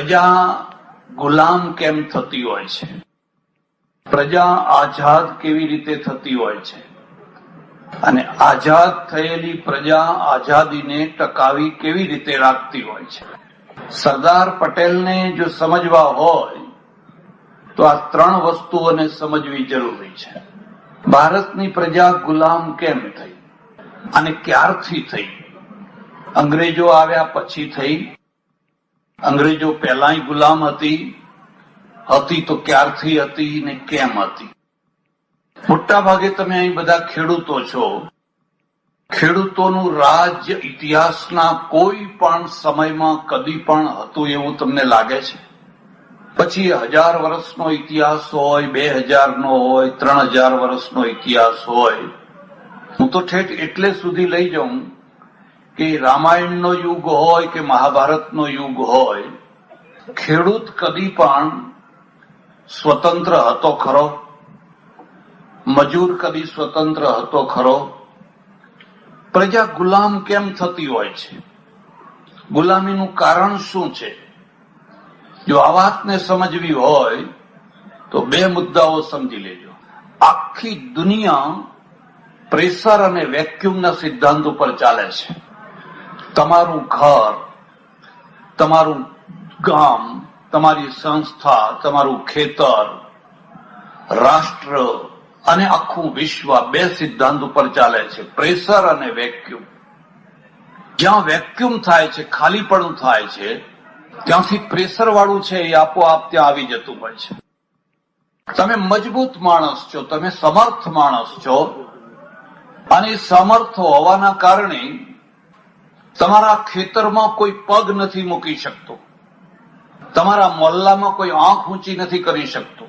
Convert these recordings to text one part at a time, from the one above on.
પ્રજા ગુલામ કેમ થતી હોય છે, પ્રજા આઝાદ કેવી રીતે થતી હોય છે, અને આઝાદ થયેલી પ્રજા આઝાદીને ટકાવી કેવી રીતે રાખતી હોય છે. સરદાર પટેલને જો સમજવા હોય તો આ ત્રણ વસ્તુઓને સમજવી જરૂરી છે. ભારતની પ્રજા ગુલામ કેમ થઈ અને ક્યારથી થઈ? અંગ્રેજો આવ્યા પછી થઈ? અંગ્રેજો પહેલાય ગુલામ હતી તો ક્યારથી હતી ને કેમ હતી? મોટા ભાગે તમે અહીં બધા ખેડૂતો છો. ખેડૂતોનું રાજ્ય ઇતિહાસના કોઈ પણ સમયમાં કદી પણ હતું એવું તમને લાગે છે? પછી 1000 વર્ષનો ઇતિહાસ હોય, 2000 નો હોય, 3000 વર્ષનો ઇતિહાસ હોય. હું તો ઠેઠ એટલે સુધી લઈ જાઉં કે રામાયણનો યુગ હોય કે મહાભારતનો યુગ હોય, ખેડૂત કદી પણ સ્વતંત્ર હતો ખરો? મજૂર કદી સ્વતંત્ર હતો ખરો? પ્રજા ગુલામ કેમ થતી હોય છે? ગુલામીનું કારણ શું છે? જો આ વાતને સમજવી હોય તો બે મુદ્દાઓ સમજી લેજો. આખી દુનિયા પ્રેશર અને વેક્યુમના સિદ્ધાંત ઉપર ચાલે છે. તમારું ઘર, તમારું ગામ, તમારી સંસ્થા, તમારું ખેતર, રાષ્ટ્ર અને આખું વિશ્વ બે સિદ્ધાંત ઉપર ચાલે છે, પ્રેશર અને વેક્યુમ. જ્યાં વેક્યુમ થાય છે, ખાલીપણું થાય છે, ત્યાંથી પ્રેશર વાળું છે એ આપોઆપ ત્યાં આવી જતું હોય છે. તમે મજબૂત માણસ છો, તમે સમર્થ માણસ છો, અને સમર્થ હોવાના કારણે તમારા ખેતરમાં કોઈ પગ નથી મૂકી શકતો, તમારા મોહલ્લામાં કોઈ આંખ ઊંચી નથી કરી શકતો.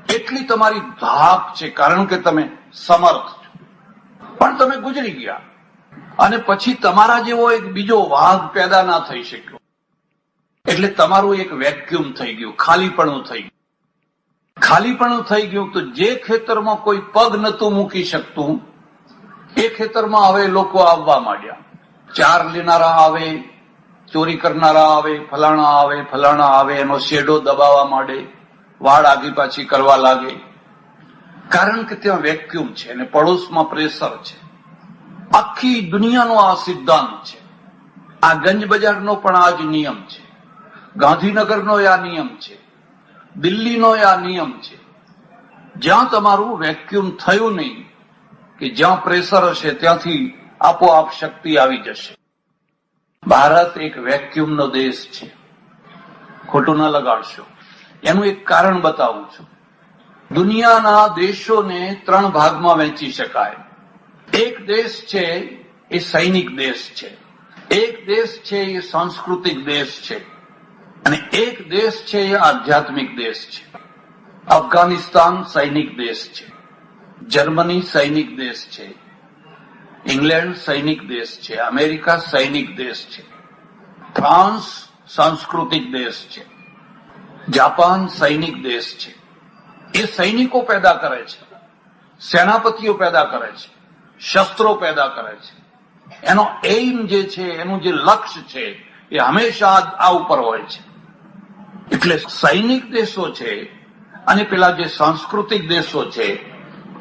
એટલી તમારી ધાક છે, કારણ કે તમે સમર્થ છો. પણ તમે ગુજરી ગયા અને પછી તમારા જેવો એક બીજો વાઘ પેદા ના થઈ શક્યો, એટલે તમારું એક વેક્યુમ થઈ ગયું, ખાલીપણું થઈ ગયું. ખાલીપણું થઈ ગયું તો જે ખેતરમાં કોઈ પગ નતું મૂકી શકતું એ ખેતરમાં હવે લોકો આવવા માંડ્યા. ચાર લેનારા આવે, ચોરી કરનારા આવે, ફલાણા આવે, એનો શેડો દબાવવા માંડે, વાડ આગી પાછી કરવા લાગે, કારણ કે ત્યાં વેક્યુમ છે અને પડોશમાં પ્રેશર છે. આખી દુનિયાનો આ સિદ્ધાંત છે. આ ગંજ બજારનો પણ આ જ નિયમ છે, ગાંધીનગરનો આ નિયમ છે, દિલ્હીનો આ નિયમ છે. જ્યાં તમારું વેક્યુમ થયું નહીં, કે જ્યાં પ્રેશર હશે ત્યાંથી આપોઆપ શક્તિ આવી જશે. ભારત એક વેક્યુમનો દેશ છે, ખોટું ન લગાડશો. એનું એક કારણ બતાવું છું. દુનિયાના દેશોને 3 ભાગમાં વહેંચી શકાય. એક દેશ છે એ સૈનિક દેશ છે, એક દેશ છે એ સાંસ્કૃતિક દેશ છે, અને એક દેશ છે એ આધ્યાત્મિક દેશ છે. અફઘાનિસ્તાન સૈનિક દેશ છે, જર્મની સૈનિક દેશ છે, ઇંગ્લેન્ડ સૈનિક દેશ છે, અમેરિકા સૈનિક દેશ છે, ફ્રાન્સ સાંસ્કૃતિક દેશ છે, જાપાન સૈનિક દેશ છે. એ સૈનિકો પેદા કરે છે, સેનાપતિઓ પેદા કરે છે, શસ્ત્રો પેદા કરે છે. એનો એઇમ જે છે, એનું જે લક્ષ્ય છે એ હંમેશા આ ઉપર હોય છે. એટલે સૈનિક દેશો છે અને પેલા જે સાંસ્કૃતિક દેશો છે,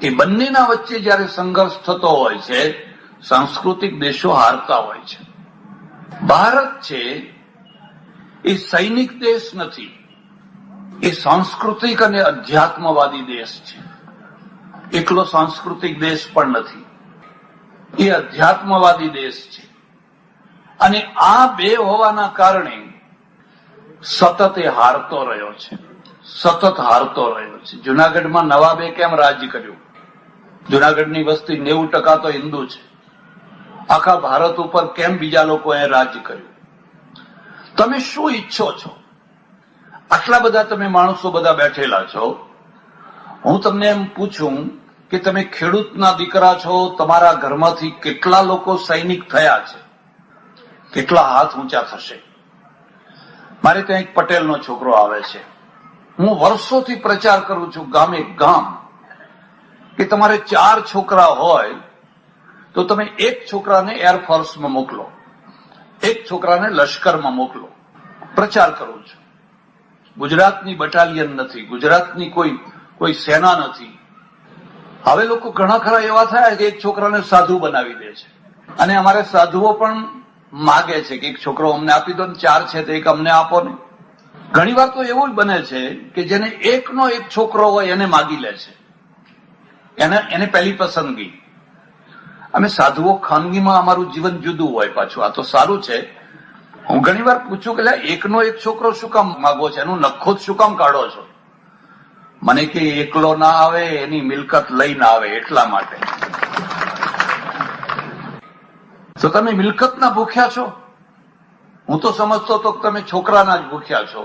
એ બંનેના વચ્ચે જયારે સંઘર્ષ થતો હોય છે, સાંસ્કૃતિક દેશો હારતા હોય છે. ભારત છે એ સૈનિક દેશ નથી, એ સાંસ્કૃતિક અને અધ્યાત્મવાદી દેશ છે. એકલો સાંસ્કૃતિક દેશ પણ નથી, એ અધ્યાત્મવાદી દેશ છે. અને આ બે હોવાના કારણે સતત એ હારતો રહ્યો છે, સતત હારતો રહ્યો છે. જુનાગઢમાં નવાબે કેમ રાજ કર્યું? જુનાગઢની વસ્તી 90% તો હિન્દુ છે. આખા ભારત ઉપર કેમ બીજા લોકોએ રાજ કર્યું? તમે શું ઈચ્છો છો? આટલા બધા તમે માણસો બધા બેઠેલા છો. હું તમને એમ પૂછું કે તમે ખેડૂતના દીકરા છો, તમારા ઘરમાંથી કેટલા લોકો સૈનિક થયા છે? કેટલા હાથ ઊંચા થશે? મારે ત્યાં એક પટેલનો છોકરો આવે છે. હું વર્ષોથી પ્રચાર કરું છું ગામે ગામ કે તમારે 4 છોકરા હોય તો તમે એક છોકરાને એરફોર્સમાં મોકલો, એક છોકરાને લશ્કરમાં મોકલો, પ્રચાર કરું છું. ગુજરાતની બટાલિયન નથી, ગુજરાતની કોઈ સેના નથી. હવે લોકો ઘણા ખરા એવા થયા કે એક છોકરાને સાધુ બનાવી દે છે, અને અમારે સાધુઓ પણ માગે છે કે એક છોકરો અમને આપી દો ને, 4 છે તો એક અમને આપો ને. ઘણી વાર તો એવું જ બને છે કે જેને એકનો એક છોકરો હોય એને માગી લે છે, એને પહેલી પસંદગી. અમે સાધુઓ ખાનગીમાં અમારું જીવન જુદું હોય પાછું. આ તો સારું છે. હું ઘણી વાર પૂછું કે એકનો એક છોકરો શું કામ માગો છો, એનું નખો શું કામ કાઢો છો? મને કે એકલો ના આવે, એની મિલકત લઈ ના આવે એટલા માટે. તો તમે મિલકતના ભૂખ્યા છો? હું તો સમજતો હતો કે તમે છોકરાના જ ભૂખ્યા છો.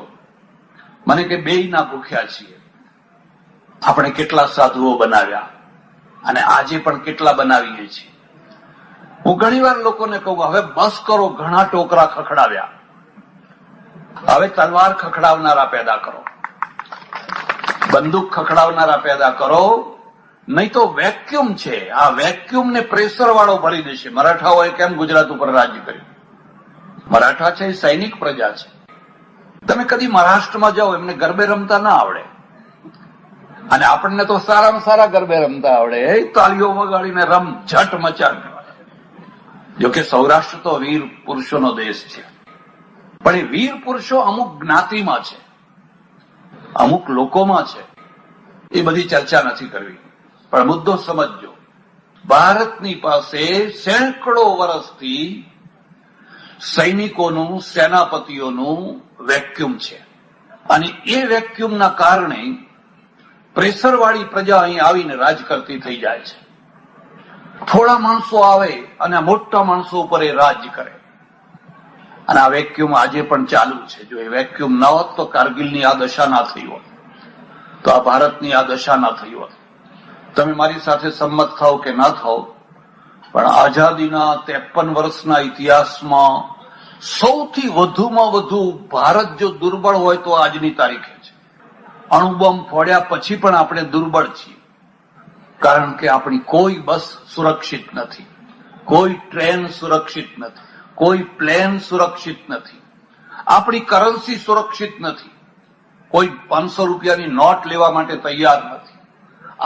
મને કે બેયના ભૂખ્યા છીએ. આપણે કેટલા સાધુઓ બનાવ્યા અને આજે પણ કેટલા બનાવીએ છીએ. હું ઘણી વાર લોકોને કહું, હવે બસ કરો, ઘણા ટોકરા ખખડાવ્યા, હવે તલવાર ખખડાવનારા પેદા કરો, બંદૂક ખખડાવનારા પેદા કરો. નહીં તો વેક્યુમ છે, આ વેક્યુમને પ્રેશર વાળો ભરી દેશે. મરાઠાઓએ કેમ ગુજરાત ઉપર રાજ્ય કર્યું? મરાઠા છે એ સૈનિક પ્રજા છે. તમે કદી મહારાષ્ટ્રમાં જાઓ, એમને ગરબે રમતા ના આવડે, અને આપણને તો સારામાં સારા ગરબે રમતા આવડે. તાળીઓ વગાડીને રમ ઝટ મચાડ. જોકે સૌરાષ્ટ્ર તો વીર પુરુષોનો દેશ છે, પણ એ વીર પુરુષો અમુક જ્ઞાતિમાં છે, અમુક લોકોમાં છે. એ બધી ચર્ચા નથી કરવી, પણ મુદ્દો સમજજો. ભારતની પાસે સેંકડો વર્ષથી સૈનિકોનું, સેનાપતિઓનું વેક્યુમ છે, અને એ વેક્યુમના કારણે પ્રેશરવાળી પ્રજા અહીં આવીને રાજ કરતી થઈ જાય છે. થોડા માણસો આવે અને મોટા માણસો ઉપર એ રાજ કરે, અને આ વેક્યુમ આજે પણ ચાલુ છે. જો એ વેક્યુમ ન હોત તો કારગિલની આ દશા ના થઈ હોત, તો આ ભારતની આ દશા ના થઈ હોત. તમે મારી સાથે સંમત થાવ કે ના થાવ, પણ આઝાદીના 53 વર્ષના ઇતિહાસમાં સૌથી વધુમાં વધુ ભારત જો દુર્બળ હોય તો આજની તારીખે છે. અણુબોમ્બ ફોડ્યા પછી પણ આપણે દુર્બળ છીએ, કારણ કે આપણી કોઈ બસ સુરક્ષિત નથી, કોઈ ટ્રેન સુરક્ષિત નથી, કોઈ પ્લેન સુરક્ષિત નથી, આપણી કરન્સી સુરક્ષિત નથી, કોઈ 500 રૂપિયાની નોટ લેવા માટે તૈયાર નથી.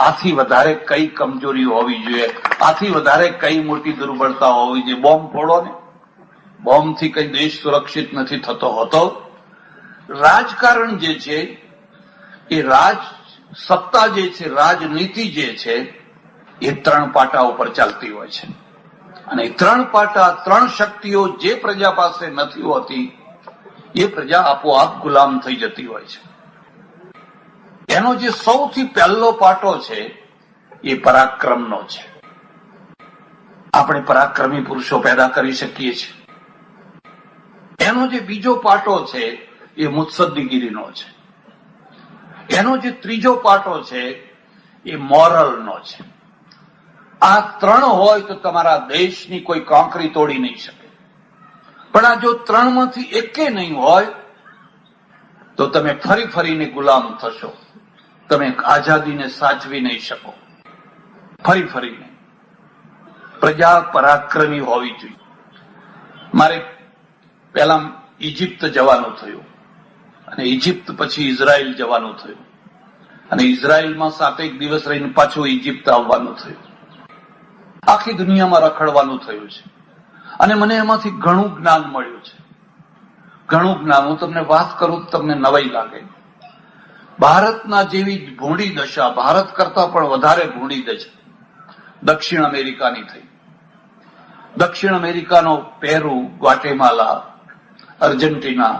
આથી વધારે કઈ કમજોરી હોવી જોઈએ? આથી વધારે કઈ મોટી દુર્બળતા હોવી જોઈએ? બોમ્બ ફોડો ને, બોમ્બથી કઈ દેશ સુરક્ષિત નથી થતો હોતો. રાજકારણ જે છે, એ સત્તા જે છે, રાજનીતિ જે છે, એ 3 પાટા ઉપર ચાલતી હોય છે, અને 3 પાટા, 3 શક્તિઓ જે પ્રજા પાસે નથી હોતી એ પ્રજા આપોઆપ ગુલામ થઈ જતી હોય છે. એનો જે સૌથી પહેલો પાટો છે એ પરાક્રમનો છે. આપણે પરાક્રમી પુરુષો પેદા કરી શકીએ છીએ. એનો જે બીજો પાટો છે એ મુત્સદ્દીગીરીનો છે. એનો જે ત્રીજો પાટો છે એ મોરલનો છે. આ 3 હોય તો તમારા દેશની કોઈ કાંકરી તોડી નહીં શકે. પણ આ જો 3 માંથી એકે નહીં હોય તો તમે ફરીને ગુલામ થશો. તમે આઝાદીને સાચવી નહીં શકો. ફરીને પ્રજા પરાક્રમી હોવી જોઈએ. મારે પહેલા ઇજિપ્ત જવાનું થયું, અને ઇજિપ્ત પછી ઇઝરાયલ જવાનું થયું, અને ઇઝરાયલમાં 7 દિવસ રહીને પાછું ઇજિપ્ત આવવાનું થયું. આખી દુનિયામાં રખડવાનું થયું છે, અને મને એમાંથી ઘણું જ્ઞાન મળ્યું છે. ઘણું જ્ઞાન. હું તમને વાત કરું તો તમને નવાઈ લાગે. ભારતના જેવી ભૂંડી દશા, ભારત કરતા પણ વધારે ભૂંડી દશા દક્ષિણ અમેરિકાની થઈ. દક્ષિણ અમેરિકાનો Peru, Guatemala, Argentina,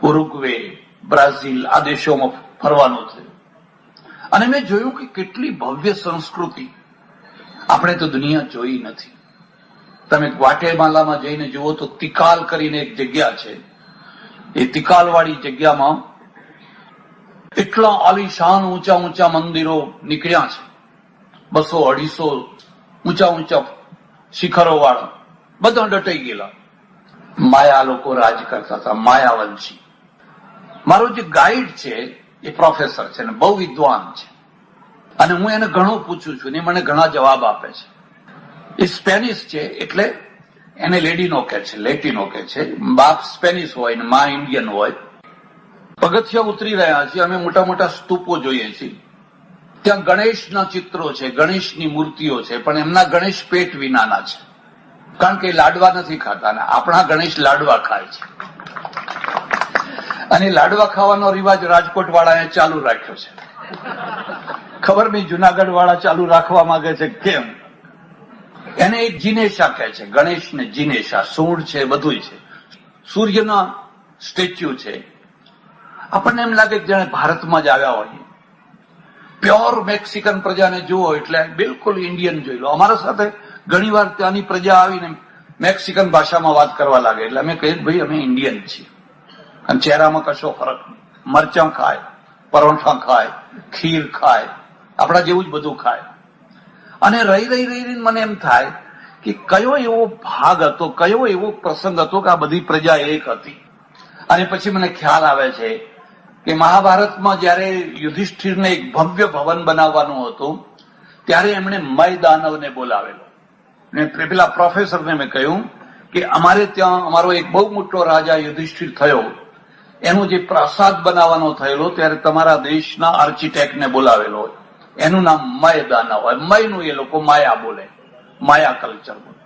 Uruguay, Brazil આ દેશોમાં ફરવાનું થયું, અને મેં જોયું કે કેટલી ભવ્ય સંસ્કૃતિ આપણે તો દુનિયા જોઈ નથી. તમે ગ્વાટેમાલામાં જઈને જુઓ તો તિકાલ કરીને એક જગ્યા છે. એ તિકાલવાળી જગ્યામાં એટલા આલિશાન ઊંચા મંદિરો નીકળ્યા છે, 200-250 ઊંચા શિખરો વાળા, બધા ડટાઈ ગયેલા. માયા લોકો રાજ કરતા હતા, માયાવંશી. મારો જે ગાઈડ છે એ પ્રોફેસર છે ને બહુ વિદ્વાન છે, અને હું એને ઘણું પૂછું છું ને મને ઘણા જવાબ આપે છે. એ સ્પેનિશ છે, એટલે એને લેડિનો કે છે, લેટિનો કે છે. બાપ સ્પેનિશ હોય ને માં ઇન્ડિયન હોય. પગથિયા ઉતરી રહ્યા છીએ, અમે મોટા મોટા સ્તૂપો જોઈએ છીએ. ત્યાં ગણેશના ચિત્રો છે, ગણેશની મૂર્તિઓ છે, પણ એમના ગણેશ પેટ વિનાના છે, કારણ કે લાડવા નથી ખાતા ને આપણા ગણેશ લાડવા ખાય છે. અને લાડવા ખાવાનો રિવાજ રાજકોટ વાળાએ ચાલુ રાખ્યો છે. ખબર નહીં જુનાગઢ વાળા ચાલુ રાખવા માંગે છે કેમ. એને એક જીનેશા કહે છે, ગણેશને જીનેશા, સૂંઢ છે, બધું છે. સૂર્યના સ્ટેચ્યુ છે. આપણને એમ લાગે કે જાણે ભારતમાં જ આવ્યા હોય. પ્યોર મેક્સિકન પ્રજાને જુઓ એટલે બિલકુલ ઇન્ડિયન જોઈ લો. અમારા સાથે ઘણી વાર ત્યાંની પ્રજા આવીને મેક્સિકન ભાષામાં વાત કરવા લાગે એટલે અમે કહીએ ભાઈ અમે ઇન્ડિયન છીએ. અને ચહેરામાં કશો ફરક નહીં. મરચાં ખાય, પરોઠા ખાય, ખીર ખાય, આપણા જેવું જ બધું ખાય. અને રહી મને એમ થાય કે કયો એવો ભાગ હતો, કયો એવો પ્રસંગ હતો કે આ બધી પ્રજા એક હતી. અને પછી મને ખ્યાલ આવે છે કે મહાભારતમાં જયારે યુધિષ્ઠિરને એક ભવ્ય ભવન બનાવવાનું હતું ત્યારે એમણે મય દાનવને બોલાવેલો. ને પેલા પ્રોફેસરને મેં કહ્યું કે અમારે ત્યાં અમારો એક બહુ મોટો રાજા યુધિષ્ઠિર થયો, એનો જે પ્રાસાદ બનાવવાનો થયેલો ત્યારે તમારા દેશના આર્કિટેક્ટને બોલાવેલો. એનું નામ મય દાનવ હોય. મયનું એ લોકો માયા બોલે, માયા કલ્ચર બોલે.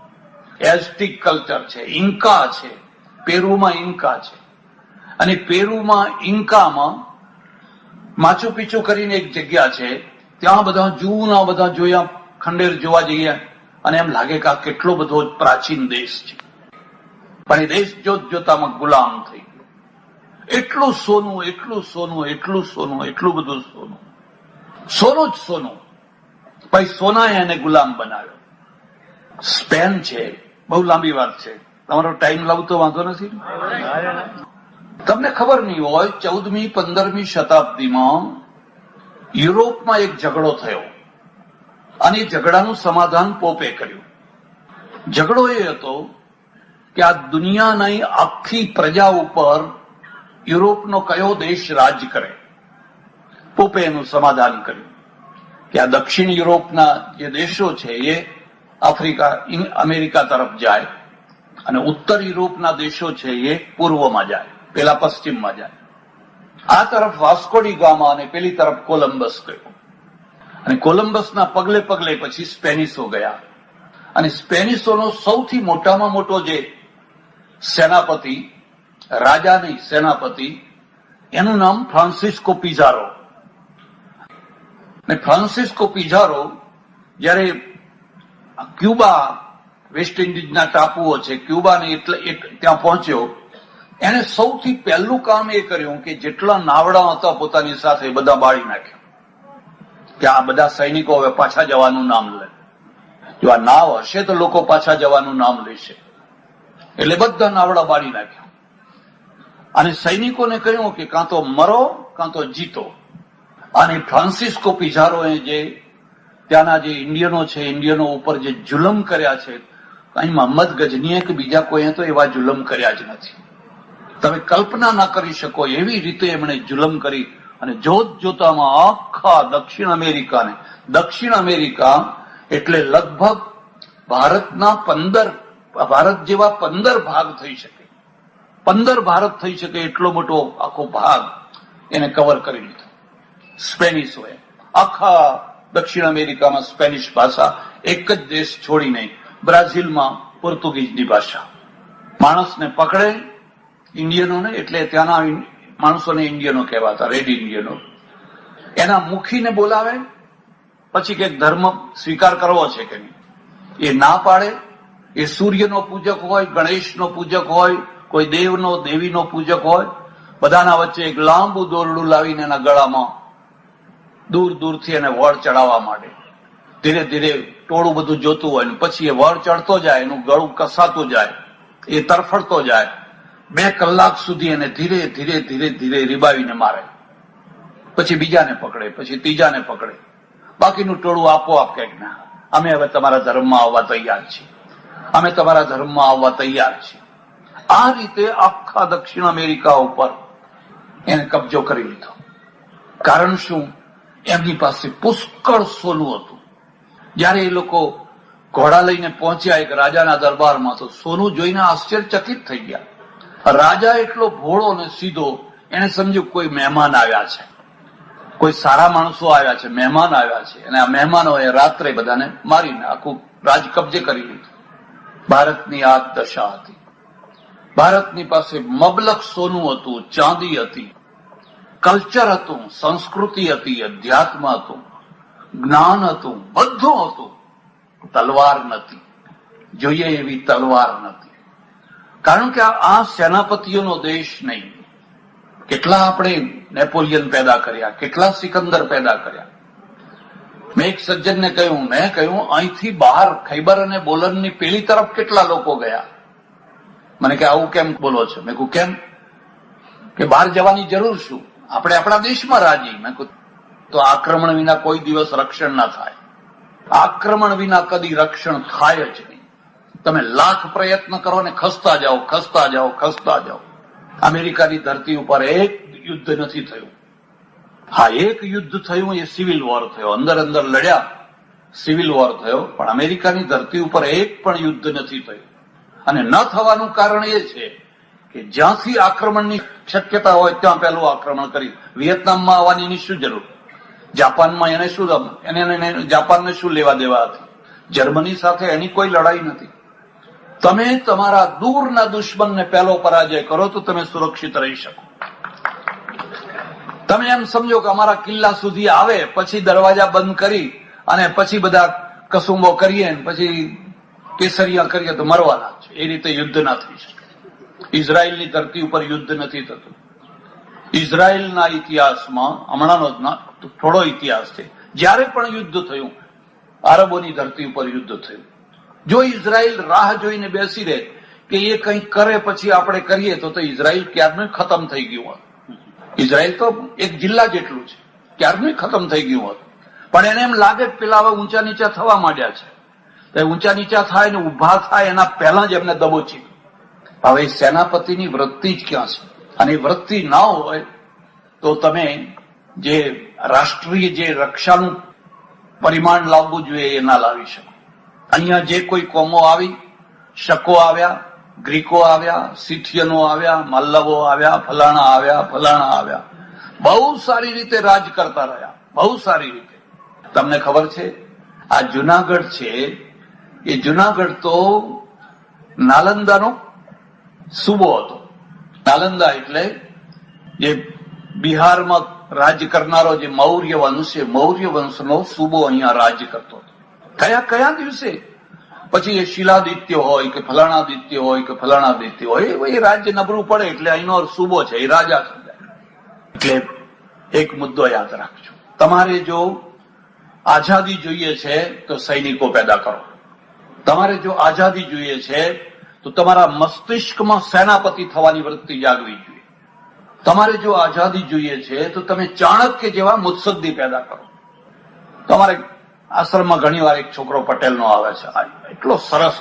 એઝટેક કલ્ચર છે, ઇન્કા છે, પેરુમાં ઇન્કા છે. અને પેરુમાં ઇન્કામાં માચુ પિચુ કરીને એક જગ્યા છે, ત્યાં બધા જૂના બધા જોયા, ખંડેર જોવા જઈએ અને એમ લાગે કે આ કેટલો બધો પ્રાચીન દેશ છે. પણ એ દેશ જોતામાં ગુલામ થઈ ગયો. એટલું સોનું, એટલું સોનું, એટલું સોનું, એટલું બધું સોનું, સોનું જ સોનું. પછી સોનાએ એને ગુલામ બનાવ્યો. સ્પેન છે, બહુ લાંબી વાત છે, તમારો ટાઈમ લાવું તો વાંધો નથી. તમને ખબર નહીં હોય 14મી 15મી શતાબ્દીમાં યુરોપમાં એક ઝઘડો થયો અને એ ઝઘડાનું સમાધાન પોપે કર્યું. ઝઘડો એ હતો કે આ દુનિયાની આખી પ્રજા ઉપર યુરોપનો કયો દેશ રાજ કરે. પોપે એનું સમાધાન કર્યું કે આ દક્ષિણ યુરોપના જે દેશો છે એ આફ્રિકા, અમેરિકા તરફ જાય અને ઉત્તર યુરોપના દેશો છે એ પૂર્વમાં જાય, પેલા પશ્ચિમમાં જાય. આ તરફ વાસ્કોડી ગામા અને પેલી તરફ કોલંબસ ગયો. અને કોલંબસના પગલે પગલે પછી સ્પેનિશો ગયા. અને સ્પેનિશોનો સૌથી મોટામાં મોટો જે સેનાપતિ, રાજા નહીં સેનાપતિ, એનું નામ ફ્રાન્સિસ્કો પિઝારો. અને ફ્રાન્સિસ્કો પિઝારો જયારે ક્યુબા, વેસ્ટ ઇન્ડિઝના ટાપુઓ છે ક્યુબાને, એટલે ત્યાં પહોંચ્યો, એને સૌથી પહેલું કામ એ કર્યું કે જેટલા નાવડા હતા પોતાની સાથે બધા બાળી નાખ્યા કે આ બધા સૈનિકો હવે પાછા જવાનું નામ લે. જો આ નાવ હશે તો લોકો પાછા જવાનું નામ લેશે. એટલે બધા નાવડા બાળી નાખ્યા અને સૈનિકોને કહ્યું કે કાં તો મરો કાં તો જીતો. અને ફ્રાન્સિસ્કો પિઝારોએ જે ત્યાંના જે ઇન્ડિયનો છે, ઇન્ડિયનો ઉપર જે જુલમ કર્યા છે, અહીં મોહમ્મદ ગજનીએ કે બીજા કોઈએ તો એવા જુલમ કર્યા જ નથી. તમે કલ્પના ના કરી શકો એવી રીતે એમણે જુલમ કરી. અને જોત જોતામાં આખા દક્ષિણ અમેરિકા એટલે લગભગ ભારત જેવા 15 ભાગ થઈ શકે, 15 ભારત થઈ શકે એટલો મોટો આખો ભાગ એને કવર કરી લીધો સ્પેનિશોએ. આખા દક્ષિણ અમેરિકામાં સ્પેનિશ ભાષા, એક જ દેશ છોડીને બ્રાઝિલમાં પોર્તુગીઝની ભાષા. માણસને પકડે ઇન્ડિયનોને, એટલે ત્યાંના માણસોને ઇન્ડિયનો કહેવાતા, રેડ ઇન્ડિયનો. એના મુખીને બોલાવે, પછી કે ધર્મ સ્વીકાર કરવો છે કે નહીં, એ ના પાડે. એ સૂર્યનો પૂજક હોય, ગણેશનો પૂજક હોય, કોઈ દેવનો દેવીનો પૂજક હોય, બધાના વચ્ચે એક લાંબુ દોરડું લાવીને એના ગળામાં દૂર દૂરથી એને વળ ચડાવવા માંડે. ધીરે ધીરે ટોળું બધું જોતું હોય ને પછી એ વળ ચડતો જાય, એનું ગળું કસાતું જાય, એ તરફડતો જાય. 2 કલાક સુધી એને ધીરે ધીરે ધીરે ધીરે રીબાવીને મારે. પછી બીજાને પકડે, પછી ત્રીજાને પકડે. બાકીનું ટોળું આપોઆપ કહે કે ના, અમે હવે તમારા ધર્મમાં આવવા તૈયાર છીએ, અમે તમારા ધર્મમાં આવવા તૈયાર છીએ. આ રીતે આખા દક્ષિણ અમેરિકા ઉપર એને કબજો કરી લીધો. કારણ શું? એમની પાસે પુષ્કળ સોનું હતું. જયારે એ લોકો ઘોડા લઈને પહોંચ્યા એક રાજાના દરબારમાં, તો સોનું જોઈને આશ્ચર્યચકિત થઈ ગયા. રાજા એટલો ભોળો ને સીધો, એને સમજ્યું કોઈ મહેમાન આવ્યા છે, કોઈ સારા માણસો આવ્યા છે, મહેમાન આવ્યા છે, અને આ મહેમાનોએ રાત્રે બધાને મારીને આખું રાજ કબજે કરી લીધું. ભારતની આ દશા હતી. ભારતની પાસે મબલખ સોનું હતું, ચાંદી હતી, કલ્ચર હતું, સંસ્કૃતિ હતી, અધ્યાત્મ હતું, જ્ઞાન હતું, બધું હતું. તલવાર નથી, જોઈએ એવી તલવાર નથી. કારણ કે આ સેનાપતિઓનો દેશ નહીં. કેટલા આપણે નેપોલિયન પેદા કર્યા, કેટલા સિકંદર પેદા કર્યા. મેં એક સજ્જનને કહ્યું, અહીંથી બહાર ખૈબર અને બોલનની પેલી તરફ કેટલા લોકો ગયા. મને કે આવું કેમ બોલો છો? મેં કહ્યું કેમ? કે બહાર જવાની જરૂર શું, આપણે આપણા દેશમાં રાજી. મેં કહ્યું તો આક્રમણ વિના કોઈ દિવસ રક્ષણ ના થાય. આક્રમણ વિના કદી રક્ષણ થાય જ નહીં. તમે લાખ પ્રયત્ન કરો ને ખસતા જાઓ, ખસતા જાઓ, ખસતા જાઓ. અમેરિકાની ધરતી ઉપર એક યુદ્ધ નથી થયું. હા, એક યુદ્ધ થયું, એ સિવિલ વોર થયો, અંદર અંદર લડ્યા, સિવિલ વોર થયો. પણ અમેરિકાની ધરતી ઉપર એક પણ યુદ્ધ નથી થયું. અને ન થવાનું કારણ એ છે કે જ્યાંથી આક્રમણની શક્યતા હોય ત્યાં પહેલું આક્રમણ કરી. વિયેતનામમાં આવવાની શું જરૂર? જાપાનમાં એને શું, જાપાનને શું લેવા દેવા હતી? જર્મની સાથે એની કોઈ લડાઈ નથી. તમે તમારા દૂરના દુશ્મનને પહેલો પરાજય કરો તો તમે સુરક્ષિત રહી શકો. તમે એમ સમજો કે અમારા કિલ્લા સુધી આવે, પછી દરવાજા બંધ કરી અને પછી બધા કસુંબો કરીએ, પછી કેસરિયા કરીએ તો મરવાના છે. એ રીતે યુદ્ધ ના થઈ શકે. ઇઝરાયલની ધરતી ઉપર યુદ્ધ નથી થતું. ઇઝરાયલના ઇતિહાસમાં હમણાંનો થોડો ઇતિહાસ છે, જ્યારે પણ યુદ્ધ થયું, આરબોની ધરતી ઉપર યુદ્ધ થયું. જો ઇઝરાયલ રાહ જોઈને બેસી રહે કે એ કંઈક કરે પછી આપણે કરીએ તો ઇઝરાયલ ક્યારનું ખતમ થઈ ગયું હોત. ઇઝરાયલ તો એક જિલ્લા જેટલું છે, ક્યારનું ખતમ થઈ ગયું હોત. પણ એને એમ લાગે કે પેલા હવે ઊંચા નીચા થવા માંડ્યા છે, તો ઊંચા નીચા થાય ને ઉભા થાય એના પહેલા જ એમને દબોચી. હવે સેનાપતિની વૃત્તિ જ ક્યાં છે? અને વૃત્તિ ના હોય તો તમે જે રાષ્ટ્રીય જે રક્ષાનું પરિમાણ લાવવું જોઈએ એ ના લાવી શકો. અહીંયા જે કોઈ કોમો આવી, શકો આવ્યા, ગ્રીકો આવ્યા, સિથિયનો આવ્યા, મલ્લવો આવ્યા, ફલાણા આવ્યા, બહુ સારી રીતે રાજ કરતા રહ્યા, બહુ સારી રીતે. તમને ખબર છે આ જુનાગઢ છે, એ જુનાગઢ તો નાલંદાનો સૂબો હતો. નાલંદા એટલે જે બિહારમાં રાજ કરનારો જે મૌર્ય વંશ છે, મૌર્ય વંશનો સૂબો અહીંયા રાજ કરતો હતો. કયા દિવસે? પછી એ શિલાદિત્ય હોય કે ફલાણાદિત્ય હોય કે ફલાણાદિત્ય હોય, એ રાજ્ય નબળું પડે એટલે અહીંનો સૂબો છે એ રાજા થઈ જાય. એટલે એક મુદ્દો યાદ રાખજો, તમારે જો આઝાદી જોઈએ છે તો સૈનિકો પેદા કરો. તમારે જો આઝાદી જોઈએ છે તો તમારા મસ્તિષ્કમાં સેનાપતિ થવાની વૃત્તિ જાગવી જોઈએ. તમારે જો આઝાદી જોઈએ છે તો તમે ચાણક્ય જેવા મુત્સદ્દી પેદા કરો. તમારે આશ્રમમાં ઘણી વાર એક છોકરો પટેલનો આવે છે, એટલો સરસ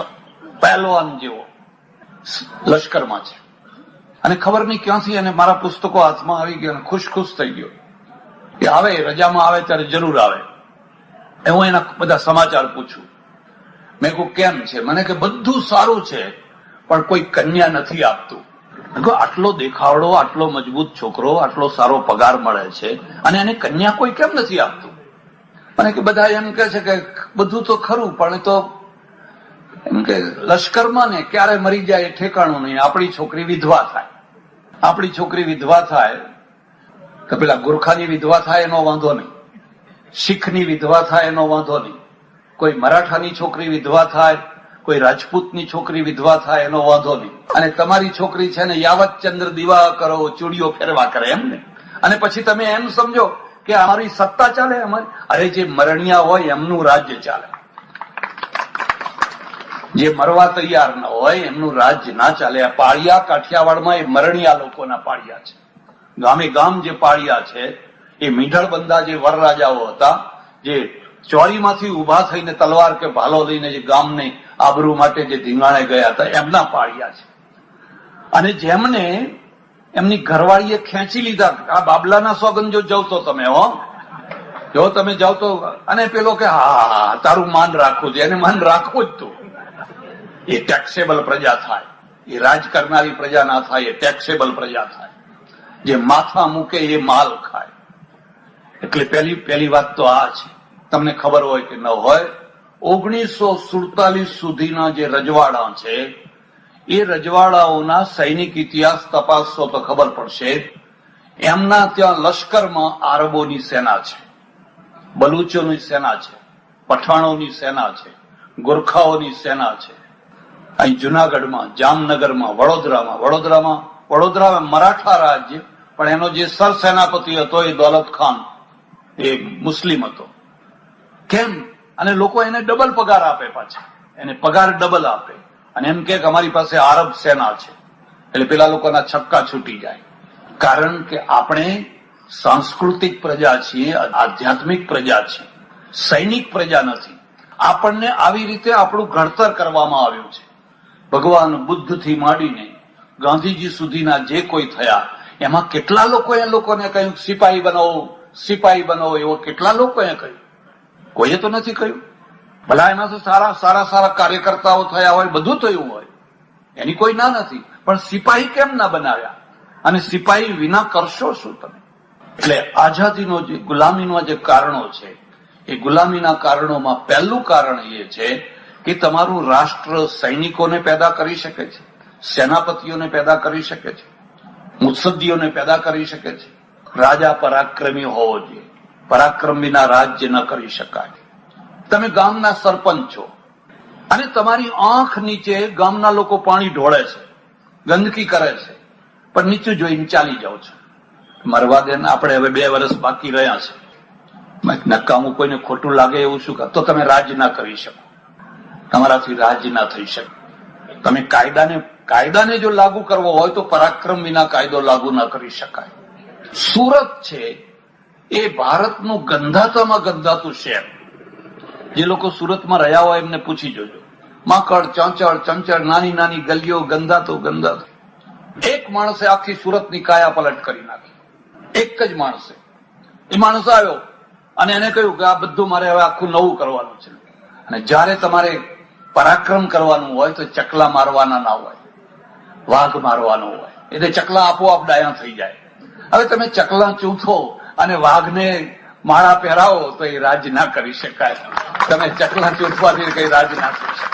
પહેલવાન જેવો લશ્કરમાં છે, અને ખબર નહીં ક્યાંથી એને મારા પુસ્તકો હાથમાં આવી ગયા, ખુશ થઈ ગયો કે આવે રજામાં આવે ત્યારે જરૂર આવે. હું એના બધા સમાચાર પૂછું. મેં કહું કેમ છે? મને કે બધું સારું છે પણ કોઈ કન્યા નથી આપતું. આટલો દેખાવડો, આટલો મજબૂત છોકરો, આટલો સારો પગાર મળે છે અને એને કન્યા કોઈ કેમ નથી આપતું? મને કે બધા એમ કે છે કે બધું તો ખરું પણ તો એમ કે લશ્કરમાં ને ક્યારે મરી જાય એ ઠેકાણું નહીં. આપણી છોકરી વિધવા થાય તો પેલા ગુરખાની વિધવા થાય એનો વાંધો નહીં, શીખની વિધવા થાય એનો વાંધો નહીં, કોઈ મરાઠાની છોકરી વિધવા થાય, કોઈ રાજપૂતની છોકરી વિધવા થાય એનો વાંધો નહીં. અને તમારી છોકરી છે ને યાવત ચંદ્ર દીવા કરો, ચૂડીઓ ફેરવા કરે એમ ને, અને પછી તમે એમ સમજો કે અમારી સત્તા ચાલે, અમારી. અરે જે મરણિયા હોય એમનું રાજ્ય ચાલે, જે મરવા તૈયાર ન હોય એમનું રાજ્ય ના ચાલે. આ પાળિયા કાઠિયાવાડમાં એ મરણિયા લોકોના પાળિયા છે. ગામે ગામ જે પાળિયા છે એ મીંઢળ બંદા જે વરરાજાઓ હતા, જે ચોરીમાંથી ઉભા થઈને તલવાર કે ભાલો લઈને જે ગામને આબરૂ માટે જે ધીંગાણે ગયા હતા એમના પાળિયા છે. અને જેમને એમની ઘરવાળીએ ખેંચી લીધા, આ બાબલાના સોગંદ જો જવ તો તમે જો તમે જાઓ તો, અને પેલો કે હા તારું માન રાખવું છે, એને માન રાખવું જ તું. એ ટેક્સેબલ પ્રજા થાય, એ રાજ કરનારી પ્રજા ના થાય, એ ટેક્સેબલ પ્રજા થાય. જે માથા મૂકે એ માલ ખાય. એટલે પહેલી વાત તો આ છે. તમને ખબર હોય કે ન હોય, 1947 સુધીના જે રજવાડા છે એ રજવાડાઓના સૈનિક ઇતિહાસ તપાસશો તો ખબર પડશે. એમના ત્યાં લશ્કરમાં આરબોની સેના છે, બલુચોની સેના છે, પઠાણોની સેના છે, ગોરખાઓની સેના છે. અહીં જુનાગઢમાં, જામનગરમાં, વડોદરામાં મરાઠા રાજ્ય, પણ એનો જે સરસેનાપતિ હતો એ દૌલત ખાન, એ મુસ્લિમ હતો. કેમ? અને લોકો એને ડબલ પગાર આપે, પાછા એને પગાર ડબલ આપે, અને એમ કે અમારી પાસે આરબ સેના છે. એટલે પેલા લોકોના છક્કા છૂટી જાય. કારણ કે આપણે સાંસ્કૃતિક પ્રજા છીએ, આધ્યાત્મિક પ્રજા છીએ, સૈનિક પ્રજા નથી. આપણને આવી રીતે આપણું ઘડતર કરવામાં આવ્યું છે. ભગવાન બુદ્ધથી માંડીને ગાંધીજી સુધીના જે કોઈ થયા, એમાં કેટલા લોકોને કહ્યું સિપાહી બનો, એવો કેટલા લોકોએ કહ્યું? કોઈએ તો નથી કહ્યું. ભલા એમાં તો સારા કાર્યકર્તાઓ થયા હોય, બધું થયું હોય, એની કોઈ ના નથી, પણ સિપાહી કેમ ના બનાવ્યા? અને સિપાહી વિના કરશો શું તમે? એટલે આઝાદીનો જે ગુલામીના જે કારણો છે, એ ગુલામીના કારણોમાં પહેલું કારણ એ છે કે તમારું રાષ્ટ્ર સૈનિકોને પેદા કરી શકે છે, સેનાપતિઓને પેદા કરી શકે છે, મુત્સદ્દીઓને પેદા કરી શકે છે. રાજા પરાક્રમી હોવો જોઈએ, પરાક્રમ વિના રાજ્ય ન કરી શકાય. તમે ગામના સરપંચ છો અને તમારી આંખ નીચે ગામના લોકો પાણી ઢોળે છે, ગંદકી કરે છે, પણ નીચું જોઈને ચાલી જાઓ છો. મરવા દે ને, આપણે હવે 2 વર્ષ બાકી રહ્યા છે, નકામું કોઈને ખોટું લાગે એવું શું તો તમે રાજ ના કરી શકો, તમારાથી રાજ ના થઈ શકે. તમે કાયદાને જો લાગુ કરવો હોય તો પરાક્રમ વિના કાયદો લાગુ ના કરી શકાય. સુરત છે એ ભારતનું ગંધાતામાં ગંધાતું શહેર. જે લોકો સુરતમાં રહ્યા હોય એમને પૂછી જોજો. માકડ, ચંચળ, નાની ગલીઓ, ગંધાતું. એક માણસે આખી સુરતની કાયા પલટ કરી નાખી. એક જ માણસે. એ માણસ આવ્યો અને એને કહ્યું કે આ બધું મારે હવે આખું નવું કરવાનું છે. અને જયારે તમારે પરાક્રમ કરવાનું હોય તો ચકલા મારવાના ના હોય, વાઘ મારવાનો હોય. એટલે ચકલા આપોઆપ ડાયા થઈ જાય. હવે તમે ચકલા ચૂંથો અને વાઘને માળા પહેરાવો તો એ રાજ ના કરી શકાય. તમે ચકલા ચૂંટવાથી કઈ રાજ ના કરી શકાય.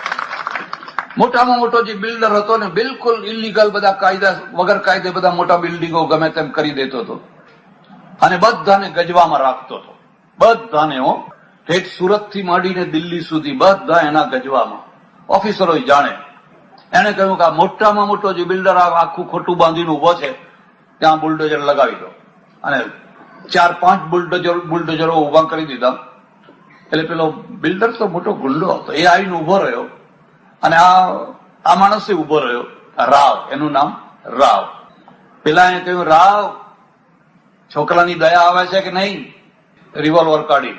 મોટામાં મોટો જે બિલ્ડર હતો ને, બિલકુલ ઇલીગલ, બધા કાયદા વગર કાયદે બધા મોટા બિલ્ડિંગો ગમે તેમ કરી દેતો હતો અને બધાને ગજવામાં રાખતો હતો. બધાને ઠેઠ સુરત થી માંડીને દિલ્હી સુધી બધા એના ગજવામાં. ઓફિસરો જાણે. એને કહ્યું કે આ મોટામાં મોટો જે બિલ્ડર આખું ખોટું બાંધીને ઉભો છે, ત્યાં બુલડોઝર લગાવી દો. અને 4-5 બુલડોઝરો ઉભા કરી દીધા. એટલે પેલો બિલ્ડર તો મોટો ગુંડો હતો, એ આવીને ઉભો રહ્યો અને આ માણસે ઉભો રહ્યો, રાવ, એનું નામ રાવ. પેલા એને કહ્યું, રાવ, છોકરાની દયા આવે છે કે નહીં? રિવોલ્વર કાઢી,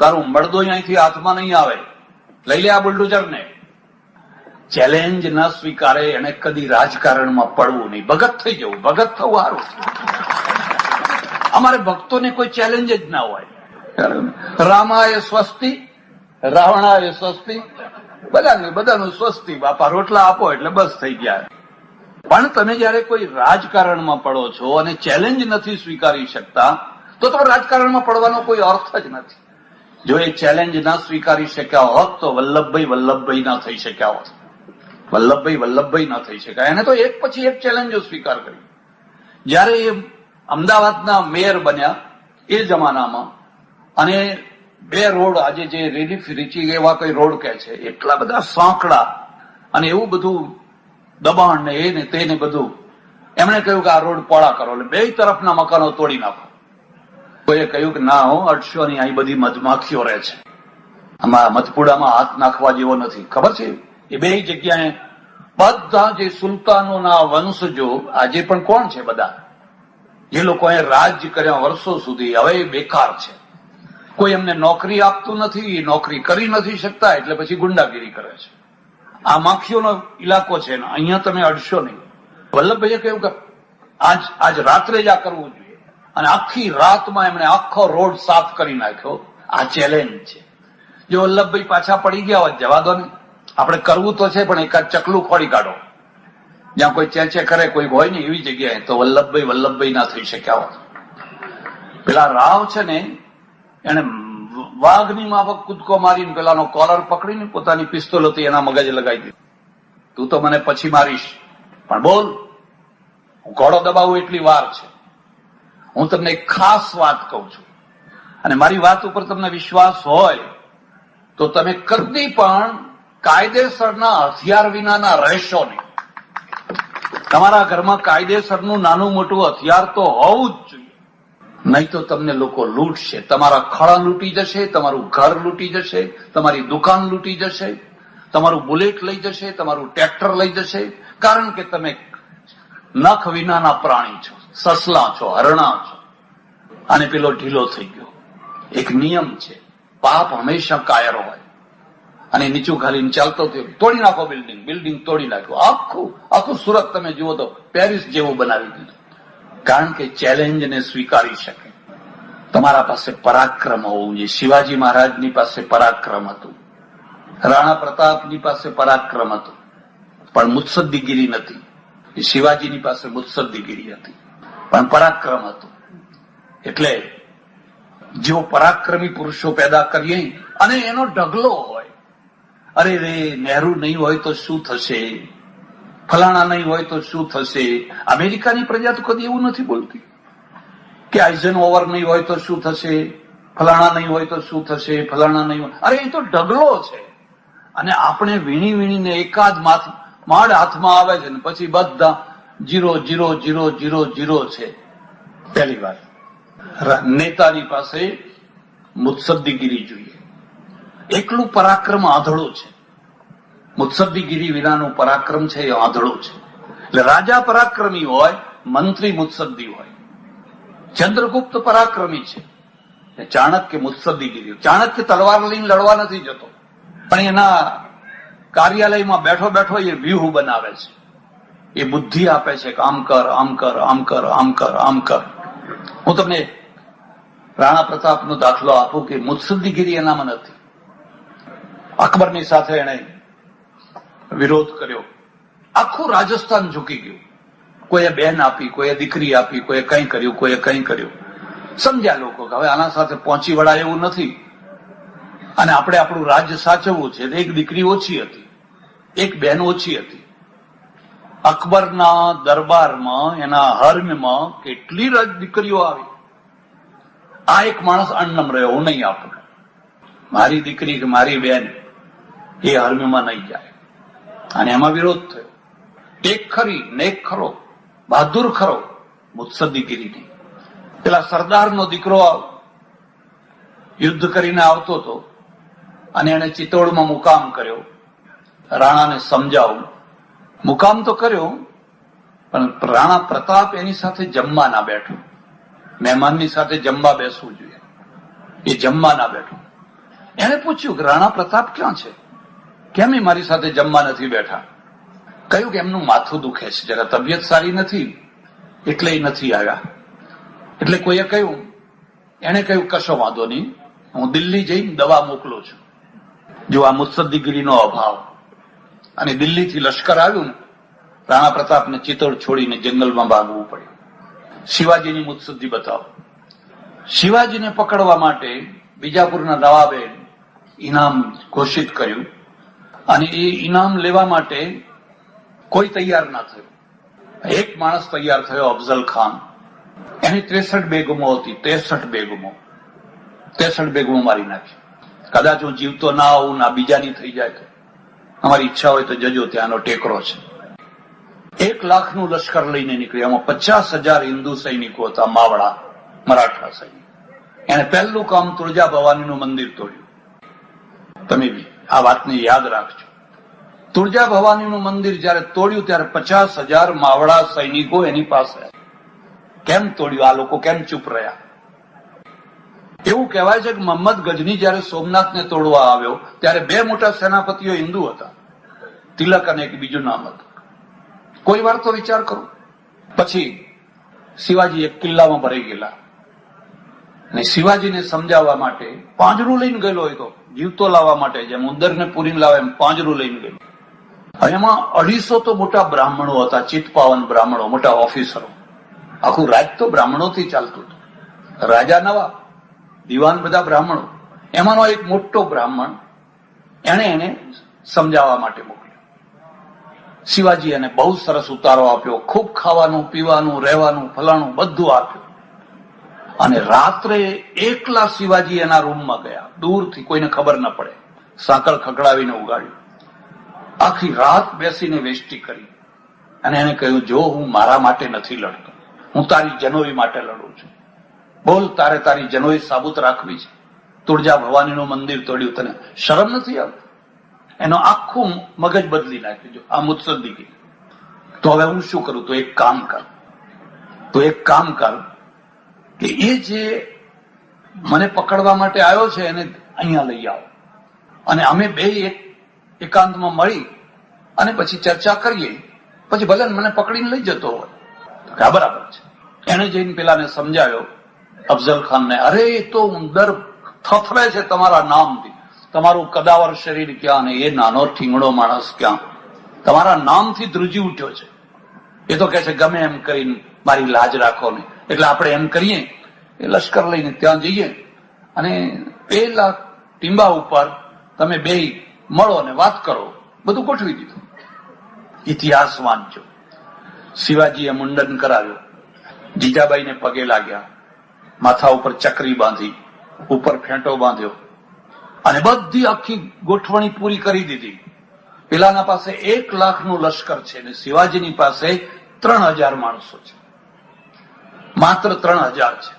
તારું મળદો અહીંથી હાથમાં નહીં આવે, લઈ લે આ બુલડોઝર ને. ચેલેન્જ ન સ્વીકારે એને કદી રાજકારણમાં પડવું નહીં, ભગત થઈ જવું. ભગત થવું સારું. અમારે ભક્તોને કોઈ ચેલેન્જ જ ના હોય. રામાય સ્વસ્તિ, રાવણાય સ્વસ્તિ, બધાનું સ્વસ્તિ. બાપા રોટલા આપો એટલે બસ થઈ ગયા. પણ તમે જયારે કોઈ રાજકારણમાં પડો છો અને ચેલેન્જ નથી સ્વીકારી શકતા, તો તમે રાજકારણમાં પડવાનો કોઈ અર્થ જ નથી. જો એ ચેલેન્જ ના સ્વીકારી શક્યા હોત તો વલ્લભભાઈ ના થઈ શક્યા હોત. વલ્લભભાઈ ના થઈ શક્યા. એને તો એક પછી એક ચેલેન્જો સ્વીકાર કરી. જયારે એ અમદાવાદના મેયર બન્યા એ જમાનામાં, અને 2 રોડ આજે જે રિલીફ રીચી એવા કઈ રોડ કહે છે, એટલા બધા સાંકડા અને એવું બધું દબાણ ને એ ને તે ને બધું, એમણે કહ્યું કે આ રોડ પોળા કરો, એટલે 2 તરફના મકાનો તોડી નાખો. કોઈએ કહ્યું કે ના હો, અડશો ની, અહીં બધી મધમાખીઓ રહે છે, આમાં મધપુડામાં હાથ નાખવા જેવો નથી. ખબર છે? એ 2 જગ્યાએ બધા જે સુલતાનોના વંશજો આજે પણ કોણ છે? બધા જે લોકો અહીં રાજ્ય કર્યા વર્ષો સુધી, હવે બેકાર છે. કોઈ એમને નોકરી આપતું નથી, નોકરી કરી નથી શકતા, એટલે પછી ગુંડાગીરી કરે છે. આ માખીઓનો ઇલાકો છે ને, અહીંયા તમે અડશો નહીં. વલ્લભભાઈએ કહ્યું કે આજ રાત્રે જ આ કરવું જોઈએ. અને આખી રાતમાં એમણે આખો રોડ સાફ કરી નાખ્યો. આ ચેલેન્જ છે. જો વલ્લભભાઈ પાછા પડી ગયા હોત, જવા દો ને, આપણે કરવું તો છે, પણ એકાદ ચકલું ખોડી કાઢો જ્યાં કોઈ ચેચે કરે, કોઈ હોય ને એવી જગ્યાએ, તો વલ્લભભાઈ ના થઈ શક્યા હોત. પેલા રાવ છે ને, એને વાઘની માફક કૂદકો મારીને પેલાનો કોલર પકડીને પોતાની પિસ્તોલથી એના મગજ લગાવી દીધું. તું તો મને પછી મારીશ, પણ બોલ, હું ઘોડો દબાવું એટલી વાર છે. હું તમને એક ખાસ વાત કહું છું, અને મારી વાત ઉપર તમને વિશ્વાસ હોય તો તમે કદી પણ કાયદેસરના હથિયાર વિનાના રહેશો નહીં. તમારા ઘરમાં કાયદેસરનું નાનું મોટું હથિયાર તો હોવું જ જોઈએ, નહીં તો તમને લોકો લૂંટશે. તમારા ખળા લૂંટી જશે, તમારું ઘર લૂંટી જશે, તમારી દુકાન લૂંટી જશે, તમારું બુલેટ લઈ જશે, તમારું ટ્રેક્ટર લઈ જશે, કારણ કે તમે નખ વિનાના પ્રાણી છો, સસલા છો, હરણા છો. અને પેલો ઢીલો થઈ ગયો. એક નિયમ છે, પાપ હંમેશા કાયર હોય, અને નીચું ઘાલીને ચાલતો થયો, તોડી નાખો બિલ્ડિંગ તોડી નાખ્યો. આખું સુરત તમે જુઓ તો પેરિસ જેવું બનાવી દીધું, કારણ કે ચેલેન્જને સ્વીકારી શકે. તમારા પાસે પરાક્રમ હોવું જોઈએ. શિવાજી મહારાજની પાસે પરાક્રમ હતું, રાણા પ્રતાપની પાસે પરાક્રમ હતું, પણ મુત્સદ્દીગીરી નથી. શિવાજીની પાસે મુત્સદ્દીગીરી હતી, પણ પરાક્રમ હતું. એટલે જેવો પરાક્રમી પુરુષો પેદા કરીએ, અને એનો ઢગલો હોય, અરે રે નહેરુ નહીં હોય તો શું થશે, ફલાણા નહીં હોય તો શું થશે. અમેરિકાની પ્રજા તો કદી એવું નથી બોલતી કે આઇઝનહોવર નહીં હોય તો શું થશે, ફલાણા નહીં હોય તો શું થશે, ફલાણા નહીં હોય. અરે એ તો ઢગલો છે. અને આપણે વીણીને એકાદ માડ હાથમાં આવે છે ને પછી બધા 0,0,0,0,0 છે. પહેલી વાર નેતાની પાસે મુત્સદ્દીગીરી જોઈએ. એકલું પરાક્રમ આંધળો છે. મુત્સદ્દીગીરી વિનાનું પરાક્રમ છે એ આંધળો છે. એટલે રાજા પરાક્રમી હોય, મંત્રી મુત્સદ્દી હોય. ચંદ્રગુપ્ત પરાક્રમી છે, ચાણક્ય મુત્સદ્દીગીરી. ચાણક્ય તલવાર લઈને લડવા નથી જતો, પણ એના કાર્યાલયમાં બેઠો બેઠો એ વ્યૂહ બનાવે છે, એ બુદ્ધિ આપે છે કે આમ કર, આમ કર, આમ કર, આમ કર, આમ કર. હું તમને રાણા પ્રતાપનો દાખલો આપું કે મુત્સદ્દીગીરી એનામાં નથી. અકબરની સાથે એને વિરોધ કર્યો, આખું રાજસ્થાન ઝૂકી ગયું. કોઈએ બહેન આપી, કોઈએ દીકરી આપી, કોઈએ કંઈ કર્યું, કોઈએ કંઈ કર્યું. સમજ્યા લોકો કે હવે આના સાથે પહોંચી વળાય એવું નથી, અને આપણે આપણું રાજ્ય સાચવવું છે. એક દીકરી ઓછી હતી, એક બહેન ઓછી હતી. અકબરના દરબારમાં, એના હર્મમાં કેટલી દીકરીઓ આવી. આ એક માણસ અણનમ રહ્યો, હું નહીં આપું, મારી દીકરી કે મારી બહેન એ હર્મમાં નહીં જાય. અને એમાં વિરોધ થયો. એક ખરી ને એક ખરો, બહાદુર ખરો, મુત્સદ્દીગીરી નહીં. પેલા સરદારનો દીકરો યુદ્ધ કરીને આવતો હતો, અને એને ચિત્તોડમાં મુકામ કર્યો. રાણાને સમજાવું, મુકામ તો કર્યો, પણ રાણા પ્રતાપ એની સાથે જમવા ના બેઠો. મહેમાનની સાથે જમવા બેસવું જોઈએ, એ જમવા ના બેઠો. એને પૂછ્યું કે રાણા પ્રતાપ ક્યાં છે, કેમ એ મારી સાથે જમવા નથી બેઠા? કહ્યું કે એમનું માથું દુખે છે, જરા તબિયત સારી નથી એટલે એ નથી આવ્યા. એટલે કોઈએ કહ્યું, એને કહ્યું કશો વાંધો નહીં, હું દિલ્હી જઈને દવા મોકલું છું. જો આ મુત્સદ્દીગીરીનો અભાવ. અને દિલ્હીથી લશ્કર આવ્યું ને, રાણા પ્રતાપને ચિત્તોડ છોડીને જંગલમાં ભાગવું પડ્યું. શિવાજીની મુત્સદ્દી બતાવો. શિવાજીને પકડવા માટે બીજાપુરના નવાબે ઇનામ ઘોષિત કર્યું, અને એ ઇનામ લેવા માટે કોઈ તૈયાર ના થયું. એક માણસ તૈયાર થયો, અફઝલ ખાન. એની 63 બેગમો હતી, 63 બેગમો મારી નાખી. કદાચ હું જીવતો ના આવું, ના બીજાની થઈ જાય તો અમારી ઈચ્છા હોય તો જજો, ત્યાંનો ટેકરો છે. 1 લાખનું લશ્કર લઈને નીકળ્યા. એમાં 50,000 હિન્દુ સૈનિકો હતા, માવડા મરાઠા સૈનિક. એને પહેલું કામ તુળજા ભવાનીનું મંદિર તોડ્યું. તમે બી આ વાતને યાદ રાખજો. તુળજા ભવાનીનું મંદિર જયારે તોડ્યું ત્યારે 50,000 માવડા સૈનિકો એની પાસે. કેમ તોડ્યું? આ લોકો કેમ ચૂપ રહ્યા? એવું કહેવાય છે કે મોહમ્મદ ગજની જયારે સોમનાથને તોડવા આવ્યો ત્યારે 2 મોટા સેનાપતિઓ હિન્દુ હતા, તિલક અને એક બીજું નામ હતું. કોઈ વાર તો વિચાર કરો. પછી શિવાજી એક કિલ્લામાં ભરાઈ ગયેલા, અને શિવાજીને સમજાવવા માટે પાંજરું લઈને ગયેલો હોય તો જીવતો લાવવા માટે જેમ ઉંદરને પૂરીને લાવે એમ પાંજરું લઈને ગયેલો. એમાં 250 તો મોટા બ્રાહ્મણો હતા, ચિત્તપાવન બ્રાહ્મણો, મોટા ઓફિસરો. આખું રાજ તો બ્રાહ્મણોથી ચાલતું હતું. રાજા નવા, દિવાન બધા બ્રાહ્મણો. એમાંનો એક મોટો બ્રાહ્મણ એને સમજાવવા માટે મોકલ્યો. શિવાજી એને બહુ સરસ ઉતારો આપ્યો, ખૂબ ખાવાનું પીવાનું રહેવાનું ફલાણું બધું આપ્યું. અને રાત્રે એકલા શિવાજી એના રૂમમાં ગયા, દૂરથી, કોઈને ખબર ન પડે. સાંકળ ખકડાવીને ઉગાડ્યું. આખી રાત બેસીને વેષ્ટી કરી અને એને કહ્યું, જો હું મારા માટે નથી લડતો, હું તારી જનોઈ માટે લડું છું. બોલ, તારે તારી જનોઈ સાબુત રાખવી છે. તુળજા ભવાનીનું મંદિર તોડ્યું, તને શરમ નથી આવતી? એનો આખું મગજ બદલી નાખ્યું. આ મુત્સદ્દીકી. તો હવે હું શું કરું? તો એક કામ કર કે એ જે મને પકડવા માટે આવ્યો છે એને અહીંયા લઈ આવો અને અમે બે એકાંતમાં મળી અને પછી ચર્ચા કરીએ. પછી ભલે મને પકડીને લઈ જતો હોય. હા, બરાબર છે. એને જઈને પેલાને સમજાવ્યો, અફઝલ ખાનને, અરે એ તો ઉંદર થથવે છે તમારા નામથી. તમારું કદાવર શરીર ક્યાં ને એ નાનો ઠીંગણો માણસ ક્યાં? તમારા નામથી ધ્રુજી ઉઠ્યો છે. એ તો કહે છે ગમે એમ કરીને મારી લાજ રાખો ને. એટલે આપણે એમ કરીએ, એ લશ્કર લઈને ત્યાં જઈએ અને પેલા ટીંબા ઉપર તમે બે મળો ને વાત કરો. બધું ગોઠવી દીધું. ઇતિહાસ વાંચજો. શિવાજીએ મુંડન કરાવ્યું, જીજાબાઈને પગે લાગ્યા, માથા ઉપર ચકરી બાંધી, ઉપર ફેંટો બાંધ્યો અને બધી આખી ગોઠવણી પૂરી કરી દીધી. પેલાના પાસે 1 લાખનું લશ્કર છે અને શિવાજીની પાસે 3000 માણસો છે. માત્ર 3000 છે.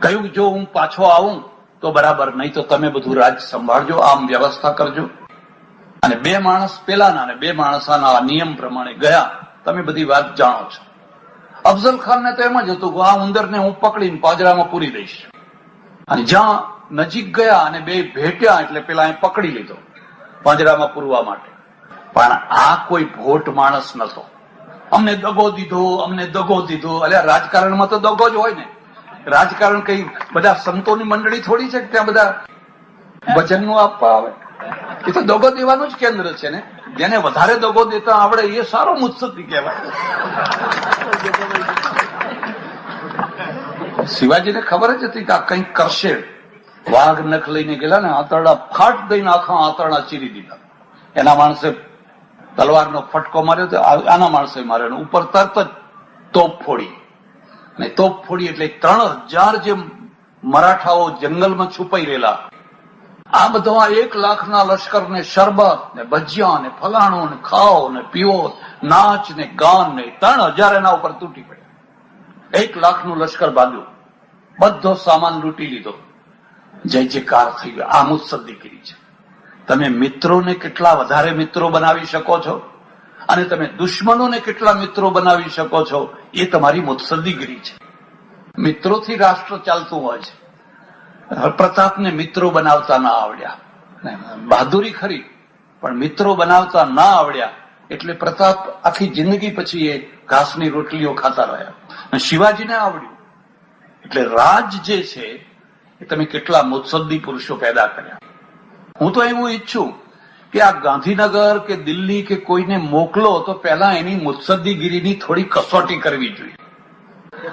કહ્યું, જો હું પાછો આવું તો બરાબર, નહીં તો તમે બધું રાજ સંભાળજો, આમ વ્યવસ્થા કરજો. અને 2 માણસ પેલાના અને 2 માણસાના નિયમ પ્રમાણે ગયા. તમે બધી વાત જાણો છો. અફઝલ ખાનને તો એમ જ હતું કે આ ઉંદરને હું પકડીને પાંજરામાં પૂરી દઈશ. અને જ્યાં નજીક ગયા અને 2 ભેટ્યા એટલે પેલા પકડી લીધો પાંજરામાં પૂરવા માટે. પણ આ કોઈ ભોટ માણસ નતો. અમને દગો દીધો. અલ્યા, રાજકારણમાં તો દગો જ હોય ને. રાજકારણ કઈ બધા સંતોની મંડળી થોડી છે કે ત્યાં બધા વચનનું આપવા આવે. એ તો દગો દેવાનું જ કેન્દ્ર છે ને. જેને વધારે દગો દેતા આવડે એ સારો મુત્સદ્દી કહેવાય. શિવાજીને ખબર જ હતી કે આ કંઈક કરશે. વાઘ નખ લઈને ગયેલા ને આંતરડા ફાટ દઈને આખા આંતરડા ચીરી દીધા. એના માણસે તલવારનો ફટકો માર્યો તો આના માણસે માર્યો, ઉપર તરત જ તોપ ફોડી. અને તોપ ફોડી એટલે 3000 જે મરાઠાઓ જંગલમાં છુપાઈ રહેલા, આ બધા 1 લાખના લશ્કરને શરબત ને ભજીયા ને ફલાણું ને ખાઓ ને પીવો, નાચ ને ગાન ને 3000 એના ઉપર તૂટી પડ્યા. 1 લાખનું લશ્કર બાંધ્યું, બધો સામાન લૂંટી લીધો. જય જયકાર થઈ ગયો. આ મુત્સદ્દીગીરી છે. તમે મિત્રોને કેટલા વધારે મિત્રો બનાવી શકો છો અને તમે દુશ્મનોને કેટલા મિત્રો બનાવી શકો છો, એ તમારી મુત્સદ્દીગીરી છે. મિત્રોથી રાષ્ટ્ર ચાલતું હોય છે. પ્રતાપને મિત્રો બનાવતા ના આવડ્યા. બહાદુરી ખરી, પણ મિત્રો બનાવતા ના આવડ્યા એટલે પ્રતાપ આખી જિંદગી પછી એ ઘાસની રોટલીઓ ખાતા રહ્યા. અને શિવાજીને આવડ્યું. એટલે રાજ જે છે એ તમે કેટલા મુત્સદ્દી પુરુષો પેદા કર્યા. હું તો એવું ઈચ્છું કે આ ગાંધીનગર કે દિલ્હી કે કોઈને મોકલો તો પહેલા એની મુત્સદ્દીગીરીની થોડી કસોટી કરવી જોઈએ.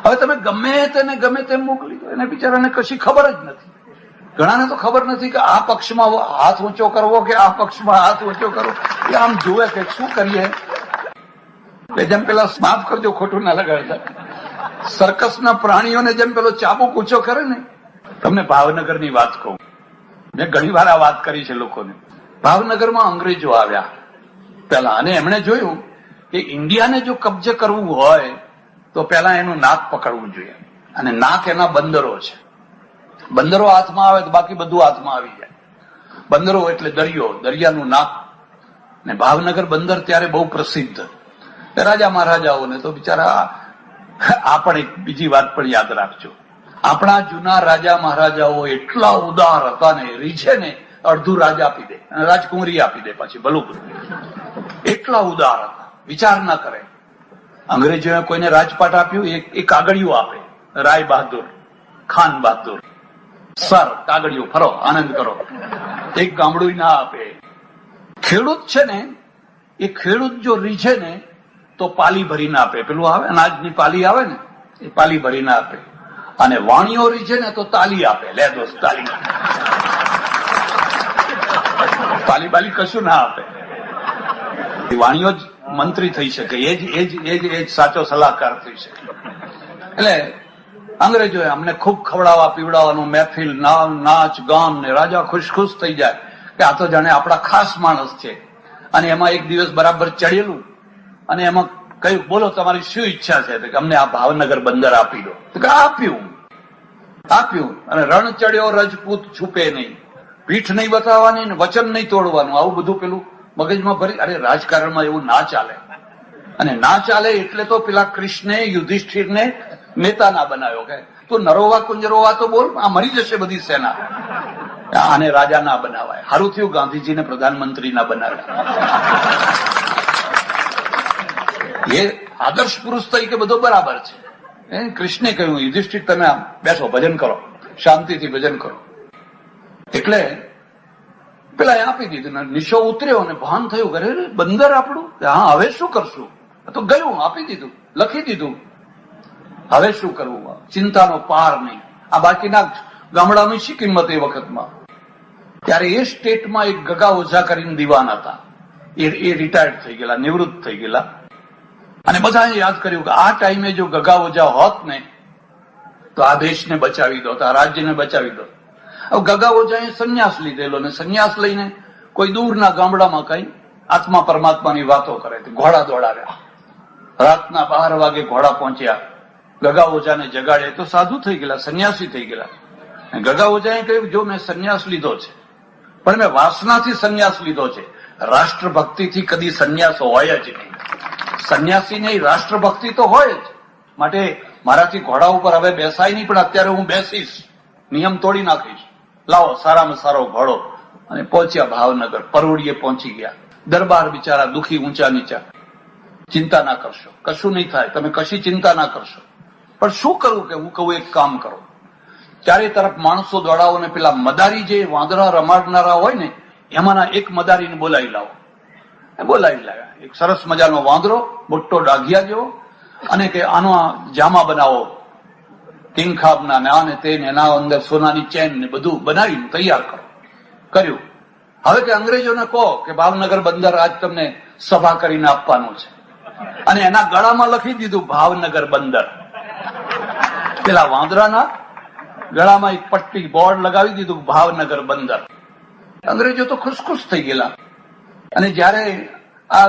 હવે તમે ગમે તેમ મોકલી દો, એને બિચારાને કશી ખબર જ નથી. ઘણાને તો ખબર નથી કે આ પક્ષમાં હાથ ઊંચો કરવો કે આ પક્ષમાં હાથ ઊંચો કરવો. એ આમ જોવે કે શું કરીએ. જેમ પેલા માફ કરજો, ખોટું ના લગાડતા, સર્કસના પ્રાણીઓને જેમ પેલો ચાબુક ઊંચો કરે ને. તમને ભાવનગરની વાત કહું. મેં ઘણી વાર આ વાત કરી છે લોકોને. ભાવનગરમાં અંગ્રેજો આવ્યા પેલા, અને એમણે જોયું કે ઇન્ડિયાને જો કબજે કરવું હોય તો પેલા એનું નાક પકડવું જોઈએ. અને નાક એના બંદરો છે. બંદરો હાથમાં આવે તો બાકી બધું હાથમાં આવી જાય. બંદરો એટલે દરિયો, દરિયાનું નાક. ને ભાવનગર બંદર ત્યારે બહુ પ્રસિદ્ધ. રાજા મહારાજાઓને તો બિચારા, આ પણ એક બીજી વાત પણ યાદ રાખજો, આપણા જૂના રાજા મહારાજાઓ એટલા ઉદાર હતા ને, રીઝે ને અડધું રાજ આપી દે અને રાજકુમારી આપી દે પાછી ભલું. એટલા ઉદાર હતા, વિચાર ના કરે. અંગ્રેજોએ કોઈને રાજપાટ આપ્યું, એ કાગળિયું આપે, રાય બહાદુર. ખાન બહાદુર, સર કાગળિયું ફરો, આનંદ કરો, એક ગામડું ના આપે. ખેડૂત છે ને, એ ખેડૂત જો રીઝે ને તો પાલી ભરીને આપે, પેલું આવે અનાજની પાલી આવે ને, એ પાલી ભરીને આપે. અને વાણીઓ રીઝે ને તો તાલી આપે, લે દોસ્ત તાલી. પાલી બાલી કશું ના આપે. વાણીઓ જ મંત્રી થઈ શકે, એ જ સાચો સલાહકાર થઈ શકે. એટલે અંગ્રેજોએ અમને ખૂબ ખવડાવવા પીવડાવવાનું, મહેફિલ, નાચ ગાન ને રાજા ખુશ થઈ જાય કે આ તો જાણે આપણા ખાસ માણસ છે. અને એમાં એક દિવસ બરાબર ચડેલું અને એમાં કયું, બોલો તમારી શું ઈચ્છા છે? કે અમને આ ભાવનગર બંદર આપી દો. તો કે આપ્યું. અને રણ ચડ્યો રજપૂત છૂપે નહીં, પીઠ નહીં બતાવવાની ને વચન નહીં તોડવાનું, આવું બધું પેલું મગજમાં ભરી. અરે રાજકારણમાં એવું ના ચાલે. અને ના ચાલે એટલે તો પેલા કૃષ્ણે યુધિષ્ઠિરને નેતા ના બનાવ્યો કે તું નરોવા કુંજરોવા તો બોલ, આ મરી જશે બધી સેના. આને રાજા ના બનાવાય. સારું થયું ગાંધીજીને પ્રધાનમંત્રી ના બનાવ્યા. એ આદર્શ પુરુષ તરીકે બધો બરાબર છે. કૃષ્ણે કહ્યું યુધિષ્ઠિર તમે આમ બેસો, ભજન કરો, શાંતિથી ભજન કરો. એટલે પેલા આપી દીધું, નિશો ઉતર્યો અને ભાન થયું કે બંદર આપણું, હા હવે શું કરશું? તો ગયું, આપી દીધું, લખી દીધું, હવે શું કરવું? ચિંતાનો પાર નહીં. આ બાકીના ગામડાની શી કિંમત એ વખતમાં? ત્યારે એ સ્ટેટમાં એક ગગા ઓઝા કરીને દિવાન હતા, એ રિટાયર્ડ થઈ ગયેલા, નિવૃત્ત થઈ ગયેલા. અને બધાએ યાદ કર્યું કે આ ટાઈમે જો ગગા ઓઝા હોત ને તો આ દેશને બચાવી દો, આ રાજ્યને બચાવી દો. હવે ગગા ઓઝાએ સંન્યાસ લીધેલો ને સંન્યાસ લઈને કોઈ દૂરના ગામડામાં કઈ આત્મા પરમાત્માની વાતો કરે, ઘોડા દોડાવ્યા. રાતના 12 વાગે ઘોડા પહોંચ્યા, ગગા ઓઝાને જગાડે તો સાધુ થઈ ગયેલા, સંન્યાસી થઈ ગયેલા. ગગા ઓઝાએ કહ્યું જો મેં સંન્યાસ લીધો છે પણ મેં વાસનાથી સંન્યાસ લીધો છે, રાષ્ટ્રભક્તિથી કદી સંન્યાસ હોય જ નહીં. સંન્યાસી નહીં, રાષ્ટ્રભક્તિ તો હોય જ. માટે મારાથી ઘોડા ઉપર હવે બેસાય નહીં, પણ અત્યારે હું બેસીશ, નિયમ તોડી નાખીશ. લાવો સારામાં સારો ઘોડો. અને પહોંચ્યા ભાવનગર, પરોડીએ પહોંચી ગયા. દરબાર બિચારા દુખી, ઊંચા નીચા. ચિંતા ના કરશો, કશું નહીં થાય, તમે કશી ચિંતા ના કરશો. પણ શું કરવું? કે હું કહું એક કામ કરો, ચારે તરફ માણસો દોડાવો ને પેલા મદારી જે વાંદરા રમાડનારા હોય ને એમાંના એક મદારીને બોલાવી લાવો. બોલાવી લાવ્યા. એક સરસ મજાનો વાંદરો, મોટો ડાઘિયા જેવો, અને કે આનો જામા બનાવો, કિંગખાબના ને આ ને તે ને એના અંદર સોનાની ચેન ને બધું બનાવીને તૈયાર કરો. કર્યું. હવે કે અંગ્રેજોને કહો કે ભાવનગર બંદર આજ તમને સભા કરીને આપવાનું છે. અને એના ગળામાં લખી દીધું ભાવનગર બંદર. પેલા વાંદરાના ગળામાં એક પટ્ટી, બોર્ડ લગાવી દીધું ભાવનગર બંદર. અંગ્રેજો તો ખુશ થઈ ગયેલા. અને જયારે આ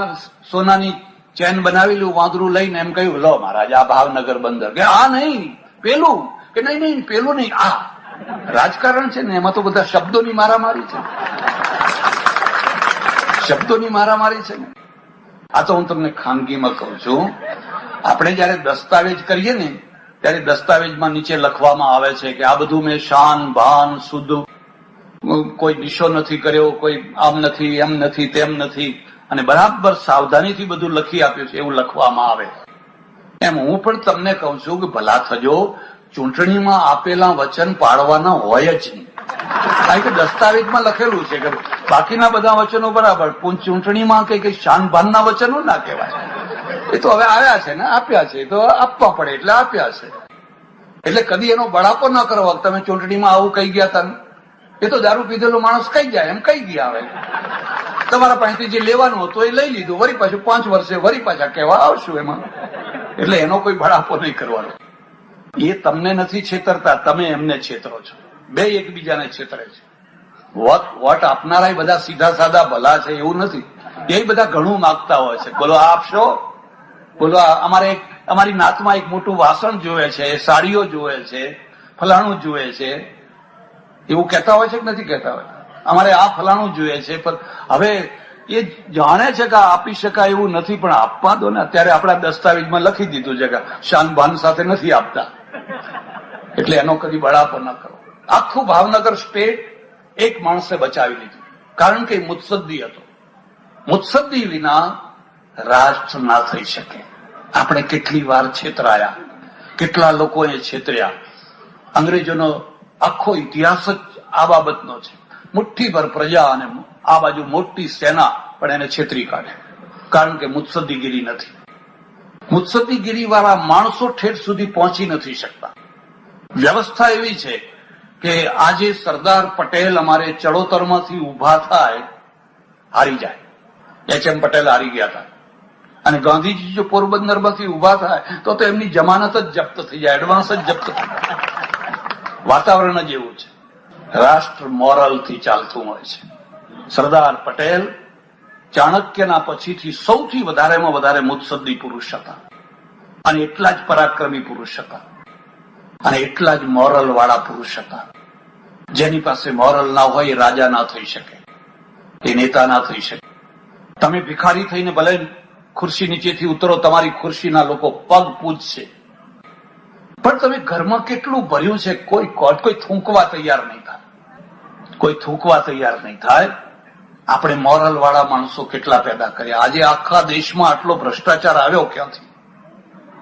સોનાની ચેન બનાવેલું વાંદરું લઈને એમ કહ્યું લો મહારાજ આ ભાવનગર બંદર. કે આ નહીં પેલું, કે નહીં પેલું નહીં, આ રાજકારણ છે ને એમાં તો બધા શબ્દોની મારામારી છે, શબ્દોની મારામારી છે ને. આ તો હું તમને ખાનગીમાં કહું છું. આપણે જયારે દસ્તાવેજ કરીએ ને ત્યારે દસ્તાવેજમાં નીચે લખવામાં આવે છે કે આ બધું મેં શાન ભાન શુદ્ધ, કોઈ નિશો નથી કર્યો, કોઈ આમ નથી, એમ નથી, તેમ નથી, અને બરાબર સાવધાનીથી બધું લખી આપ્યું છે એવું લખવામાં આવે. એમ હું પણ તમને કહું છું કે ભલા થજો, ચૂંટણીમાં આપેલા વચન પાળવાના હોય જ નહીં. કારણ કે દસ્તાવેજમાં લખેલું છે કે બાકીના બધા વચનો બરાબર, ચૂંટણીમાં કઈ શાન ભાનના વચનો ના કહેવાય. એ તો હવે આવ્યા છે ને આપ્યા છે, તો આપવા પડે એટલે આપ્યા છે. એટલે કદી એનો બળાપો ન કરો. તમે ચૂંટણીમાં આવું કહી ગયા હતા, એ તો દારૂ પીધેલો માણસ કહી જાય એમ કહી ગયા. હવે તમારા પાસેથી જે લેવાનું હતું એ લઈ લીધું, વળી પાછું 5 વર્ષે વળી પાછા કહેવા આવશું એમાં. એટલે એનો કોઈ બળાપો નહીં કરવાનો. એ તમને નથી છેતરતા, તમે એમને છેતરો છો. બે એકબીજાને છેતરે છે. વોટ આપનારા બધા સીધા સાદા ભલા છે એવું નથી. એ બધા ઘણું માંગતા હોય છે. બોલો આ આપશો, બોલો અમારી નાતમાં એક મોટું વાસણ જોવે છે, સાડીઓ જોવે છે, ફલાણું જોવે છે, એવું કહેતા હોય છે કે નથી કહેતા હોય? અમારે આ ફલાણું જોઈએ છે. પણ હવે એ જાણે છે કે આપી શકાય એવું નથી, પણ આપવા દો ને. અત્યારે આપણા દસ્તાવેજમાં લખી દીધું છે કે શાન ભાન સાથે નથી આપતા, એટલે એનો કદી બળાપો ન કરો. આખું ભાવનગર સ્ટેટ એક માણસે બચાવી લીધું, કારણ કે મુત્સદ્દી હતો. મુત્સદ્દી વિના રાષ્ટ્ર ના થઈ શકે. આપણે કેટલી વાર છેતરાયા, કેટલા લોકોએ છેતર્યા. અંગ્રેજોનો આખો ઇતિહાસ જ આ બાબતનો છે. મુઠ્ઠીભર પ્રજા અને આ બાજુ મોટી સેના પણ એને છેતરી કાઢે, કારણ કે મુત્સદ્દીગીરી નથી. મુત્સદ્દીગીરી વાળા માણસો ઠેઠ સુધી પહોંચી નથી શકતા. વ્યવસ્થા એવી છે કે આજે સરદાર પટેલ અમારે ચડોતરમાંથી ઉભા થાય, હારી જાય. એચ.એમ. પટેલ હારી ગયા હતા, અને ગાંધીજી જો પોરબંદરમાંથી ઉભા થાય તો એમની જમાનત જ જપ્ત થઈ જાય, એડવાન્સ જ જપ્ત થઈ જાય. વાતાવરણ જ એવું છે. રાષ્ટ્ર મોરલથી ચાલતું હોય છે. સરદાર પટેલ ચાણક્યના પછીથી સૌથી વધારેમાં વધારે મુત્સદ્દી પુરુષ હતા, અને એટલા જ પરાક્રમી પુરુષ હતા, અને એટલા જ મોરલ વાળા પુરુષ હતા. જેની પાસે મોરલ ના હોય એ રાજા ના થઈ શકે, એ નેતા ના થઈ શકે. તમે ભિખારી થઈને ભલે ખુરશી નીચેથી ઉતરો, તમારી ખુરશીના લોકો પગ પૂજશે, પણ તમે ઘરમાં કેટલું ભર્યું છે કોઈ થૂંકવા તૈયાર નહીં થાય, કોઈ થૂંકવા તૈયાર નહીં થાય. આપણે મોરલ વાળા માણસો કેટલા પેદા કર્યા. આજે આખા દેશમાં આટલો ભ્રષ્ટાચાર આવ્યો ક્યાંથી?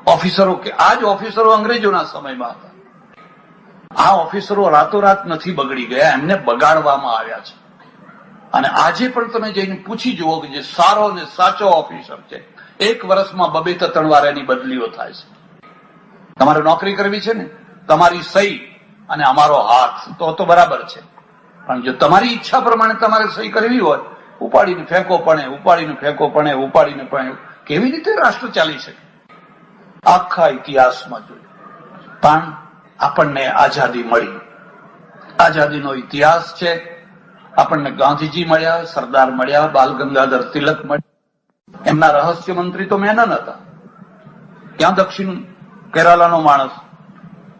ઓફિસરો કે આ જ ઓફિસરો અંગ્રેજોના સમયમાં હતા. આ ઓફિસરો રાતોરાત નથી બગડી ગયા, એમને બગાડવામાં આવ્યા છે. અને આજે પણ તમે જઈને પૂછી જુઓ કે જે સારો ને સાચો ઓફિસર છે, એક વર્ષમાં 2-3 વાર એની બદલીઓ થાય છે. તમારે નોકરી કરવી છે ને, તમારી સહી અને અમારો હાથ તો બરાબર છે, પણ જો તમારી ઈચ્છા પ્રમાણે તમારે સહી કરવી હોય, ઉપાડીને ફેંકો પણ, ઉપાડીને ફેંકો પણ, ઉપાડીને પણ, કેવી રીતે રાષ્ટ્ર ચાલી શકે? આખા ઇતિહાસમાં જોયું. પણ આપણને આઝાદી મળી, આઝાદીનો ઇતિહાસ છે. આપણને ગાંધીજી મળ્યા, સરદાર મળ્યા, બાલ ગંગાધર તિલક મળ્યા. એમના રહસ્ય મંત્રી તો મેનન હતા. ક્યાં દક્ષિણ કેરાલાનો માણસ,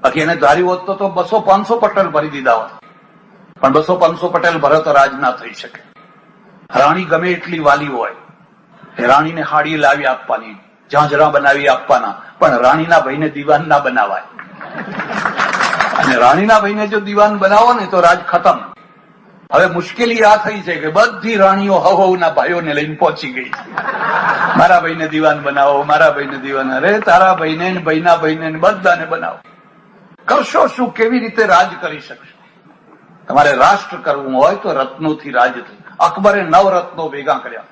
બાકી એને ધાર્યું હોત તો 200-500 પટેલ ભરી દીધા હોત, પણ 200-500 પટેલ ભરે તો રાજ ના થઈ શકે. રાણી ગમે એટલી વાલી હોય, રાણીને હાડી લાવી આપવાની, ઝાંઝરા બનાવી આપવાના, પણ રાણીના ભાઈને દીવાન ના બનાવાય. અને રાણીના ભાઈને જો દીવાન બનાવો ને તો રાજ ખતમ. હવે મુશ્કેલી આ થઈ છે કે બધી રાણીઓ હવના ભાઈઓને લઈને પહોંચી ગઈ છે. મારા ભાઈને દીવાન બનાવો, મારા ભાઈને દીવાન. અરે તારા ભાઈને, ભાઈના ભાઈને, બધાને બનાવો. કરશો શું? કેવી રીતે રાજ કરી શકશો? તમારે રાષ્ટ્ર કરવું હોય તો રત્નોથી રાજ થયું. અકબરે 9 રત્નો ભેગા કર્યા,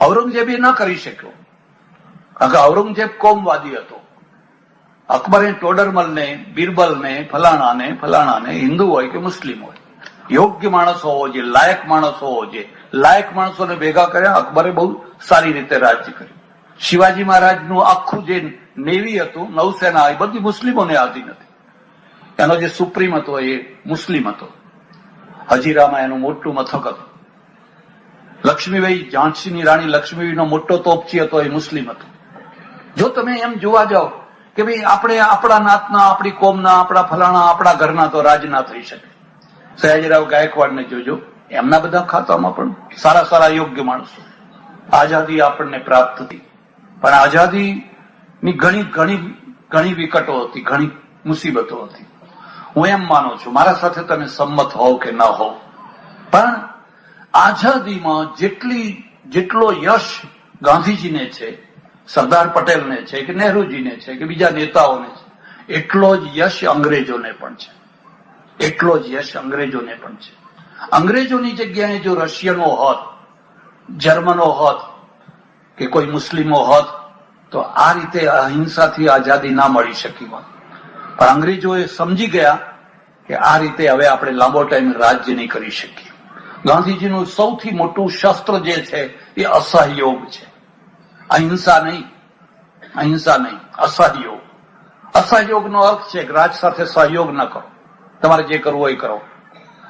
ઔરંગઝેબ ના કરી શક્યો, કારણ કે ઔરંગઝેબ કોમવાદી હતો. અકબરે ટોડરમલને, બિરબલને, ફલાણાને, હિન્દુ હોય કે મુસ્લિમ હોય, યોગ્ય માણસ હોવો જોઈએ, લાયક માણસ હોવો જોઈએ, લાયક માણસોને ભેગા કર્યા. અકબરે બહુ સારી રીતે રાજ્ય કર્યું. શિવાજી મહારાજનું આખું જે નેવી હતું, નૌસેના, એ બધી મુસ્લિમોને આવતી નથી. એનો જે સુપ્રીમ હતો એ મુસ્લિમ હતો. હજીરામાં એનું મોટું મથક હતું. લક્ષ્મીબાઈ, ઝાંસીની રાણી લક્ષ્મીબાઈનો મોટો તોપચી હતો, એ મુસ્લિમ હતો. જો તમે એમ જોવા જાઓ કે ભાઈ આપણે આપણા નાતના, આપણી કોમના, આપણા ફલાણા, આપણા ઘરના તો રાજ ના થઈ શકે. સયાજીરાવ ગાયકવાડને જોજો, એમના બધા ખાતામાં પણ સારા સારા યોગ્ય માણસો. આઝાદી આપણને પ્રાપ્ત થઈ, પણ આઝાદીની ઘણી વિકટો હતી, ઘણી મુસીબતો હતી. હું એમ માનું છું, મારા સાથે તમે સંમત હોવ કે ન હોવ, પણ આઝાદીમાં જેટલો યશ ગાંધીજીને છે, સરદાર પટેલને છે, કે નહેરુજીને છે, કે બીજા નેતાઓને છે, એટલો જ યશ અંગ્રેજોને પણ છે. એટલો જ યશ અંગ્રેજોને પણ છે. અંગ્રેજોની જગ્યાએ જો રશિયનો હોત, જર્મનો હોત, કે કોઈ મુસ્લિમો હોત, તો આ રીતે અહિંસાથી આઝાદી ના મળી શકી હોત. પણ અંગ્રેજોએ સમજી ગયા કે આ રીતે હવે આપણે લાંબો ટાઈમ રાજ્ય નહીં કરી શકીએ. ગાંધીજીનું સૌથી મોટું શસ્ત્ર જે છે એ અસહયોગ છે. અહિંસા નહીં, અસહયોગ. અસહયોગનો અર્થ છે કે રાજ સાથે સહયોગ ન કરો, તમારે જે કરવું હોય કરો.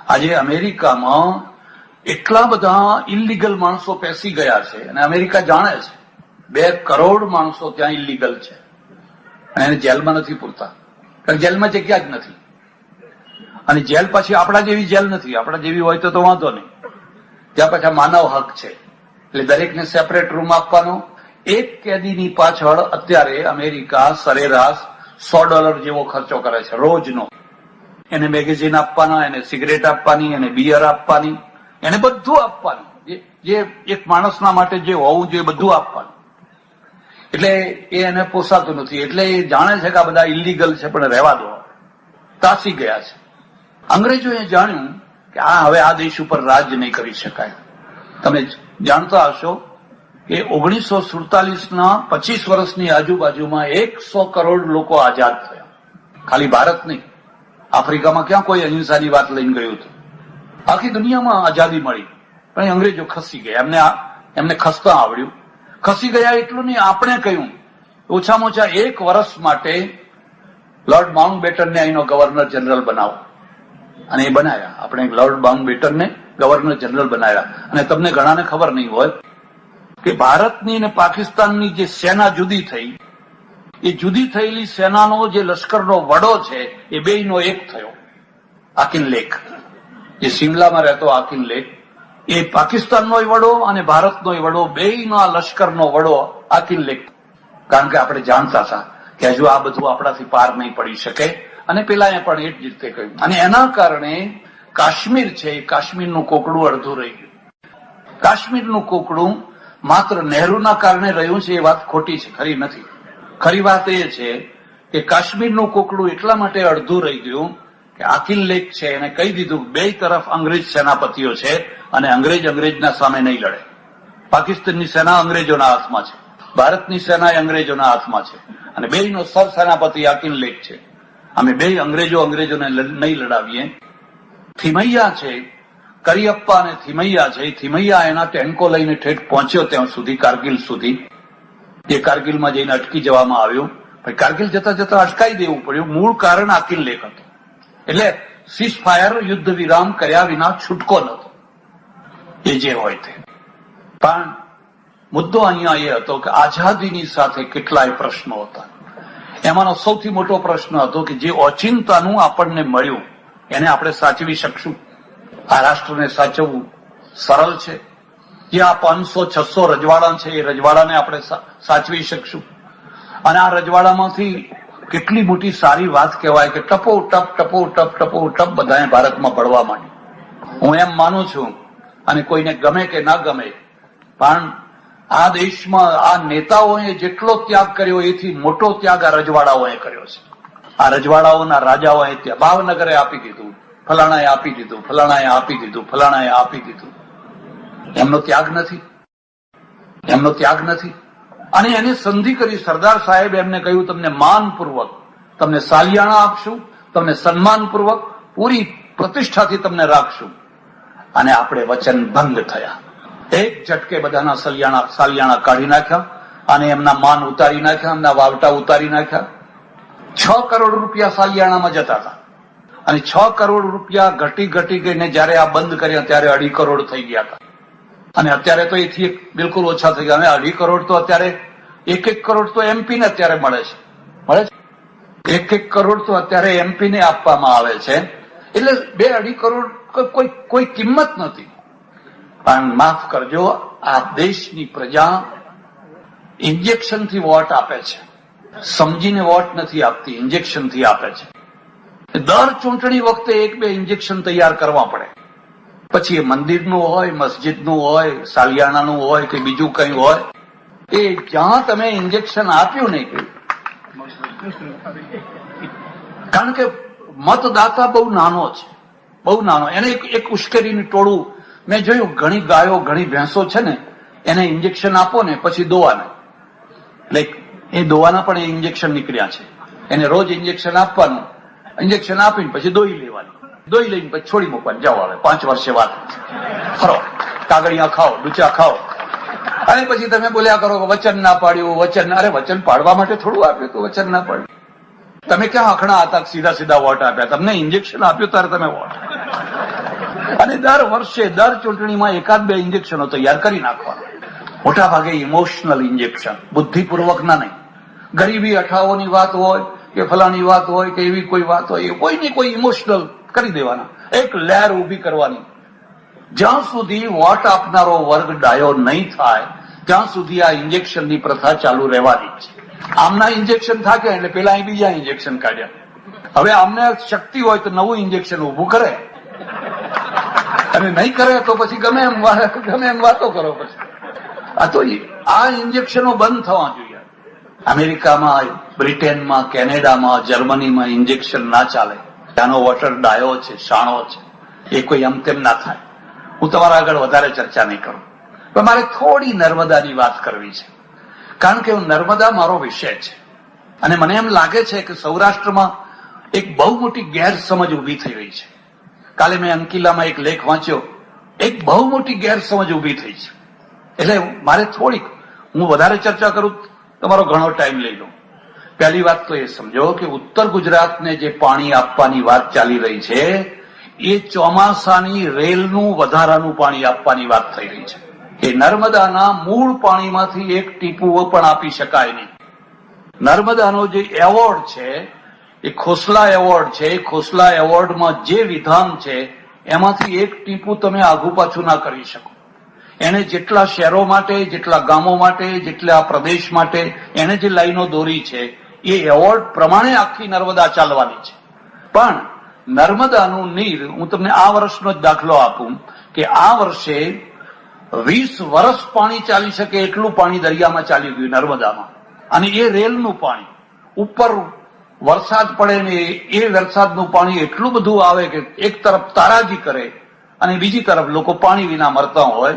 આજે અમેરિકામાં એટલા બધા ઇલીગલ માણસો પેસી ગયા છે, અને અમેરિકા જાણે છે 2 કરોડ માણસો ત્યાં ઇલીગલ છે, અને એને જેલમાં નથી પૂરતા, કારણ જેલમાં જગ્યા જ નથી. અને જેલ પછી આપણા જેવી જેલ નથી, આપણા જેવી હોય તો વાંધો નહીં. ત્યાં પાછા માનવ હક છે, એટલે દરેકને સેપરેટ રૂમ આપવાનો. એક કેદીની પાછળ અત્યારે અમેરિકા સરેરાશ $100 જેવો ખર્ચો કરે છે રોજનો. એને મેગેઝિન આપવાના, એને સિગરેટ આપવાની, એને બિયર આપવાની, એને બધું આપવાનું, જે એક માણસના માટે જે હોવું જોઈએ બધું આપવાનું. એટલે એને પોસાતું નથી, એટલે એ જાણે છે કે આ બધા ઇલીગલ છે, પણ રહેવા દો. ત્રાસી ગયા છે. અંગ્રેજોએ જાણ્યું કે આ હવે આ દેશ ઉપર રાજ નહીં કરી શકાય. તમે જાણતા હશો કે 1947ના 25 વર્ષની આજુબાજુમાં 100 કરોડ લોકો આઝાદ થયા. ખાલી ભારત નહીં, આફ્રિકામાં ક્યાં કોઈ અહિંસાની વાત લઈને ગયું હતું? આખી દુનિયામાં આઝાદી મળી, પણ અંગ્રેજો ખસી ગયા. એમને ખસતા આવડ્યું. ખસી ગયા એટલું નહીં, આપણે કહ્યું ઓછામાં ઓછા 1 વર્ષ માટે લોર્ડ માઉન્ટબેટનને અહીંનો ગવર્નર જનરલ બનાવો, અને એ બનાવ્યા. આપણે લોર્ડ માઉન્ટબેટનને ગવર્નર જનરલ બનાવ્યા. અને તમને ઘણાને ખબર નહીં હોય કે ભારતની અને પાકિસ્તાનની જે સેના જુદી થઈ, એ જુદી થયેલી સેનાનો જે લશ્કરનો વડો છે એ બેયનો એક થયો. આકિન લેક, જે સિમલામાં રહેતો આકિન લેક, એ પાકિસ્તાનનો વડો અને ભારતનો વડો, બેયનો આ લશ્કરનો વડો આકિન લેક. કારણ કે આપણે જાણતા હતા કે હજુ આ બધું આપણાથી પાર નહીં પડી શકે, અને પેલા પણ એ જ રીતે કહ્યું. અને એના કારણે કાશ્મીર છે, એ કાશ્મીરનું કોકડું અડધું રહી ગયું. કાશ્મીરનું કોકડું માત્ર નહેરુના કારણે રહ્યું છે એ વાત ખોટી છે, ખરી નથી. ખરી વાત એ છે કે કાશ્મીરનું કોકડું એટલા માટે અડધું રહી ગયું કે આકિલ લેક છે એને કહી દીધું બે તરફ અંગ્રેજ સેનાપતિઓ છે અને અંગ્રેજના સામે નહીં લડે. પાકિસ્તાનની સેના અંગ્રેજોના હાથમાં છે, ભારતની સેના અંગ્રેજોના હાથમાં છે, અને બેયનો સર સેનાપતિ આકિલ લેક છે. અમે બે અંગ્રેજોને નહીં લડાવીએ. થિમૈયા છે, કરિયપ્પા અને થિમૈયા છે. થિમૈયા એના ટેન્કો લઈને ઠેઠ પહોંચ્યો ત્યાં સુધી, કારગિલ સુધી. એ કારગિલમાં જઈને અટકી જવામાં આવ્યું. પછી કારગિલ જતા જતા અટકાઈ દેવું પડ્યું. મૂળ કારણ આકિલ લેક હતું. એટલે સીઝ ફાયર, યુદ્ધ વિરામ કર્યા વિના છૂટકો નહોતો. એ જે હોય તે. પણ મુદ્દો અહીંયા એ હતો કે આઝાદીની સાથે કેટલાય પ્રશ્નો હતા. એમાંનો સૌથી મોટો પ્રશ્ન હતો કે જે ઓચિંતાનું આપણને મળ્યું એને આપણે સાચવી શકશું? આ રાષ્ટ્રને સાચવવું સરળ છે? જે આ 500-600 રજવાડા છે એ રજવાડાને આપણે સાચવી શકશું? અને આ રજવાડામાંથી કેટલી મોટી સારી વાત કહેવાય કે ટપો ટપ બધાએ ભારતમાં પડવા માંડ્યું. હું એમ માનું છું, અને કોઈને ગમે કે ના ગમે, પણ આ દેશમાં આ નેતાઓએ જેટલો ત્યાગ કર્યો એથી મોટો ત્યાગ આ રજવાડાઓએ કર્યો છે. આ રજવાડાઓના રાજાઓએ ત્યાં ભાવનગરે આપી દીધું, ફલાણાએ આપી દીધું, ફલાણાએ આપી દીધું, ફલાણાએ આપી દીધું. એમનો ત્યાગ નથી, એમનો ત્યાગ નથી. અને એની સંધિ કરી. સરદાર સાહેબ એમને કહ્યું તમને માનપૂર્વક, તમને સાલિયાણા આપશું, તમને સન્માનપૂર્વક પૂરી પ્રતિષ્ઠાથી તમને રાખશું. અને આપણે વચન ભંગ થયા. એક ઝટકે બધાના સાલિયાણા કાઢી નાખ્યા અને એમના માન ઉતારી નાખ્યા, એમના વાવટા ઉતારી નાખ્યા. 6 કરોડ રૂપિયા સાલિયાણામાં જતા હતા, અને 6 કરોડ રૂપિયા ઘટી ગઈને જયારે આ બંધ કર્યા ત્યારે 2.5 કરોડ થઈ ગયા હતા. અને અત્યારે તો એથી બિલકુલ ઓછા થઈ ગયા. 2.5 કરોડ તો અત્યારે 1 કરોડ તો એમપી ને અત્યારે મળે છે. 1 કરોડ તો અત્યારે એમપી ને આપવામાં આવે છે. એટલે 2.5 કરોડ કોઈ કિંમત નથી. પણ માફ કરજો, આ દેશની પ્રજા ઇન્જેક્શનથી વોટ આપે છે, સમજીને વોટ નથી આપતી, ઇન્જેક્શનથી આપે છે. દર ચૂંટણી વખતે 1-2 ઇન્જેક્શન તૈયાર કરવા પડે. પછી એ મંદિરનું હોય, મસ્જિદનું હોય, સાલિયાણાનું હોય કે બીજું કઈ હોય, એ જ્યાં તમે ઇન્જેક્શન આપ્યું નહીં. કારણ કે મતદાતા બહુ નાનો છે, બહુ નાનો. એને એક ઉશ્કેરીનું ટોળું મેં જોયું. ઘણી ગાયો, ઘણી ભેંસો છે ને, એને ઇન્જેક્શન આપો ને પછી દોવાને, એટલે એ દોવાના પણ એ ઇન્જેક્શન નીકળ્યા છે. એને રોજ ઇન્જેક્શન આપવાનું, ઇન્જેક્શન આપીને પછી દોઈ લેવાની, દોઈ લઈને પછી છોડી મૂકવાની. જાઓ હવે 5 વર્ષે વાત ફરો, કાગળિયા ખાઓ, ડૂચા ખાઓ, અને પછી તમે બોલ્યા કરો કે વચન ના પાડ્યું, વચન. અરે વચન પાડવા માટે થોડું આપ્યું તો વચન ના પાડ્યું? તમે ક્યાં અખણા હતા સીધા વોટ આપ્યા? તમને ઇન્જેક્શન આપ્યું ત્યારે તમે વોટ. અને દર વર્ષે, દર ચૂંટણીમાં 1-2 ઇન્જેક્શનો તૈયાર કરી નાખવાના. મોટા ભાગે ઇમોશનલ ઇન્જેક્શન, બુદ્ધિપૂર્વક ના નહીં. ગરીબી અઠાવોની વાત હોય કે ફલાની વાત હોય કે એવી કોઈ વાત હોય, કોઈ ને કોઈ ઇમોશનલ કરી દેવાના, એક લહેર ઉભી કરવાની. જ્યાં સુધી વોટ આપનારો વર્ગ ડાયો નહીં થાય ત્યાં સુધી આ ઇન્જેક્શનની પ્રથા ચાલુ રહેવાની છે. આમના ઇન્જેક્શન થાકે એટલે પેલા અહીં બીજા ઇન્જેક્શન કાઢ્યા. હવે આમને શક્તિ હોય તો નવું ઇન્જેક્શન ઉભું કરે, અને નહીં કરે તો પછી ગમે એમ વાતો કરો. પછી આ ઇન્જેક્શનો બંધ થવા જોઈએ. અમેરિકામાં, બ્રિટનમાં, કેનેડામાં, જર્મનીમાં ઇન્જેક્શન ના ચાલે. ત્યાંનો વોટર ડાયો છે, શાણો છે, એ કોઈ એમ તેમ ના થાય. હું તમારા આગળ વધારે ચર્ચા નહીં કરું, પણ મારે થોડી નર્મદાની વાત કરવી છે, કારણ કે નર્મદા મારો વિષય છે. અને મને એમ લાગે છે કે સૌરાષ્ટ્રમાં એક બહુ મોટી ગેરસમજ ઉભી થઈ રહી છે. કાલે મેં અંકિલામાં એક લેખ વાંચ્યો, એક બહુ મોટી ગેરસમજ ઉભી થઈ છે. એટલે મારે થોડીક, હું વધારે ચર્ચા કરું તમારો ઘણો ટાઈમ લઈ લઉં. પહેલી વાત તો એ સમજો કે ઉત્તર ગુજરાતને જે પાણી આપવાની વાત ચાલી રહી છે એ ચોમાસાની રેલનું વધારાનું પાણી આપવાની વાત થઈ રહી છે. એ નર્મદાના મૂળ પાણીમાંથી એક ટીપું પણ આપી શકાય નહીં. નર્મદાનો જે એવોર્ડ છે એ ખોસલા એવોર્ડ છે. એ ખોસલા એવોર્ડમાં જે વિધાન છે એમાંથી એક ટીપું તમે આઘું પાછું ના કરી શકો. એને જેટલા શહેરો માટે, જેટલા ગામો માટે, જેટલા પ્રદેશ માટે એને જે લાઈનો દોરી છે એ એવોર્ડ પ્રમાણે આખી નર્મદા ચાલવાની છે. પણ નર્મદાનું નીર, હું તમને આ વર્ષનો જ દાખલો આપું કે આ વર્ષે 20 વર્ષ પાણી ચાલી શકે એટલું પાણી દરિયામાં ચાલી ગયું નર્મદામાં. અને એ રેલનું પાણી ઉપર વરસાદ પડે ને એ વરસાદનું પાણી એટલું બધું આવે કે એક તરફ તારાજી કરે અને બીજી તરફ લોકો પાણી વિના મરતા હોય.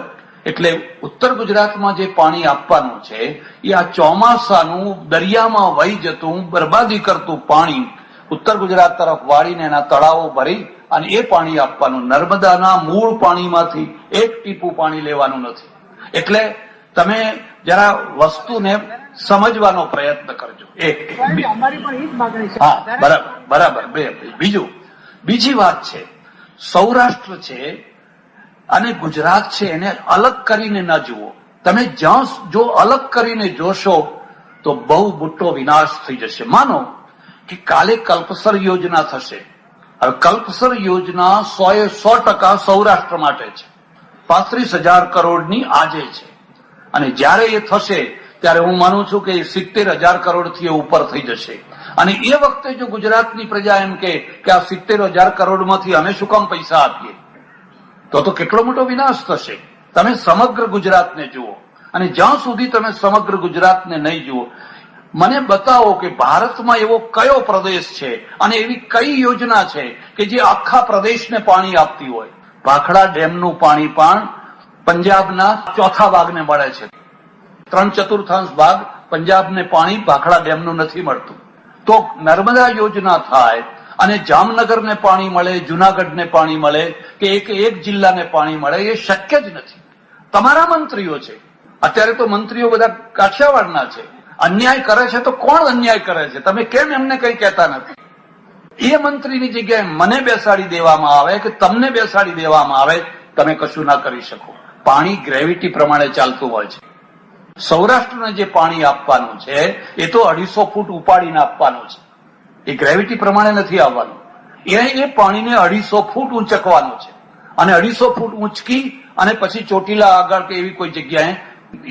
એટલે ઉત્તર ગુજરાતમાં જે પાણી આપવાનું છે એ આ ચોમાસાનું દરિયામાં વહી જતું બરબાદી કરતું પાણી ઉત્તર ગુજરાત તરફ વાળીને એના તળાવો ભરી અને એ પાણી આપવાનું. નર્મદાના મૂળ પાણીમાંથી એક ટીપું પાણી લેવાનું નથી. એટલે તમે જરા વસ્તુને સમજવાનો પ્રયત્ન કરજો. હા, બરાબર. બીજી વાત છે, સૌરાષ્ટ્ર છે અને ગુજરાત છે એને અલગ કરીને ન જુઓ. તમે જ્યાં જો અલગ કરીને જોશો તો બહુ મોટો વિનાશ થઈ જશે. માનો કે કાલે કલ્પસર યોજના થશે. હવે કલ્પસર યોજના 100% સૌરાષ્ટ્ર માટે છે. 35,000 કરોડની આજે છે અને જ્યારે એ થશે ત્યારે હું માનું છું કે 70,000 કરોડથી ઉપર થઈ જશે. અને એ વખતે જો ગુજરાતની પ્રજા એમ કે આ 70,000 કરોડમાંથી અમે શું કામ પૈસા આપીએ, તો કેટલો મોટો વિનાશ થશે. તમે સમગ્ર ગુજરાતને જુઓ અને જ્યાં સુધી તમે સમગ્ર ગુજરાતને નહીં જુઓ, મને બતાવો કે ભારતમાં એવો કયો પ્રદેશ છે અને એવી કઈ યોજના છે કે જે આખા પ્રદેશને પાણી આપતી હોય. ભાખડા ડેમનું પાણી પણ પંજાબના ચોથા ભાગને મળે છે. 3/4 ભાગ પંજાબને પાણી ભાખડા ડેમનું નથી મળતું. તો નર્મદા યોજના થાય અને જામનગરને પાણી મળે, જુનાગઢને પાણી મળે કે એક જિલ્લાને પાણી મળે, એ શક્ય જ નથી. તમારા મંત્રીઓ છે, અત્યારે તો મંત્રીઓ બધા કાઠિયાવાડના છે. અન્યાય કરે છે તો કોણ અન્યાય કરે છે? તમે કેમ એમને કઈ કહેતા નથી? એ મંત્રીની જગ્યાએ મને બેસાડી દેવામાં આવે કે તમને બેસાડી દેવામાં આવે, તમે કશું ના કરી શકો. પાણી ગ્રેવિટી પ્રમાણે ચાલતું હોય છે. સૌરાષ્ટ્રને જે પાણી આપવાનું છે એ તો 250 ફૂટ ઉપાડીને આપવાનું છે. એ ગ્રેવિટી પ્રમાણે નથી આવવાનું. એ પાણીને 250 ફૂટ ઊંચકવાનું છે અને 250 ફૂટ ઊંચકી અને પછી ચોટીલા આગળ કે એવી કોઈ જગ્યાએ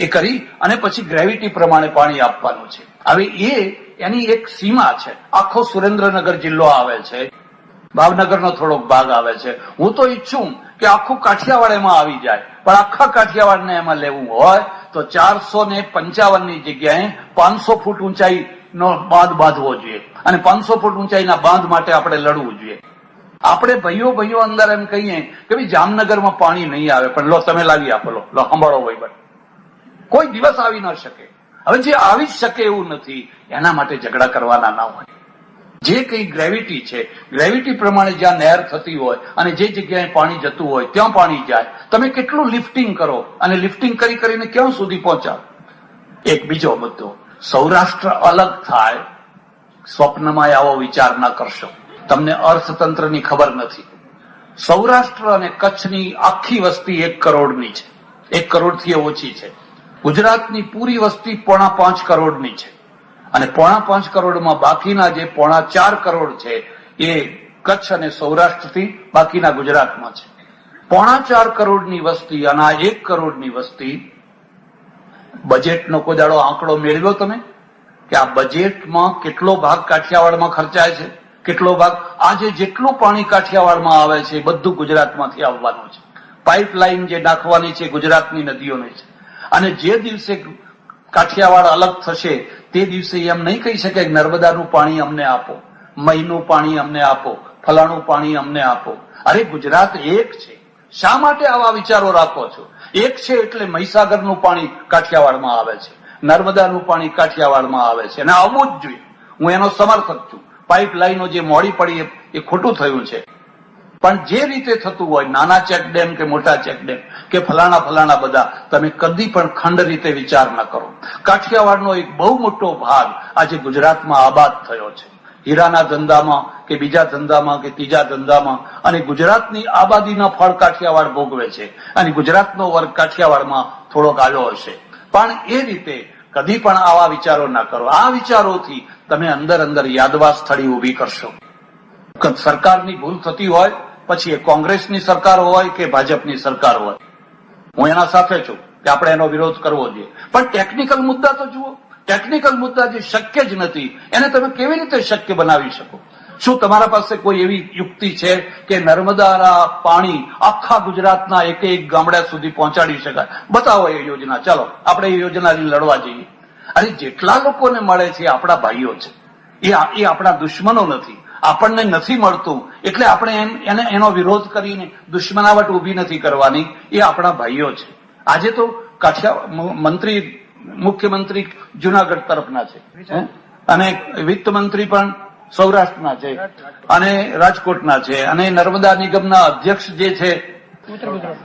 એ કરી અને પછી ગ્રેવિટી પ્રમાણે પાણી આપવાનું છે. હવે એની એક સીમા છે. આખો સુરેન્દ્રનગર જિલ્લો આવે છે, ભાવનગરનો થોડોક ભાગ આવે છે. હું તો ઈચ્છું કે આખું કાઠિયાવાડ એમાં આવી જાય, પણ આખા કાઠિયાવાડને એમાં લેવું હોય તો 455 ની જગ્યાએ 500 ફૂટ ઊંચાઈનો બાંધ બાંધવો જોઈએ અને 500 ફૂટ ઊંચાઈના બાંધ માટે આપણે લડવું જોઈએ. આપણે ભાઈઓ અંદર એમ કહીએ કે ભાઈ જામનગરમાં પાણી નહીં આવે, પણ લો તમે લાવી આપો, લો સંભાળો વહીવટ. કોઈ દિવસ આવી ન શકે. હવે જે આવી જ શકે એવું નથી, એના માટે ઝઘડા કરવાના ના હોય. જે કઈ ગ્રેવિટી છે, ગ્રેવિટી પ્રમાણે જ્યાં નહેર થતી હોય અને જે જગ્યાએ પાણી જતું હોય ત્યાં પાણી જાય. તમે કેટલું લિફ્ટિંગ કરો અને લિફ્ટિંગ કરીને ક્યાં સુધી પહોંચાડો. એક બીજો મુદ્દો, સૌરાષ્ટ્ર અલગ થાય, સ્વપ્નમાં આવો વિચાર ના કરશો. તમને અર્થતંત્રની ખબર નથી. સૌરાષ્ટ્ર અને કચ્છની આખી વસ્તી 1 કરોડની છે, 1 કરોડથી ઓછી છે. ગુજરાતની પૂરી વસ્તી 4.5 કરોડની છે અને 4.5 કરોડમાં બાકીના જે 4.5 કરોડ છે એ કચ્છ અને સૌરાષ્ટ્રથી બાકીના ગુજરાતમાં છે. 4.5 કરોડની વસ્તી અને આ 1 કરોડની વસ્તી, બજેટનો કોઈ દાડો આંકડો મેળવ્યો તમે કે આ બજેટમાં કેટલો ભાગ કાઠિયાવાડમાં ખર્ચાય છે, કેટલો ભાગ? આજે જેટલું પાણી કાઠિયાવાડમાં આવે છે એ બધું ગુજરાતમાંથી આવવાનું છે. પાઇપલાઇન જે નાખવાની છે ગુજરાતની નદીઓને છે. અને જે દિવસે કાઠિયાવાડ અલગ થશે તે દિવસે એમ નહીં કહી શકે નર્મદાનું પાણી અમને આપો, મહીનું પાણી અમને આપો, ફલાણું પાણી અમને આપો. અરે ગુજરાત એક છે, શા માટે આવા વિચારો રાખો છો? એક છે એટલે મહીસાગરનું પાણી કાઠિયાવાડમાં આવે છે, નર્મદાનું પાણી કાઠિયાવાડમાં આવે છે, અને આવવું જ જોઈએ. હું એનો સમર્થક છું. પાઇપલાઇનો જે મોડી પડી એ ખોટું થયું છે, પણ જે રીતે થતું હોય, નાના ચેકડેમ કે મોટા ચેકડેમ કે ફલાણા બધા, તમે કદી પણ ખંડ રીતે વિચાર ન કરો. કાઠિયાવાડનો એક બહુ મોટો ભાગ આજે ગુજરાતમાં આબાદ થયો છે, હીરાના ધંધામાં કે બીજા ધંધામાં કે ત્રીજા ધંધામાં, અને ગુજરાતની આબાદીના ફળ કાઠિયાવાડ ભોગવે છે, અને ગુજરાતનો વર્ગ કાઠિયાવાડમાં થોડોક આવ્યો હશે. પણ એ રીતે કદી પણ આવા વિચારો ના કરો. આ વિચારોથી તમે અંદર યાદવા સ્થળી ઉભી કરશો. સરકારની ભૂલ થતી હોય, પછી એ કોંગ્રેસની સરકાર હોય કે ભાજપની સરકાર હોય, હું એના સાથે છું કે આપણે એનો વિરોધ કરવો જોઈએ, પણ ટેકનિકલ મુદ્દા તો જુઓ. ટેકનિકલ મુદ્દા જે શક્ય જ નથી એને તમે કેવી રીતે શક્ય બનાવી શકો? શું તમારા પાસે કોઈ એવી યુક્તિ છે કે નર્મદાના પાણી આખા ગુજરાતના એક ગામડા સુધી પહોંચાડી શકાય? બતાવો એ યોજના. ચાલો આપણે એ યોજનાથી લડવા જઈએ. અરે જેટલા લોકોને મળે છે આપણા ભાઈઓ છે, એ આપણા દુશ્મનો નથી. આપણને નથી મળતું એટલે આપણે એનો વિરોધ કરીને દુશ્મનાવટ ઉભી નથી કરવાની. એ આપણા ભાઈઓ છે. આજે તો મુખ્યમંત્રી જુનાગઢ તરફના છે, અને વિત્ત મંત્રી પણ સૌરાષ્ટ્રના છે, અને રાજકોટના છે, અને નર્મદા નિગમના અધ્યક્ષ જે છે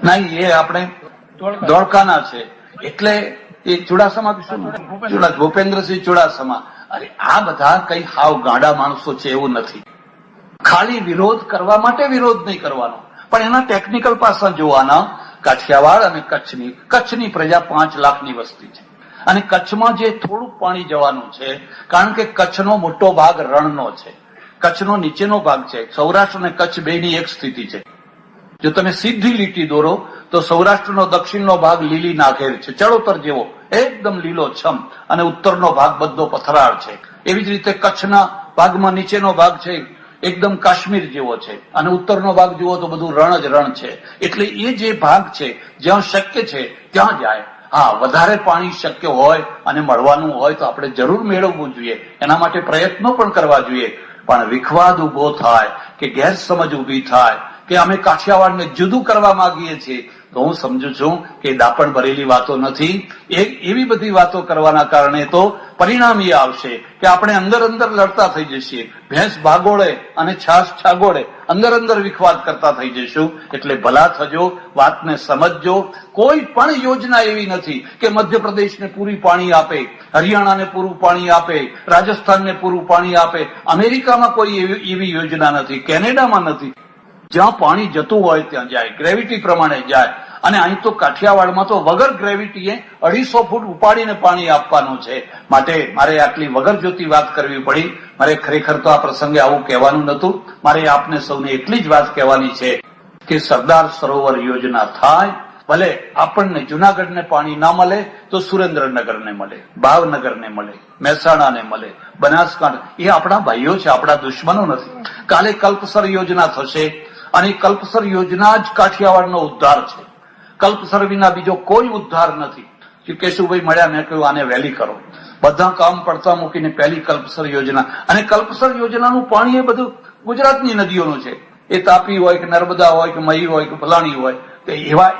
નહીં એ આપણે ધોળકાના છે. એટલે એ ચુડાસમા ભૂપેન્દ્રસિંહ ચુડાસમા. અરે આ બધા કઈ હાવ ગાંડા માણસો છે એવું નથી. ખાલી વિરોધ કરવા માટે વિરોધ નહીં કરવાનો, પણ એના ટેકનિકલ પાસા જોવાના. કાઠિયાવાડ અને કચ્છની પ્રજા 5 લાખની વસ્તી છે, અને કચ્છમાં જે થોડુંક પાણી જવાનું છે, કારણ કે કચ્છનો મોટો ભાગ રણનો છે, કચ્છનો નીચેનો ભાગ છે. સૌરાષ્ટ્ર અને કચ્છ બેની એક સ્થિતિ છે. જો તમે સીધી લીટી દોરો તો સૌરાષ્ટ્રનો દક્ષિણનો ભાગ લીલી નાઘેર છે, ચડોતર જેવો એકદમ લીલો છમ, અને ઉત્તરનો ભાગ બધો પથરાળ છે. એવી જ રીતે કચ્છના ભાગમાં નીચેનો ભાગ છે એકદમ કાશ્મીર જેવો છે, અને ઉત્તરનો ભાગ જુઓ તો બધું રણ જ રણ છે. એટલે એ જે ભાગ છે જ્યાં શક્ય છે ત્યાં જાય. હા, વધારે પાણી શક્ય હોય અને મળવાનું હોય તો આપણે જરૂર મેળવવું જોઈએ, એના માટે પ્રયત્નો પણ કરવા જોઈએ. પણ વિખવાદ ઉભો થાય કે ગેરસમજ ઉભી થાય કે અમે કાઠિયાવાડને જુદું કરવા માંગીએ છીએ, તો હું સમજુ છું કે દાપણ ભરેલી વાતો નથી. એવી બધી વાતો કરવાના કારણે તો પરિણામ એ આવશે કે આપણે અંદર લડતા થઈ જઈએ. ભેંસ ભાગોળે અને છાસ છાગોળે, અંદર વિખવાદ કરતા થઈ જઈશું. એટલે ભલા થજો, વાતને સમજજો. કોઈ પણ યોજના એવી નથી કે મધ્યપ્રદેશને પૂરી પાણી આપે, હરિયાણાને પૂરું પાણી આપે, રાજસ્થાનને પૂરું પાણી આપે. અમેરિકામાં કોઈ એવી યોજના નથી, કેનેડામાં નથી. જ્યાં પાણી જતું હોય ત્યાં જાય, ગ્રેવિટી પ્રમાણે જાય. અને અહીં તો કાઠિયાવાડમાં તો વગર ગ્રેવિટીએ 250 ફૂટ ઉપાડીને પાણી આપવાનું છે. માટે મારે આટલી વગર જોતી વાત કરવી પડી. મારે ખરેખર તો આ પ્રસંગે આવું કહેવાનું નહોતું. મારે આપને સૌને એટલી જ વાત કહેવાની છે કે સરદાર સરોવર યોજના થાય. ભલે આપણને જુનાગઢને પાણી ના મળે તો સુરેન્દ્રનગરને મળે, ભાવનગરને મળે, મહેસાણાને મળે, બનાસકાંઠા. એ આપણા ભાઈઓ છે, આપણા દુશ્મનો નથી. કાલે કલ્પસર યોજના થશે, અને કલ્પસર યોજના જ કાઠિયાવાડનો ઉદ્ધાર છે. કલ્પસર વિના બીજો કોઈ ઉદ્ધાર નથી. કેશુભાઈ મળ્યા, મેં કહ્યું આને વહેલી કરો. બધા કામ પડતા મૂકીને પહેલી કલ્પસર યોજના. અને કલ્પસર યોજનાનું પાણી એ બધું ગુજરાતની નદીઓનું છે. એ તાપી હોય કે નર્મદા હોય કે મહી હોય કે ફલાણી હોય.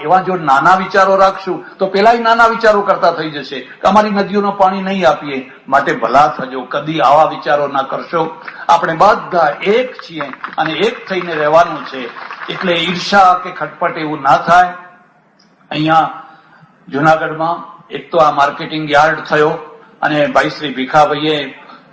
એવા જો નાના વિચારો રાખશું તો પેલા નાના વિચારો કરતા થઈ જશે કે અમારી નદીઓનું પાણી નહીં આપીએ. માટે ભલા થજો, કદી આવા વિચારો ના કરશો. આપણે બધા એક છીએ અને એક થઈને રહેવાનું છે. એટલે ઈર્ષા કે ખટપટ એવું ના થાય. અહીંયા જુનાગઢમાં એક તો આ માર્કેટિંગ યાર્ડ થયો, અને ભાઈ શ્રી ભીખાભાઈએ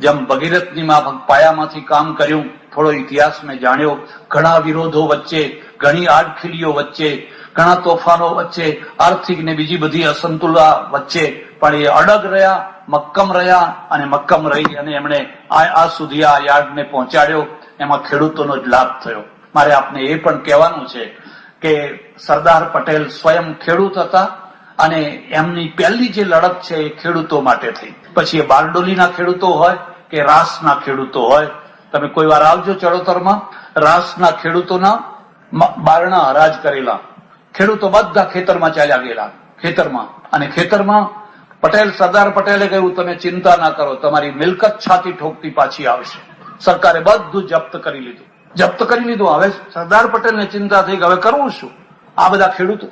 જેમ ભગીરથની પાયામાંથી કામ કર્યું. થોડો ઇતિહાસ મેં જાણ્યો. ઘણા વિરોધો વચ્ચે, ઘણી આડખીલીઓ વચ્ચે, ઘણા તોફાનો વચ્ચે, આર્થિક ને બીજી બધી અસંતુલા વચ્ચે પણ એ અડગ રહ્યા, મક્કમ રહ્યા, અને મક્કમ રહી અને એમણે આ સુધી આ યાર્ડને પહોંચાડ્યો. એમાં ખેડૂતોનો જ લાભ થયો. મારે આપને એ પણ કહેવાનું છે કે સરદાર પટેલ સ્વયં ખેડૂત હતા, અને એમની પહેલી જે લડત છે એ ખેડૂતો માટે થઈ. પછી એ બારડોલીના ખેડૂતો હોય કે રાસના ખેડૂતો હોય. તમે કોઈ વાર આવજો ચડોતરમાં. રાસના ખેડૂતોના બારણા હરાજ કરેલા. ખેડૂતો બધા ખેતરમાં ચાલ્યા ગયેલા, ખેતરમાં. અને ખેતરમાં સરદાર પટેલે કહ્યું તમે ચિંતા ના કરો, તમારી મિલકત છાતી ઠોકતી પાછી આવશે. સરકારે બધું જપ્ત કરી લીધું. જપ્ત કરી લીધું. હવે સરદાર પટેલને ચિંતા થઈ કે હવે કરવું શું? આ બધા ખેડૂતો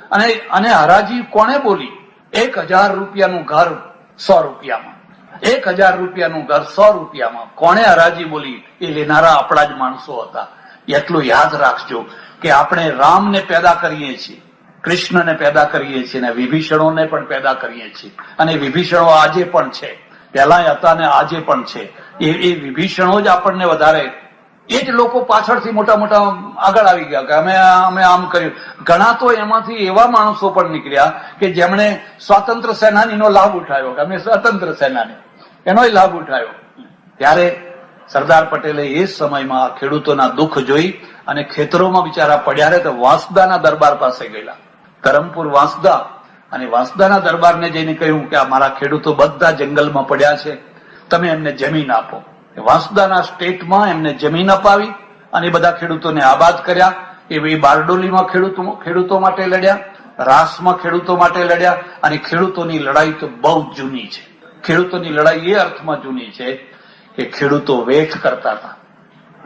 અને હરાજી કોણે બોલી? 1000 રૂપિયાનું ઘર 100 રૂપિયામાં, 1000 રૂપિયાનું ઘર 100 રૂપિયામાં કોણે હરાજી બોલી? એ લેનારા આપણા જ માણસો હતા. એટલું યાદ રાખજો કે આપણે રામને પેદા કરીએ છીએ, કૃષ્ણને પેદા કરીએ છીએ, અને વિભીષણોને પણ પેદા કરીએ છીએ. અને વિભીષણો આજે પણ છે, પહેલા હતા ને આજે પણ છે. એ વિભીષણો જ આપણને વધારે, એ જ લોકો પાછળથી મોટા મોટા આગળ આવી ગયા કે અમે આમ કર્યું. ઘણા તો એમાંથી એવા માણસો પણ નીકળ્યા કે જેમણે સ્વાતંત્ર્ય સેનાનીનો લાભ ઉઠાવ્યો, કે અમે સ્વાતંત્ર્ય સેનાની, એનો લાભ ઉઠાવ્યો. ત્યારે સરદાર પટેલે એ સમયમાં ખેડૂતોના દુઃખ જોઈ અને ખેતરોમાં બિચારા પડ્યા રહે તો વાંસદાના દરબાર પાસે ગયેલા, ધરમપુર વાંસદા, અને વાંસદાના દરબારને જઈને કહ્યું કે આ મારા ખેડૂતો બધા જંગલમાં પડ્યા છે, તમે એમને જમીન આપો. વાંસદાના સ્ટેટમાં એમને જમીન અપાવી અને બધા ખેડૂતોને આબાદ કર્યા. એ બારડોલીમાં ખેડૂતો માટે લડ્યા, રાસમાં ખેડૂતો માટે લડ્યા. અને ખેડૂતોની લડાઈ તો બહુ જૂની છે. ખેડૂતોની લડાઈ એ અર્થમાં જૂની છે કે ખેડૂતો વેઠ કરતા હતા.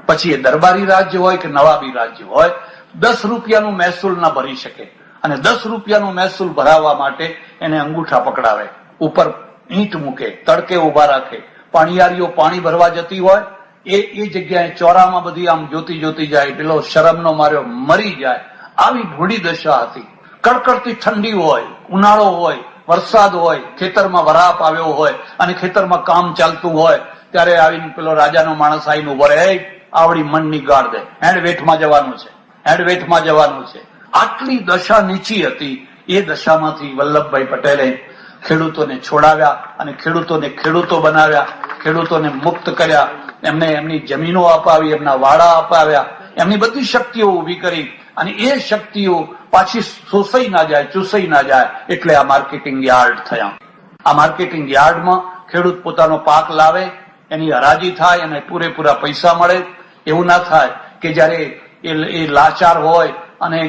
પછી એ દરબારી રાજ્ય હોય કે નવાબી રાજ્ય હોય, 10 રૂપિયાનું મહેસૂલ ના ભરી શકે, અને 10 રૂપિયાનું મહેસૂલ ભરાવવા માટે એને અંગૂઠા પકડાવે, ઉપર ઈંટ મૂકે, તડકે ઉભા રાખે. પાણીયારીઓ પાણી ભરવા જતી હોય એ જગ્યાએ ચોરામાં બધી આમ જોતી જોતી જાય, પેલો શરમનો માર્યો મરી જાય. આવી ભૂડી દશા હતી. કડકડતી ઠંડી હોય, ઉનાળો હોય, વરસાદ હોય, ખેતરમાં વરાપ આવ્યો હોય અને ખેતરમાં કામ ચાલતું હોય, ત્યારે આવીને પેલો રાજાનો માણસ આવીને ઉભો રહે, આવડી મનની ગાળ દે, હેન્ડવેઠમાં જવાનું છે, હેન્ડવેઠમાં જવાનું છે. આટલી દશા નીચી હતી. એ દશામાંથી વલ્લભભાઈ પટેલે ખેડૂતોને છોડાવ્યા અને ખેડૂતોને ખેડૂતો બનાવ્યા, ખેડૂતોને મુક્ત કર્યા, એમને એમની જમીનો અપાવી, એમના વાડા અપાવ્યા, એમની બધી શક્તિઓ ઉભી કરી. અને એ શક્તિઓ પાછી શોષાઈ ના જાય, ચૂસાઈ ના જાય, એટલે આ માર્કેટિંગ યાર્ડ થયા. આ માર્કેટિંગ યાર્ડમાં ખેડૂત પોતાનો પાક લાવે, એની હરાજી થાય અને પૂરેપૂરા પૈસા મળે. એવું ના થાય કે જયારે એ લાચાર હોય અને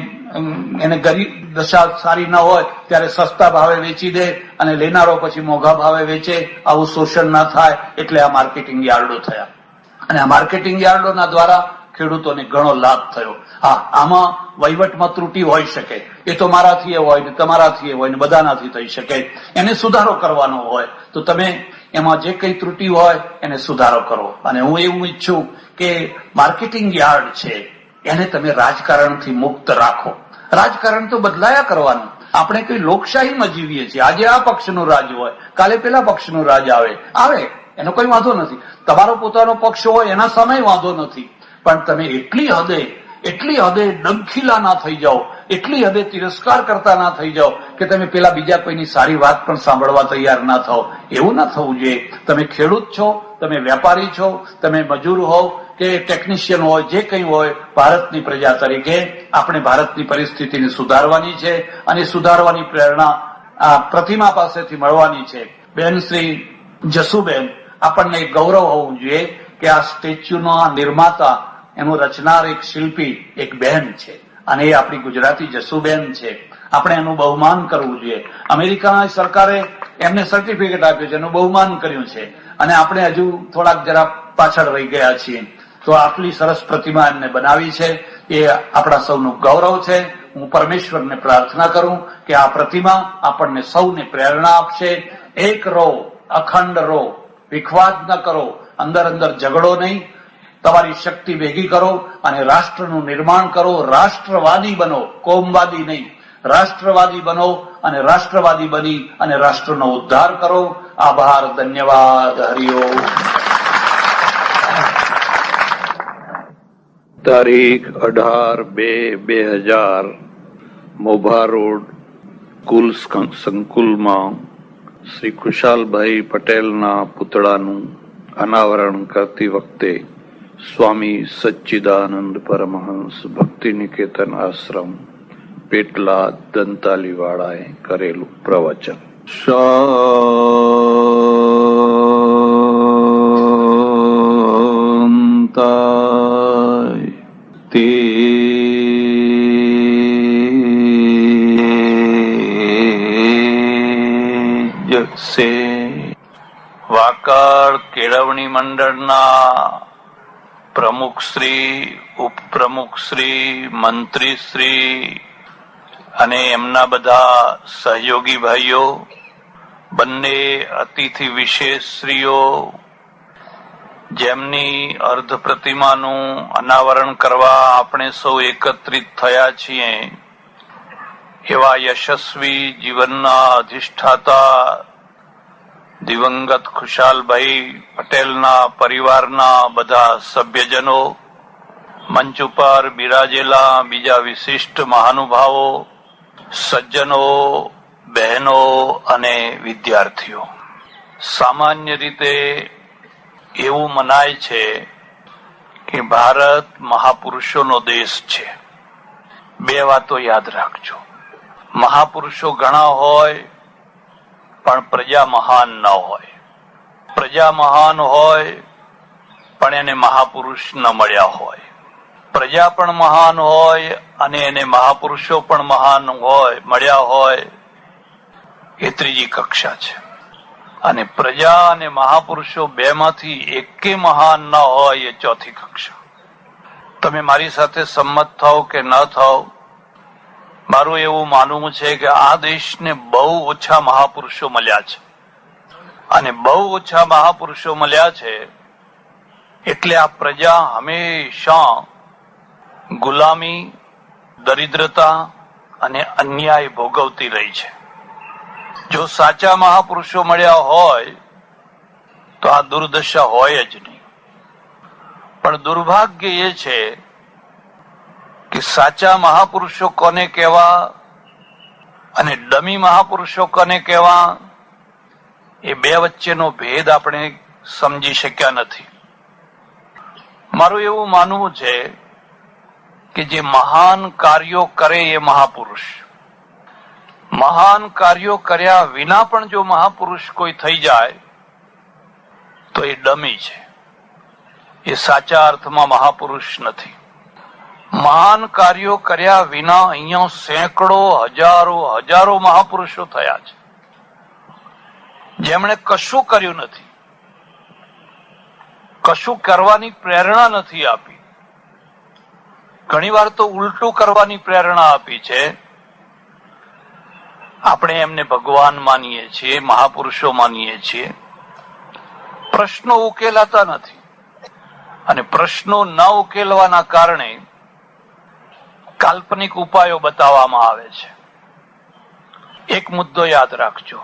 એને ગરીબ દશા સારી ના હોય ત્યારે સસ્તા ભાવે વેચી દે અને લેનારો પછી મોંઘા ભાવે વેચે. આવું શોષણ ના થાય એટલે આ માર્કેટિંગ યાર્ડો થયા. અને આ માર્કેટિંગ યાર્ડોના દ્વારા ખેડૂતોને ઘણો લાભ થયો. હા, આમાં વહીવટમાં ત્રુટિ હોઈ શકે, એ તો મારાથી એ હોય ને તમારાથી એ હોય ને બધાનાથી થઈ શકે. એને સુધારો કરવાનો હોય તો તમે એમાં જે કઈ ત્રુટિ હોય એને સુધારો કરો. અને હું એવું ઈચ્છું કે માર્કેટિંગ યાર્ડ છે એને તમે રાજકારણથી મુક્ત રાખો. રાજકારણ તો બદલાયા કરવાનું. આપણે કઈ લોકશાહીમાં જીવીએ છીએ. આજે આ પક્ષનું રાજ હોય, કાલે પેલા પક્ષનું રાજ આવે, એનો કોઈ વાંધો નથી. તમારો પોતાનો પક્ષ હોય એના સામે વાંધો નથી. પણ તમે એટલી હદે ડંખીલા ના થઈ જાઓ, એટલી હદે તિરસ્કાર કરતા ના થઈ જાઓ કે તમે પેલા બીજા કોઈની સારી વાત પણ સાંભળવા તૈયાર ના થાઓ. એવું ના થવું જોઈએ. તમે ખેડૂત છો, તમે વેપારી છો, તમે મજૂર હોવ કે ટેકનિશિયન હોય, જે કંઈ હોય, ભારતની પ્રજા તરીકે આપણે ભારતની પરિસ્થિતિને સુધારવાની છે. અને સુધારવાની પ્રેરણા આ પ્રતિમા પાસેથી મળવાની છે. બેન શ્રી જસુબેન, આપણને ગૌરવ હોવું જોઈએ કે આ સ્ટેચ્યુના નિર્માતા, એનું રચનાર એક શિલ્પી એક બહેન છે અને એ આપણી ગુજરાતી જસુબેન છે. આપણે એનું બહુમાન કરવું જોઈએ. અમેરિકાના સરકારે એમને સર્ટિફિકેટ આપ્યું છે, એનું બહુમાન કર્યું છે, અને આપણે હજુ થોડાક જરા પાછળ રહી ગયા છીએ. તો આટલી સરસ પ્રતિમા એમને બનાવી છે, એ આપણા સૌનું ગૌરવ છે. હું પરમેશ્વરને પ્રાર્થના કરું કે આ પ્રતિમા આપણને સૌને પ્રેરણા આપશે. એક રહો, અખંડ રહો, વિખવાદ ન કરો, અંદર ઝઘડો નહીં, તમારી શક્તિ ભેગી કરો અને રાષ્ટ્રનું નિર્માણ કરો. રાષ્ટ્રવાદી બનો, કોમવાદી નહીં. રાષ્ટ્રવાદી બનો અને રાષ્ટ્રવાદી બની અને રાષ્ટ્રનો ઉદ્ધાર કરો. આભાર, ધન્યવાદ, હરિઓમ. તારીખ 18/2/2000 મોભા રોડ કુલ સંકુલમાં શ્રી ખુશાલભાઈ પટેલના પુતળાનું અનાવરણ કરતી વખતે સ્વામી સચ્ચિદાનંદ પરમહંસ ભક્તિ નિકેતન આશ્રમ પેટલા દંતાલીવાળાએ કરેલું પ્રવચન. શાંતાય તે વાકડ કેળવણી મંડળના પ્રમુખશ્રી, ઉપપ્રમુખશ્રી, મંત્રીશ્રી અને એમના બધા સહયોગી ભાઈઓ, બંને અતિથિ વિશેષશ્રીઓ, જેમની અર્ધ પ્રતિમાનું અનાવરણ કરવા આપણે સૌ એકત્રિત થયા છીએ, એવા યશસ્વી જીવનના અધિષ્ઠાતા દિવંગત ખુશાલભાઈ પટેલના પરિવારના બધા સભ્યજનો, મંચ ઉપર બિરાજેલા બીજા વિશિષ્ટ મહાનુભાવો, સજ્જનો, બહેનો અને વિદ્યાર્થીઓ. સામાન્ય રીતે એવું મનાય છે કે ભારત મહાપુરુષોનો દેશ છે. બે વાતો યાદ રાખજો. મહાપુરુષો ઘણા હોય પણ પ્રજા મહાન ન હોય. પ્રજા મહાન હોય પણ એને મહાપુરુષ ન મળ્યા હોય. પ્રજા પણ મહાન હોય અને એને મહાપુરુષો પણ મહાન હોય મળ્યા હોય, એ ત્રીજી કક્ષા છે. અને પ્રજા અને મહાપુરુષો બેમાંથી એકે મહાન ન હોય, એ ચોથી કક્ષા. તમે મારી સાથે સંમત થાઓ કે ન થાઓ, મારું એવું માનવું છે કે આ દેશને બહુ ઓછા મહાપુરુષો મળ્યા છે. અને બહુ ઓછા મહાપુરુષો મળ્યા છે એટલે આ પ્રજા હંમેશા ગુલામી, દરિદ્રતા અને અન્યાય ભોગવતી રહી છે. જો સાચા મહાપુરુષો મળ્યા હોય તો આ દુર્દશા હોય જ નહીં. પણ દુર્ભાગ્ય એ છે કે સાચા મહાપુરુષો કોને કહેવા અને ડમી મહાપુરુષો કોને કહેવા, એ બે વચ્ચેનો ભેદ આપણે સમજી શક્યા નથી. મારું એવું માનવું છે કે જે મહાન કાર્યો કરે એ મહાપુરુષ. મહાન કાર્યો કર્યા વિના પણ જો મહાપુરુષ કોઈ થઈ જાય તો એ ડમી છે, એ સાચા અર્થમાં મહાપુરુષ નથી. મહાન કાર્યો કર્યા વિના અહીંયા સેંકડો, હજારો મહાપુરુષો થયા છે, જેમણે કશું કર્યું નથી, કશું કરવાની પ્રેરણા નથી આપી. ઘણી વાર તો ઉલટું કરવાની પ્રેરણા આપી છે. આપણે એમને ભગવાન માનીએ છીએ, મહાપુરુષો માનીએ છીએ. પ્રશ્નો ઉકેલાતા નથી અને પ્રશ્નો ન ઉકેલવાના કારણે કાલ્પનિક ઉપાયો બતાવવામાં આવે છે. એક મુદ્દો યાદ રાખજો,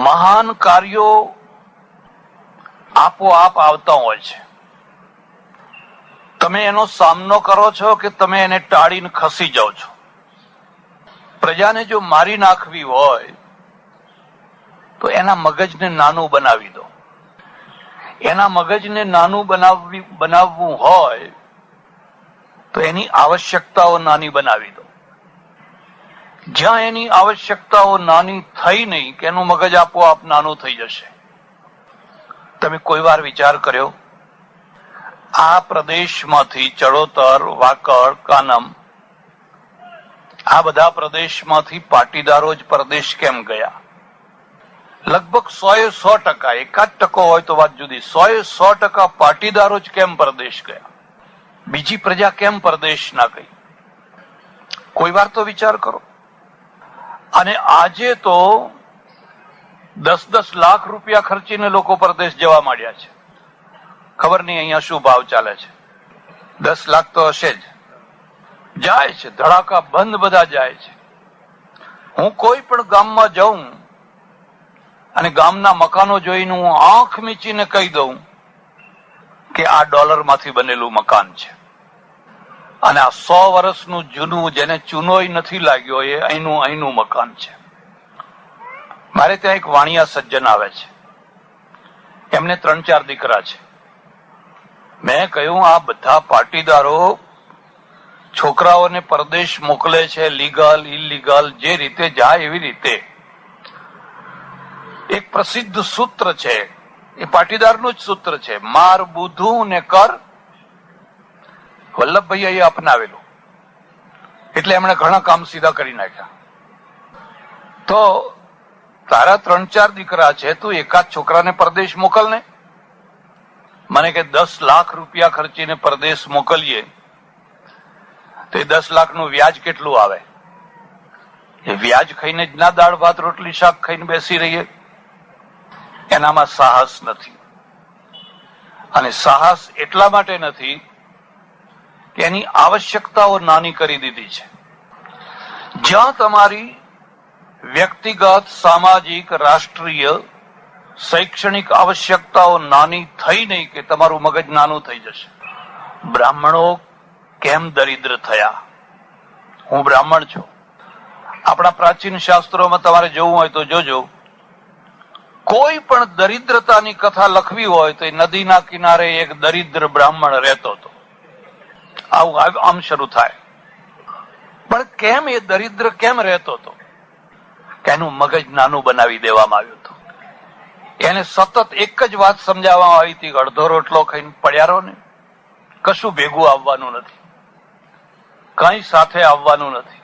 મહાન કાર્યો આપોઆપ આવતા હોય છે. તમે એનો સામનો કરો છો કે તમે એને ટાળીને ખસી જાઓ છો. પ્રજાને જો મારી નાખવી હોય તો એના મગજને નાનું બનાવી દો. એના મગજને નાનું બનાવવું હોય તો એની આવશ્યકતાઓ નાની બનાવી દો. જ્યાં એની આવશ્યકતાઓ નાની થઈ નહીં કે એનું મગજ આપોઆપ નાનું થઈ જશે. તમે કોઈ વાર વિચાર કર્યો, આ પ્રદેશમાંથી ચડોતર, વાકડ, કાનમ, આ બધા પ્રદેશમાંથી પાટીદારો જ પ્રદેશ કેમ ગયા? લગભગ 100% એકાદ ટકો હોય તો વાત જુદી, 100% પાટીદારો જ કેમ પ્રદેશ ગયા? બીજી પ્રજા કેમ પ્રદેશ ના ગઈ? કોઈ વાર તો વિચાર કરો. અને આજે તો 10-10 લાખ રૂપિયા ખર્ચીને લોકો પરદેશ જવા માંડ્યા છે. ખબર નહીં અહીંયા શું ભાવ ચાલે છે. 10 લાખ તો હશે જ. જાય છે, ધડાકા બંધ બધા જાય છે. હું કોઈ પણ ગામમાં જાઉં અને ગામના મકાનો જોઈને હું આંખ મીચીને કહી દઉં કે આ ડોલરમાંથી બનેલું મકાન છે. અને આ 100 વર્ષનું જૂનું, જેને ચૂનોય નથી લાગ્યો, એ અહીંનું મકાન છે. મારે ત્યાં એક વાણિયા સજ્જન આવે છે, એમને 3-4 દીકરા છે. મેં કહ્યું, આ બધા પાટીદારો છોકરાઓને પરદેશ મોકલે છે, લીગલ, ઇલીગલ, જે રીતે જાય એવી રીતે. એક પ્રસિદ્ધ સૂત્ર છે, એ પાટીદારનું જ સૂત્ર છે, માર બુધું ને કર. વલ્લભભાઈએ અપનાવેલું એટલે એમણે ઘણા કામ સીધા કરી નાખ્યા. તો તારા 3-4 દીકરા છે, તું એકાદ છોકરાને પરદેશ મોકલ ને. મને કે 10 લાખ રૂપિયા ખર્ચીને પરદેશ મોકલીએ તો 10 લાખનું વ્યાજ કેટલું આવે? એ વ્યાજ ખાઈને જ ના દાળ ભાત રોટલી શાક ખાઈને બેસી રહીએ? એનામાં સાહસ નથી. અને સાહસ એટલા માટે નથી કે એની આવશ્યકતાઓ નાની કરી દીધી છે. જ્યાં તમારી વ્યક્તિગત, સામાજિક, રાષ્ટ્રીય, શૈક્ષણિક આવશ્યકતાઓ નાની થઈ નહીં કે તમારું મગજ નાનું થઈ જશે. બ્રાહ્મણો કેમ દરિદ્ર થયા? હું બ્રાહ્મણ છું. આપણા પ્રાચીન શાસ્ત્રોમાં તમારે જોવું હોય તો જોજો, કોઈ પણ દરિદ્રતાની કથા લખવી હોય તો નદીના કિનારે એક દરિદ્ર બ્રાહ્મણ રહેતો હતો. આવું આમ શરૂ થાય. પણ કેમ એ દરિદ્ર કેમ રહેતો હતો? કે એનું મગજ નાનું બનાવી દેવામાં આવ્યું હતું. એને સતત એક જ વાત સમજાવવામાં આવી હતી, અડધો રોટલો ખાઈને પડ્યા રહો ને, કશું ભેગું આવવાનું નથી, કઈ સાથે આવવાનું નથી,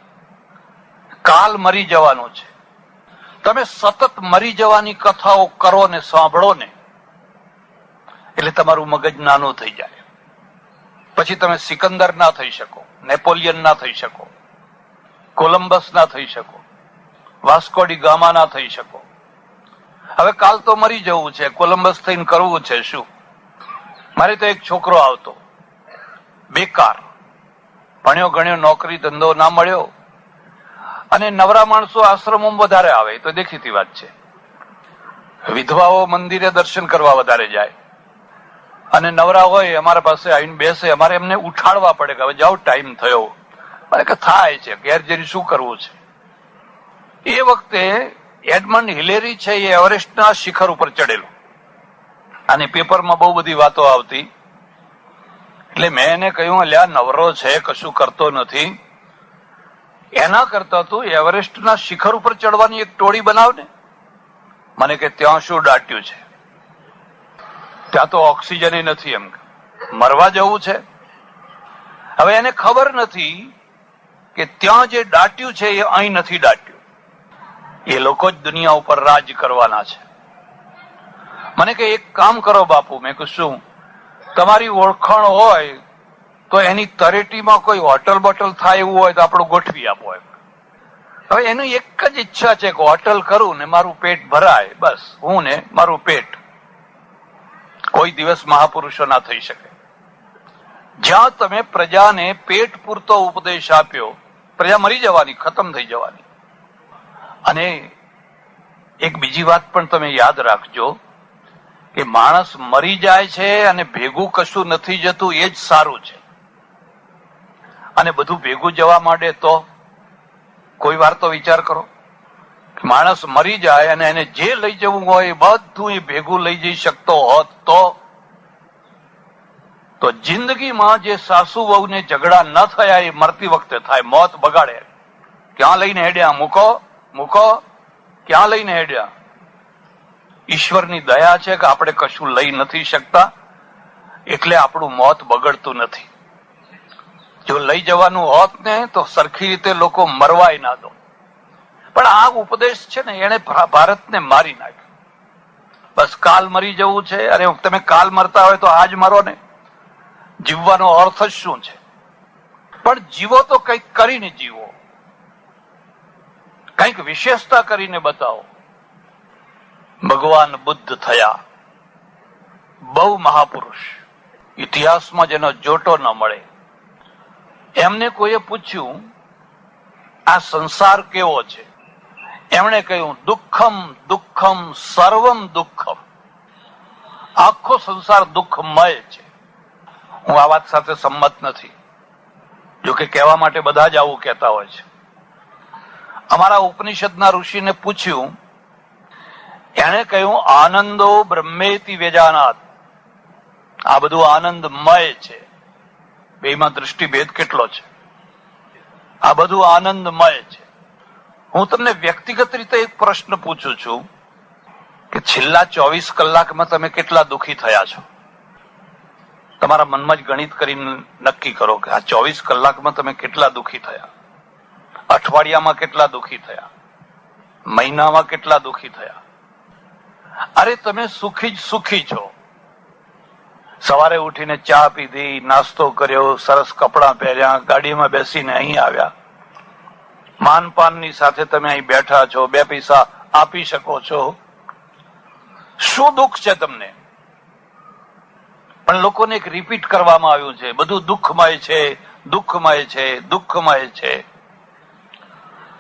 કાલ મરી જવાનું છે. તમે સતત મરી જવાની કથાઓ કરો ને સાંભળો ને એટલે તમારું મગજ નાનું થઈ જાય. પછી તમે સિકંદર ના થઈ શકો, નેપોલિયન ના થઈ શકો, કોલંબસ ના થઈ શકો, વાસ્કો ડી ગામા ના થઈ શકો. હવે કાલ તો મરી જવું છે, કોલંબસ થઈને કરવું છે શું? મારે તો એક છોકરો આવતો, બેકાર, ભણ્યો ગણ્યો, નોકરી ધંધો ના મળ્યો, અને નવરા માણસો આશ્રમોમાં વધારે આવે તો દેખીતી વાત છે. વિધવાઓ મંદિરે દર્શન કરવા વધારે જાય, અને નવરા હોય અમારા પાસે આવીને બેસે, અમારે એમને ઉઠાડવા પડે કે હવે જાઓ ટાઈમ થયો. મને કે થાય છે, ઘેર જઈને શું કરવું છે? એ વખતે એડમંડ હિલેરી છે એ એવરેસ્ટના શિખર ઉપર ચડેલો, અને પેપરમાં બહુ બધી વાતો આવતી. એટલે મેં એને કહ્યું, અલ્યા નવરો છે, કશું કરતો નથી, એના કરતા તું એવરેસ્ટના શિખર ઉપર ચડવાની એક ટોળી બનાવ ને. મને કે ત્યાં શું દાટ્યું છે? ત્યાં તો ઓક્સિજન નથી, એમ મરવા જવું છે. હવે એને ખબર નથી કે ત્યાં જે દાટ્યું છે એ અહીં નથી દાટ્યું. એ લોકો જ દુનિયા ઉપર રાજ કરવાના છે. મને કે એક કામ કરો બાપુ. મેં કહ્યું શું? તમારી ઓળખાણ હોય તો એની તરેટીમાં કોઈ હોટલ બોટલ થાય એવું હોય તો આપણું ગોઠવી આપો. હવે એની એક જ ઈચ્છા છે કે હોટલ કરું ને મારું પેટ ભરાય, બસ. હું ને મારું પેટ. કોઈ દિવસ મહાપુરુષો ના થઈ શકે. જ્યાં તમે પ્રજાને પેટ પૂરતો ઉપદેશ આપ્યો, પ્રજા મરી જવાની, ખતમ થઈ જવાની. અને એક બીજી વાત પણ તમે યાદ રાખજો કે માણસ મરી જાય છે અને ભેગું કશું નથી જતું, એ જ સારું છે. અને બધું ભેગું જવા માંડે તો કોઈ વાર તો વિચાર કરો, માણસ મરી જાય અને એને જે લઈ જવું હોય બધું એ ભેગું લઈ જઈ શકતો હોત તો જિંદગીમાં જે સાસુ વહુને ઝઘડા ન થયા એ મરતી વખતે થાય. મોત બગાડે. ક્યાં લઈને હેડ્યા? મૂકો. ક્યાં લઈને હેડ્યા? ઈશ્વરની દયા છે કે આપણે કશું લઈ નથી શકતા, એટલે આપણું મોત બગડતું નથી. જો લઈ જવાનું હોત ને તો સરખી રીતે લોકો મરવાય ના દો. પણ આ ઉપદેશ છે ને એને ભારતને મારી નાખ્યું. બસ કાલ મરી જવું છે. અરે તમે કાલ મરતા હોય તો આજ મરો ને. જીવવાનો અર્થ જ શું છે? પણ જીવો તો કંઈક કરીને જીવો, કંઈક વિશેષતા કરીને બતાવો. ભગવાન બુદ્ધ થયા, બહુ મહાપુરુષ, ઇતિહાસમાં જેનો જોટો ન મળે. એમને કોઈએ પૂછ્યું આ સંસાર કેવો છે? એમણે કહ્યું દુઃખમ દુઃખમ સર્વમ દુઃખમ. આખો સંસાર દુઃખમય છે. હું આ વાત સાથે સંમત નથી, જોકે કહેવા માટે બધા જ આવું કહેતા હોય છે. અમારા ઉપનિષદના ઋષિને પૂછ્યું, એણે કહ્યું આનંદો બ્રહ્મેતિ વેજાનાત. આ બધું આનંદમય છે. બેમાં દૃષ્ટિભેદ કેટલો છે? આ બધું આનંદમય છે. હું તમને વ્યક્તિગત રીતે એક પ્રશ્ન પૂછું છું કે છેલ્લા 24 કલાકમાં તમે કેટલા દુઃખી થયા છો? તમારા મનમાં જ ગણિત કરીને નક્કી કરો કે આ 24 કલાકમાં તમે કેટલા દુઃખી થયા. અઠવાડિયામાં કેટલા દુઃખી થયા, મહિનામાં કેટલા દુઃખી થયા. અરે તમે સુખી જ સુખી છો. સવારે ઉઠીને ચા પીધી, નાસ્તો કર્યો, સરસ કપડાં પહેર્યા, ગાડીમાં બેસીને અહીં આવ્યા. માનપાનની સાથે તમે અહીં બેઠા છો, 2 પૈસા આપી શકો છો. શું દુઃખ છે તમને? પણ લોકોને એક રિપીટ કરવામાં આવ્યું છે, બધું દુઃખમય છે, દુઃખમય છે, દુઃખમય છે.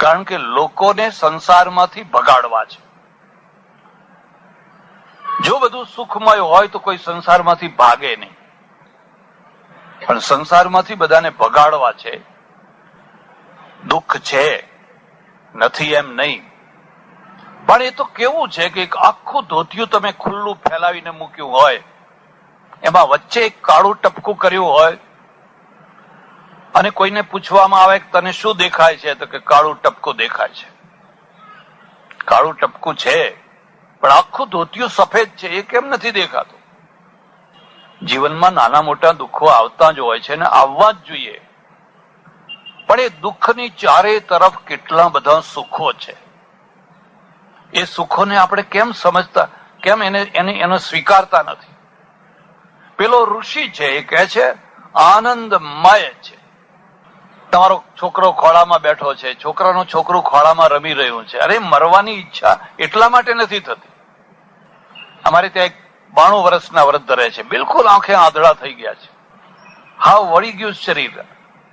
કારણ કે લોકોને સંસારમાંથી ભગાડવા છે. જો બધું સુખમય હોય તો કોઈ સંસારમાંથી ભાગે નહીં, પણ સંસારમાંથી બધાને ભગાડવા છે. દુઃખ છે, નથી એમ નહીં, પણ એ તો કેવું છે કે એક આખું ધોતિયું તમે ખુલ્લું ફેલાવીને મૂક્યું હોય, એમાં વચ્ચે એક કાળું ટપકું કર્યું હોય, અને કોઈને પૂછવામાં આવે કે તને શું દેખાય છે, તો કે કાળું ટપકું દેખાય છે. કાળું ટપકું છે, પણ આખું ધોતિયું સફેદ છે, એ કેમ નથી દેખાતું? જીવનમાં નાના મોટા દુઃખો આવતા જ હોય છે ને આવવા જ જોઈએ, પણ એ દુઃખની ચારે તરફ કેટલા બધા સુખો છે. એ સુખોને આપણે કેમ સમજતા, કેમ એને સ્વીકારતા નથી? પેલો ઋષિ છે એ કહે છે આનંદમય છે. તમારો છોકરો ખોળામાં બેઠો છે, છોકરાનું છોકરું ખોળામાં રમી રહ્યું છે, અરે મરવાની ઈચ્છા એટલા માટે નથી થતી. અમારે ત્યાં એક 92 વર્ષના વૃદ્ધ રહે છે, બિલકુલ આંખે આંધળા થઈ ગયા છે, હાવ વળી ગયું શરીર.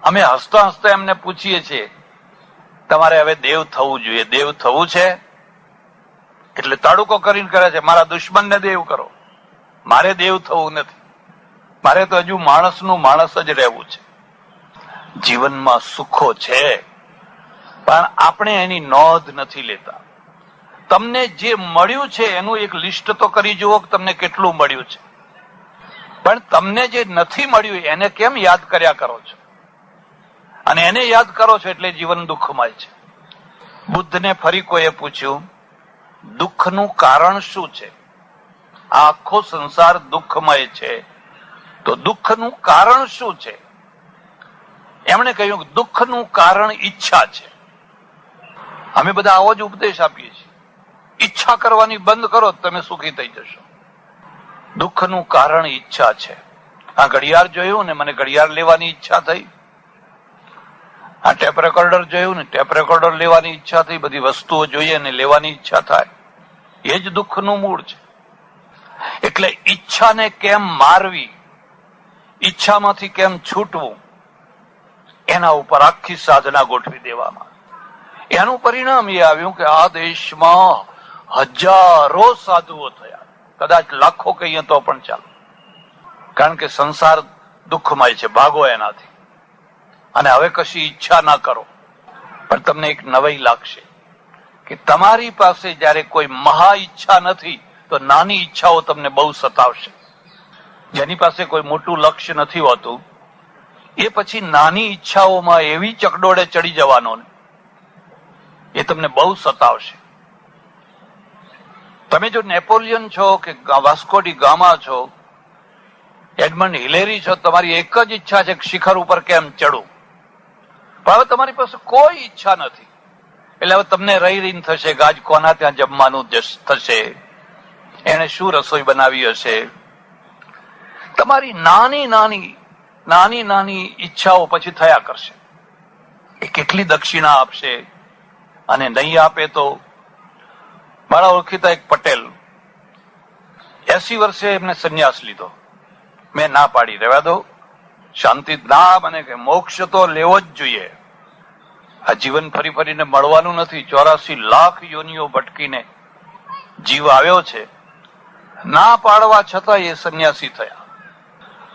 અમે હસતા હસતા એમને પૂછીએ છીએ તમારે હવે દેવ થવું જોઈએ, દેવ થવું છે? એટલે તાડુકો કરીને કરે છે મારા દુશ્મનને દેવ કરો, મારે દેવ થવું નથી, મારે તો હજુ માણસનું માણસ જ રહેવું છે. જીવનમાં સુખો છે, પણ આપણે એની નોંધ નથી લેતા. તમને જે મળ્યું છે એનું એક લિસ્ટ તો કરી જુઓ કે તમને કેટલું મળ્યું છે, પણ તમને જે નથી મળ્યું એને કેમ યાદ કર્યા કરો છો? અને એને યાદ કરો છો એટલે જીવન દુઃખમય છે. બુદ્ધને ફરી કોઈએ પૂછ્યું દુઃખનું કારણ શું છે? આખો સંસાર દુઃખમય છે, તો દુઃખનું કારણ શું છે? એમણે કહ્યું દુઃખનું કારણ ઈચ્છા છે. અમે બધા આવો જ ઉપદેશ આપીએ છીએ, ઈચ્છા કરવાની બંધ કરો તમે સુખી થઈ જશો. દુઃખનું કારણ ઈચ્છા છે. આ ઘડિયાળ જોયું ને મને ઘડિયાળ લેવાની ઈચ્છા થઈ, આ ટેપ રેકોર્ડર જોયું ને ટેપ રેકોર્ડર લેવાની ઈચ્છા થઈ, બધી વસ્તુઓ જોઈએ ને લેવાની ઈચ્છા થાય, એ જ દુઃખનું મૂળ છે. એટલે ઈચ્છાને કેમ મારવી, ઈચ્છામાંથી કેમ છૂટવું, એના ઉપર આખી સાધના ગોઠવી દેવામાં. એનું પરિણામ એ આવ્યું કે આ દેશમાં હજારો સાધુઓ થયા, કદાચ લાખો કહીએ તો પણ ચાલે. કારણ કે સંસાર દુઃખમય છે, ભાગો એનાથી. અને હવે કશી ઈચ્છા ના કરો. પણ તમને એક નવાઈ લાગશે કે તમારી પાસે જયારે કોઈ મહા ઈચ્છા નથી તો નાની ઈચ્છાઓ તમને બહુ સતાવશે. જેની પાસે કોઈ મોટું લક્ષ્ય નથી હોતું એ પછી નાની ઈચ્છાઓમાં એવી ચકડોળે ચડી જવાનો ને એ તમને બહુ સતાવશે. તમે જો નેપોલિયન છો કે વાસ્કો ડી ગામા છો, એડમંડ હિલેરી છો, તમારી એક જ ઈચ્છા છે કે શિખર ઉપર કેમ ચડું, પણ હવે તમારી પાસે કોઈ ઈચ્છા નથી. એટલે હવે તમને રહી રહીને થશે કે આજ કોના ત્યાં જમવાનું થશે, એને શું રસોઈ બનાવી હશે. તમારી નાની નાની ઈચ્છાઓ પછી થયા કરશે. એ કેટલી દક્ષિણા આપશે અને નહીં આપે તો. મારા ઓળખીતા એક પટેલ 80 વર્ષે એમને સંન્યાસ લીધો. મેં ના પાડી, રહેવા દો, શાંતિ. ના, મને કે મોક્ષ તો લેવો જ જોઈએ. આ જીવન ફરી ફરીને મળવાનું નથી. 84 લાખ યોનિઓ ભટકીને જીવ આવ્યો છે. ના પાડવા છતાં એ સંન્યાસી થયા.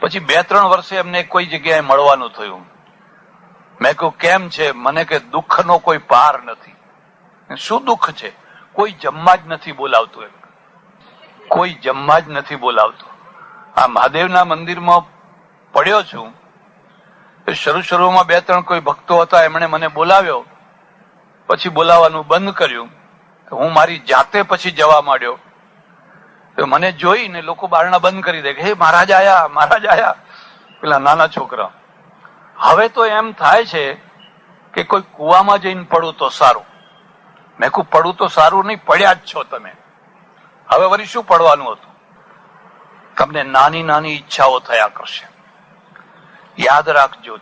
પછી 2-3 વર્ષે એમને કોઈ જગ્યાએ મળવાનું થયું. મેં કહ્યું કેમ છે? મને કે દુઃખનો કોઈ પાર નથી. શું દુઃખ છે? કોઈ જમવા જ નથી બોલાવતું, કોઈ જમવા જ નથી બોલાવતું. આ મહાદેવના મંદિરમાં પડ્યો છું, શરૂમાં 2-3 કોઈ ભક્તો હતા, એમણે મને બોલાવ્યો, પછી બોલાવવાનું બંધ કર્યું. હું મારી જાતે પછી જવા માંડ્યો. તો મને જોઈને લોકો બારણા બંધ કરી દે કે હે મહારાજ આયા, મહારાજ આયા, પેલા નાના છોકરા. હવે તો એમ થાય છે કે કોઈ કુવામાં જઈને પડું તો સારું. મેં કહું પડું તો સારું નહીં, પડ્યા જ છો તમે, હવે વળી શું પડવાનું હતું? તમને નાની નાની ઈચ્છાઓ થયા કરશે. યાદ રાખજો,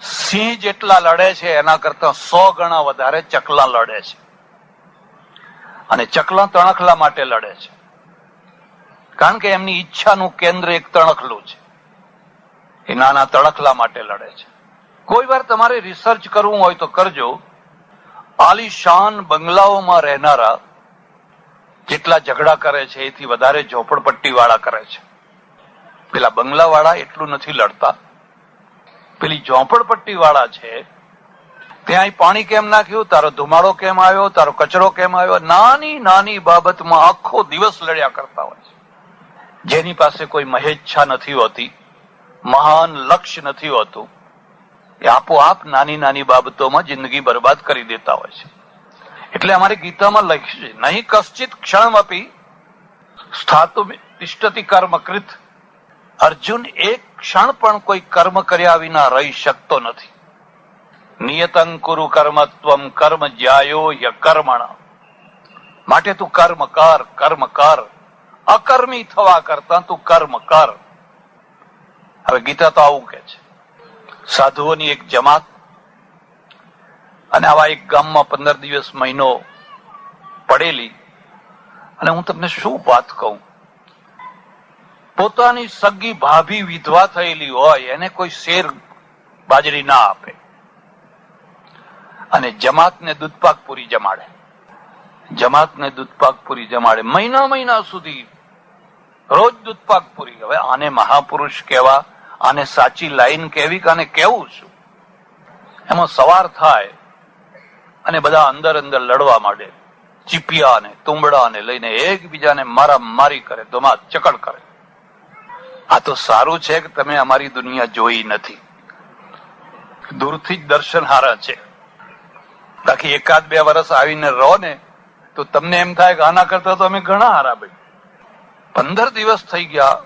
સિંહ જેટલા લડે છે એના કરતા 100 ગણા વધારે ચકલા લડે છે. અને ચકલા તણખલા માટે લડે છે, કારણ કે એમની ઈચ્છાનું કેન્દ્ર એક તણખલું છે. એ નાના તણખલા માટે લડે છે. કોઈ વાર તમારે રિસર્ચ કરવું હોય તો કરજો. આલીશાન બંગલાઓમાં રહેનારા જેટલા ઝઘડા કરે છે એથી વધારે ઝોપડપટ્ટી વાળા કરે છે. પેલા બંગલા વાળા એટલું નથી લડતા. પેલી ઝોપડપટ્ટી વાળા છે, ત્યાં પાણી કેમ નાખ્યું, તારો ધુમાડો કેમ આવ્યો, તારો કચરો કેમ આવ્યો, નાની નાની બાબતમાં આખો દિવસ લડ્યા કરતા હોય છે. જેની પાસે કોઈ મહેચ્છા નથી હોતી, મહાન લક્ષ્ય નથી હોતું, એ આપોઆપ નાની નાની બાબતોમાં જિંદગી બરબાદ કરી દેતા હોય છે. એટલે અમારી ગીતામાં લખ્યું છે, નહીં કશ્ચિત ક્ષણમપી સ્થાતુમ તિષ્ઠતિ કર્મકૃત. અર્જુન, એક ક્ષણ પણ કોઈ કર્મ કર્યા વિના રહી શકતો નથી. નિયતં કુરુ કર્મત્વમ કર્મ જ્યાયો યકર્મણ. માટે તું કર્મ કર, કર્મ કર. અકર્મી થવા કરતા તું કર્મ કર. હવે ગીતા તો આવું કે છે. સાધુઓની એક જમાત અને આવા એક ગામમાં 15 દિવસ મહિનો પડેલી. અને હું તમને શું વાત કહું, પોતાની સગી ભાભી વિધવા થયેલી હોય એને કોઈ શેર બાજરી ના આપે અને જમાતને દૂધપાક પૂરી જમાડે. જમાતને દૂધપાક પૂરી જમાડે મહિના મહિના સુધી, રોજ દૂધપાક પૂરી. હવે આને મહાપુરુષ કહેવા, આને સાચી લાઈન કહેવી કે આને કેવું શું? એમાં સવાર થાય અને બધા અંદર અંદર લડવા માંડે. ચીપિયા ને તુંબડાને લઈને એકબીજાને મારા મારી કરે, ધોમા ચકડ કરે. આ તો સારું છે કે તમે અમારી દુનિયા જોઈ નથી, દૂરથી જ દર્શન હારા છે. બાકી 1-2 વર્ષ આવીને રહો ને તો તમને એમ થાય કે આના કરતા તો અમે ઘણા હારા. ભાઈ 15 દિવસ થઈ ગયા,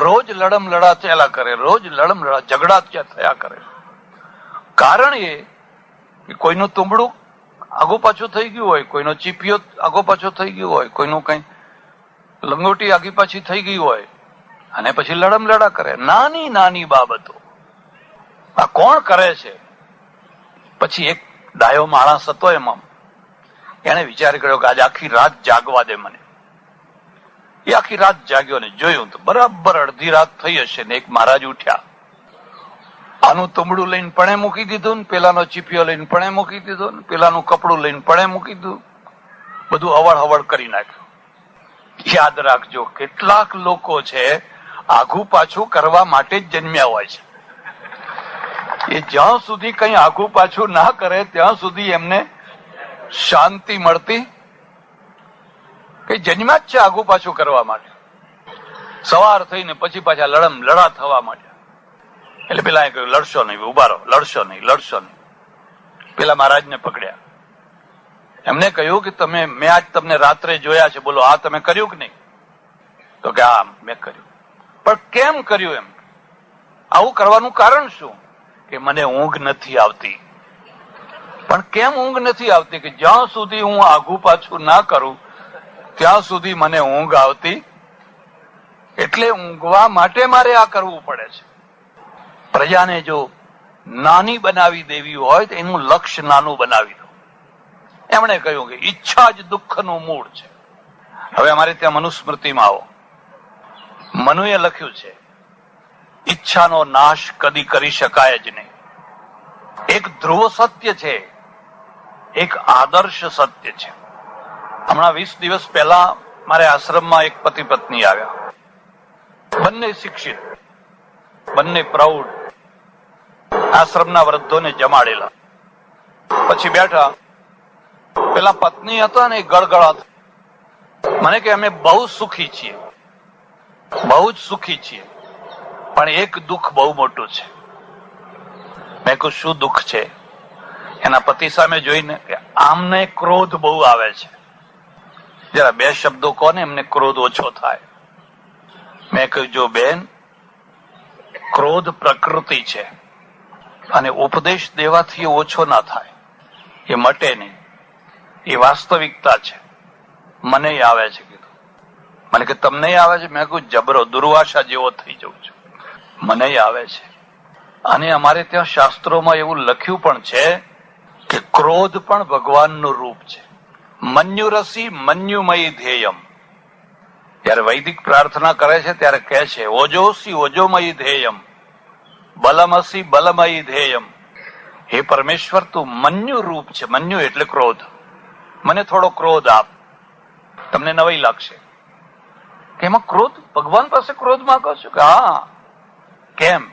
રોજ લડમ લડા ચાલ્યા કરે, રોજ લડમ લડા ઝઘડા થયા કરે. કારણ એ કે કોઈનું તુંબડું આગો પાછું થઈ ગયું હોય, કોઈનો ચીપિયો આગો પાછો થઈ ગયો હોય, કોઈનું કઈ લંગોટી આગી પાછી થઈ ગઈ હોય, અને પછી લડમ લડા કરે. નાની નાની બાબતો આ કોણ કરે છે? પછી એક ડાયો માણસ હતો, એમાં એને વિચાર કર્યો કે આજે આખી રાત જાગવા દે મને. એ આખી રાત જાગ્યો ને જોયું તો બરાબર અડધી રાત થઈ હશે ને એક મહારાજ ઉઠ્યા. આનું તુંબડું લઈને પણે મૂકી દીધું ને પેલાનો ચીપિયો લઈને પણે મૂકી દીધો ને પેલાનું કપડું લઈને પણે મૂકી દીધું, બધું હવળ હવળ કરી નાખ્યું. યાદ રાખજો, કેટલાક લોકો છે આઘું પાછું કરવા માટે જ જન્મ્યા હોય છે. એ જ્યાં સુધી કઈ આઘું પાછું ના કરે ત્યાં સુધી એમને શાંતિ મળતી. કઈ જન્મ્યા જ છે આઘું પાછું કરવા માટે. સવાર થઈને પછી પાછા લડમ લડા થવા માંડ્યા. એટલે પેલા એ કહ્યું લડશો નહીં, ઉભા રહો, લડશો નહીં, લડશો નહીં. પેલા મહારાજને પકડ્યા. એમને કહ્યું કે મેં આજ તમને રાત્રે જોયા છે, બોલો આ તમે કર્યું કે નહીં? તો કે હા મેં કર્યું. પણ કેમ કર્યું? એમ આવું કરવાનું કારણ શું? કે મને ઊંઘ નથી આવતી. પણ કેમ ઊંઘ નથી આવતી? કે જ્યાં સુધી હું આઘું પાછું ના કરું ત્યાં સુધી મને ઊંઘ આવતી, એટલે ઊંઘવા માટે મારે આ કરવું પડે છે. પ્રજાને જો નાની બનાવી દેવી હોય તો એનું લક્ષ્ય નાનું બનાવી દો. એમણે કહ્યું કે ઈચ્છા જ દુઃખનું મૂળ છે. હવે અમારે ત્યાં મનુસ્મૃતિમાં આવો, મનુએ લખ્યું છે ઈચ્છાનો નાશ કદી કરી શકાય જ નહીં. એક ધ્રુવ સત્ય છે, એક આદર્શ સત્ય છે. હમણાં 20 દિવસ પહેલા મારે આશ્રમમાં એક પતિ પત્ની આવ્યા, બંને શિક્ષિત, બંને પ્રૌઢ. આશ્રમના વૃદ્ધોને જમાડેલા. પછી બેઠા, પેલા પત્ની હતા ને એ ગળગળા. મને કે અમે બહુ સુખી છીએ, બહુ જ સુખી છીએ, પણ એક દુઃખ બહુ મોટું છે. મેં કહ્યું શું દુઃખ છે? એના પતિ સામે જોઈને કે આમને ક્રોધ બહુ આવે છે, જરા 2 શબ્દો કોને એમને ક્રોધ ઓછો થાય. મેં કહ્યું જો બેન, ક્રોધ પ્રકૃતિ છે અને ઉપદેશ દેવાથી ઓછો ના થાય, એ મટે નહીં, એ વાસ્તવિકતા છે. મને આવે છે કીધું. મને કે તમને આવે છે? મેં કહ્યું જબરો, દુર્વાસા જેવો થઈ જવું છું, મને આવે છે. અને અમારે ત્યાં શાસ્ત્રોમાં એવું લખ્યું પણ છે કે ક્રોધ પણ ભગવાનનું રૂપ છે. મન્યુરસી મન્યુમયી ધ્યેયમ. ત્યારે વૈદિક પ્રાર્થના કરે છે ત્યારે કહે છે ઓજોસી ઓજોમયી ધ્યેયમ, બલમસી બલમયી ધ્યેયમ. હે પરમેશ્વર, તું મન્યુ રૂપ છે. મન્યુ એટલે ક્રોધ. મને થોડો ક્રોધ આપ. તમને નવાઈ લાગશે કે એમાં ક્રોધ, ભગવાન પાસે ક્રોધ માંગો છો? કે હા. કેમ?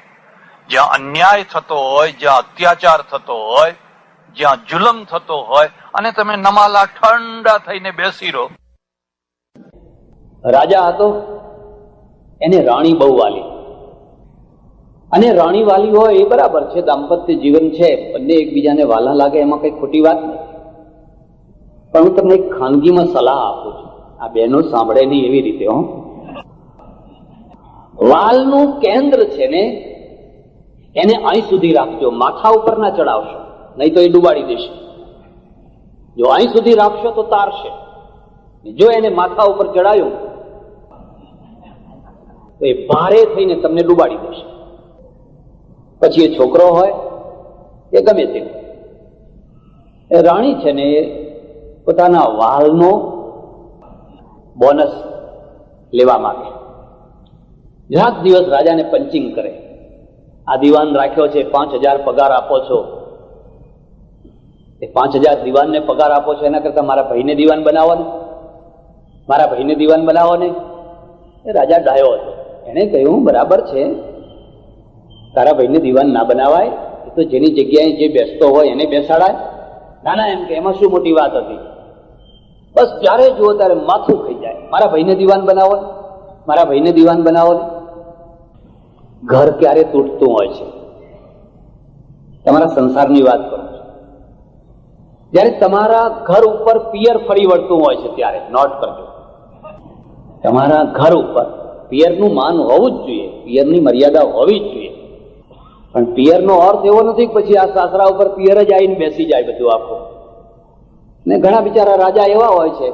જ્યાં અન્યાય થતો હોય, જ્યાં અત્યાચાર થતો હોય, જ્યાં જુલમ થતો હોય, અને તમે નમાલા ઠંડા થઈને બેસી રહો. રાજા હતો, એને રાણી બહુ વાલી. અને રાણી વાલી હોય એ બરાબર છે, દાંપત્ય જીવન છે, બંને એકબીજાને વાલા લાગે, એમાં કઈ ખોટી વાત નથી. પણ હું તમને એક ખાનગીમાં સલાહ આપું છું, આ બહેનો સાંભળે નહીં એવી રીતે. વાલનું કેન્દ્ર છે ને એને અહીં સુધી રાખજો, માથા ઉપર ના ચડાવશો, નહીં તો એ ડુબાડી દેશે. જો અહીં સુધી રાખશો તો તારશે. જો એને માથા ઉપર ચડાયું તો એ ભારે થઈને તમને ડુબાડી દેશે. પછી એ છોકરો હોય કે ગમે તે, એ રાણી છે ને એ પોતાના વાલનો બોનસ લેવા માંગે. રાત દિવસ રાજાને પંચિંગ કરે. આ દીવાન રાખ્યો છે, 5,000 પગાર આપો છો. એ 5,000 દીવાનને પગાર આપો છો, એના કરતા મારા ભાઈને દીવાન બનાવો ને, મારા ભાઈને દીવાન બનાવો ને. એ રાજા ડાયો હતો, એને કહ્યું બરાબર છે, તારા ભાઈને દીવાન ના બનાવાય, એ તો જેની જગ્યાએ જે બેસતો હોય એને બેસાડાય. નાના એમ કે એમાં શું મોટી વાત હતી. બસ જ્યારે જુઓ ત્યારે માથું ખાઈ જાય, મારા ભાઈને દીવાન બનાવો ને, મારા ભાઈને દીવાન બનાવો ને. ઘર ક્યારે તૂટતું હોય છે? તમારા સંસારની વાત કરું છું. જ્યારે તમારા ઘર ઉપર પિયર ફરી વળતું હોય છે ત્યારે નોટ કરજો. તમારા ઘર ઉપર પિયરનું માન હોવું જ જોઈએ, પિયરની મર્યાદા હોવી જ જોઈએ. પણ પિયરનો અર્થ એવો નથી કે પછી આ સાસરા ઉપર પિયર જ આવીને બેસી જાય બધું આખું. ને ઘણા બિચારા રાજા એવા હોય છે,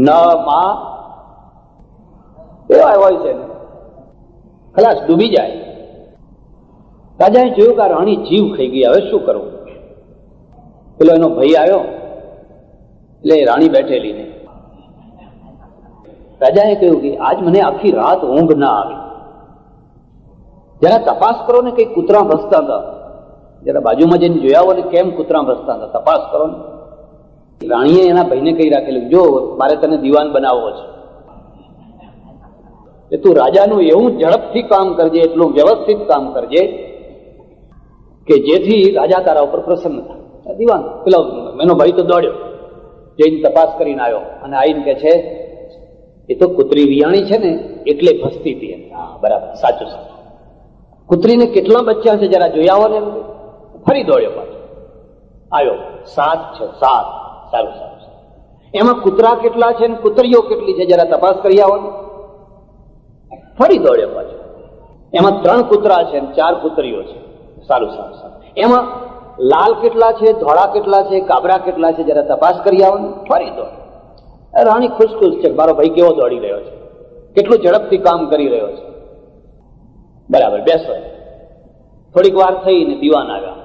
ન માં એવા હોય છે ને, ખલાસ ડૂબી જાય. રાજાએ જોયું કે આ રાણી જીવ ખાઈ ગઈ, હવે શું કરવું? પેલો એનો ભાઈ આવ્યો, એટલે રાણી બેઠેલી ને રાજાએ કહ્યું કે આજ મને આખી રાત ઊંઘ ના આવી, જરા તપાસ કરો ને, કઈ કૂતરા ભસતા હતા, જરા બાજુમાં જઈને જોયા હોય ને કેમ કૂતરા ભસતા હતા, તપાસ કરો ને. રાણીએ એના ભાઈને કહી રાખેલું, જો મારે તને દીવાન બનાવવો છે, કે તું રાજાનું એવું ઝડપથી કામ કરજે, એટલું વ્યવસ્થિત કામ કરજે કે જેથી રાજા તારા ઉપર પ્રસન્ન થાય. દીવાન પેલો એનો ભાઈ તો દોડ્યો, જઈને તપાસ કરીને આવ્યો, અને આવીને કે છે એ તો કૂતરી વિયાણી છે ને એટલે ભસતી હતી. હા બરાબર, સાચું સાચું. કૂતરીને કેટલા બચ્ચા છે જરા જોયા હો ને. ફરી દોડ્યો પાછો, આવ્યો 7 છે, 7. સારું સારું. એમાં કૂતરા કેટલા છે ને કૂતરીઓ કેટલી છે જરા તપાસ કરી આવો ને. ફરી દોડ્યો પાછો, એમાં 3 કૂતરા છે ને 4 કૂતરીઓ છે. સારું સારું સારું. એમાં લાલ કેટલા છે, ધોળા કેટલા છે, કાબરા કેટલા છે જરા તપાસ કરી આવો ને. ફરી દોડ્યો. રાણી ખુશ છે, મારો ભાઈ કેવો દોડી રહ્યો છે, કેટલું ઝડપથી કામ કરી રહ્યો છે. બરાબર, બેસો. થોડીક વાર થઈ ને દીવાન આવ્યા,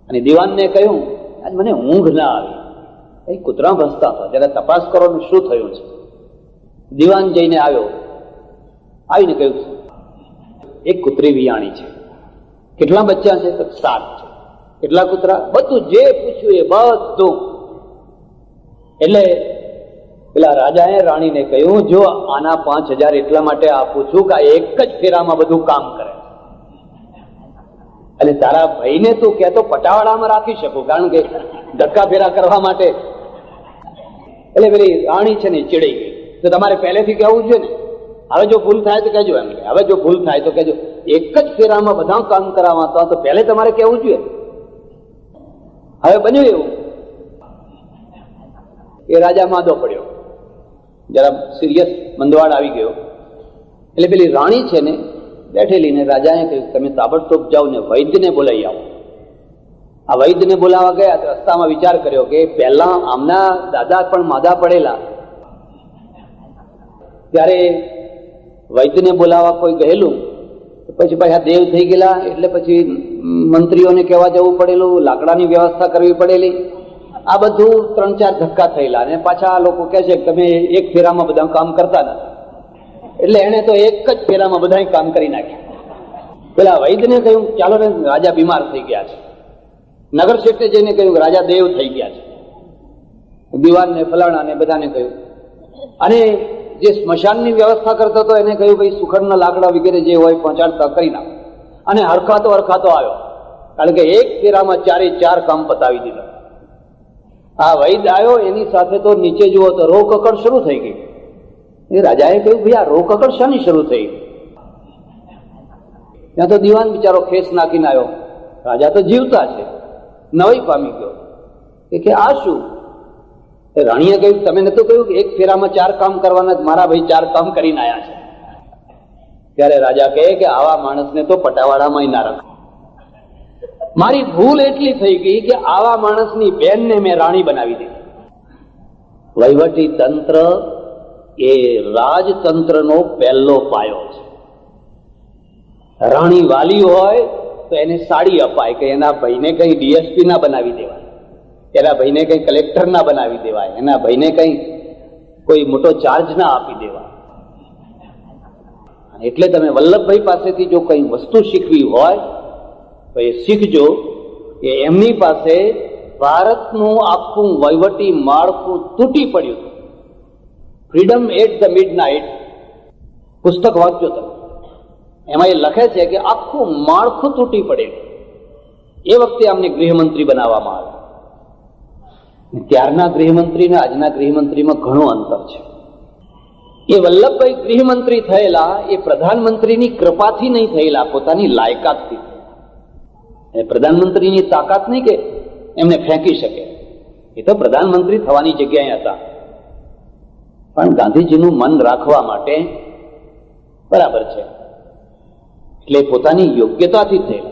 અને દીવાનને કહ્યું આજ મને ઊંઘ ના આવી, કઈ કૂતરા ભસતા હતા, જરા તપાસ કરો ને શું થયું છે. દીવાન જઈને આવ્યો, આવીને કહ્યું એક કૂતરી વિયાણી છે. કેટલા બચ્ચા છે? તો 7 છે. કેટલા કૂતરા? બધું જે પૂછ્યું એ બધું. એટલે પેલા રાજાએ રાણીને કહ્યું, જો આના 5,000 એટલા માટે આપું છું કે આ એક જ ફેરામાં બધું કામ કરે, અને તારા ભાઈને તું કહેતો પટાવાળામાં રાખી શકું, કારણ કે ધક્કા ફેરા કરવા માટે. એટલે પેલી રાણી છે ને ચીડાઈ ગઈ. તો તમારે પહેલેથી કહેવું જોઈએ ને, હવે જો ભૂલ થાય તો કહેજો, એમ કે હવે જો ભૂલ થાય તો કહેજો. એક જ ફેરામાં બધા કામ કરાવવા તો પહેલે તમારે કહેવું જોઈએ. હવે બન્યું એવું એ રાજા માદો પડ્યો, જરા સિરિયસ મંદવાડ આવી ગયો. એટલે પેલી રાણી છે ને બેઠેલી ને રાજાએ કહ્યું તમે તાબડતોબ જાઓ ને વૈદ્યને બોલાવી આવો. આ વૈદ્યને બોલાવવા ગયા તો રસ્તામાં વિચાર કર્યો કે પહેલા આમના દાદા પણ માદા પડેલા, ત્યારે વૈદ્યને બોલાવવા કોઈ ગયેલું, પછી પાછા દેવ થઈ ગયેલા એટલે પછી મંત્રીઓને કહેવા જવું પડેલું, લાકડાની વ્યવસ્થા કરવી પડેલી. આ બધું 3-4 ધક્કા થયેલા. અને પાછા આ લોકો કહે છે કે તમે એક ફેરામાં બધા કામ કરતા નથી. એટલે એને તો એક જ ફેરામાં બધા કામ કરી નાખ્યા. પેલા વૈદ્યને કહ્યું ચાલો ને, રાજા બીમાર થઈ ગયા છે. નગર શેઠે જઈને કહ્યું રાજા દેવ થઈ ગયા છે. દિવાનને ફલાણાને બધાને કહ્યું. અને જે સ્મશાનની વ્યવસ્થા કરતો હતો એને કહ્યું ભાઈ સુખડના લાકડા વગેરે જે હોય પહોંચાડતા કરી નાખો. અને હરખાતો આવ્યો, કારણ કે એક ફેરામાં 4 કામ પતાવી દીધા. આ વૈદ આવ્યો, એની સાથે તો નીચે જુઓ તો રોકકડ શરૂ થઈ ગઈ. એ રાજાએ કહ્યું ભાઈ આ રોકકડ શાની શરૂ થઈ? ત્યાં તો દિવાન બિચારો ખેસ નાખીને આવ્યો. રાજા તો જીવતા છે, નવાઈ પામી ગયો કે આ શું? રાણીએ કહ્યું તમે નતું કહ્યું કે એક ફેરામાં 4 કામ કરવાના? મારા ભાઈ 4 કામ કરીને આવ્યા છે. ત્યારે રાજા કહે કે આવા માણસને તો પટાવાળામાં ના રાખો. મારી ભૂલ એટલી થઈ ગઈ કે આવા માણસની બેનને મેં રાણી બનાવી દીધી. વહીવટી તંત્ર એ રાજતંત્રનો પહેલો પાયો છે. રાણી વાલી હોય તો એને સાડી અપાય કે એના ભાઈને કઈ ડીએસપી ના બનાવી દેવાય, એના ભાઈને કઈ કલેક્ટર ના બનાવી દેવાય, એના ભાઈને કઈ કોઈ મોટો ચાર્જ ના આપી દેવાય. એટલે તમે વલ્લભભાઈ પાસેથી જો કઈ વસ્તુ શીખવી હોય તો એ શીખજો કે એમની પાસે ભારતનું આખું વહીવટી માળખું તૂટી પડ્યું. ફ્રીડમ એટ ધ મિડનાઇટ પુસ્તક વાંચજો તમે. એમાં એ લખે છે કે આખું માળખું તૂટી પડે. એ વખતે અમને ગૃહમંત્રી બનાવવામાં આવે. ત્યારના ગૃહમંત્રી ને આજના ગૃહમંત્રીમાં ઘણું અંતર છે. એ વલ્લભભાઈ ગૃહમંત્રી થયેલા એ પ્રધાનમંત્રીની કૃપાથી નહીં થયેલા, પોતાની લાયકાતથી. પ્રધાનમંત્રીની તાકાત નહીં કે એમને ફેંકી શકે. એ તો પ્રધાનમંત્રી થવાની જગ્યાએ હતા, પણ ગાંધીજીનું મન રાખવા માટે બરાબર છે એટલે પોતાની યોગ્યતાથી થયેલા.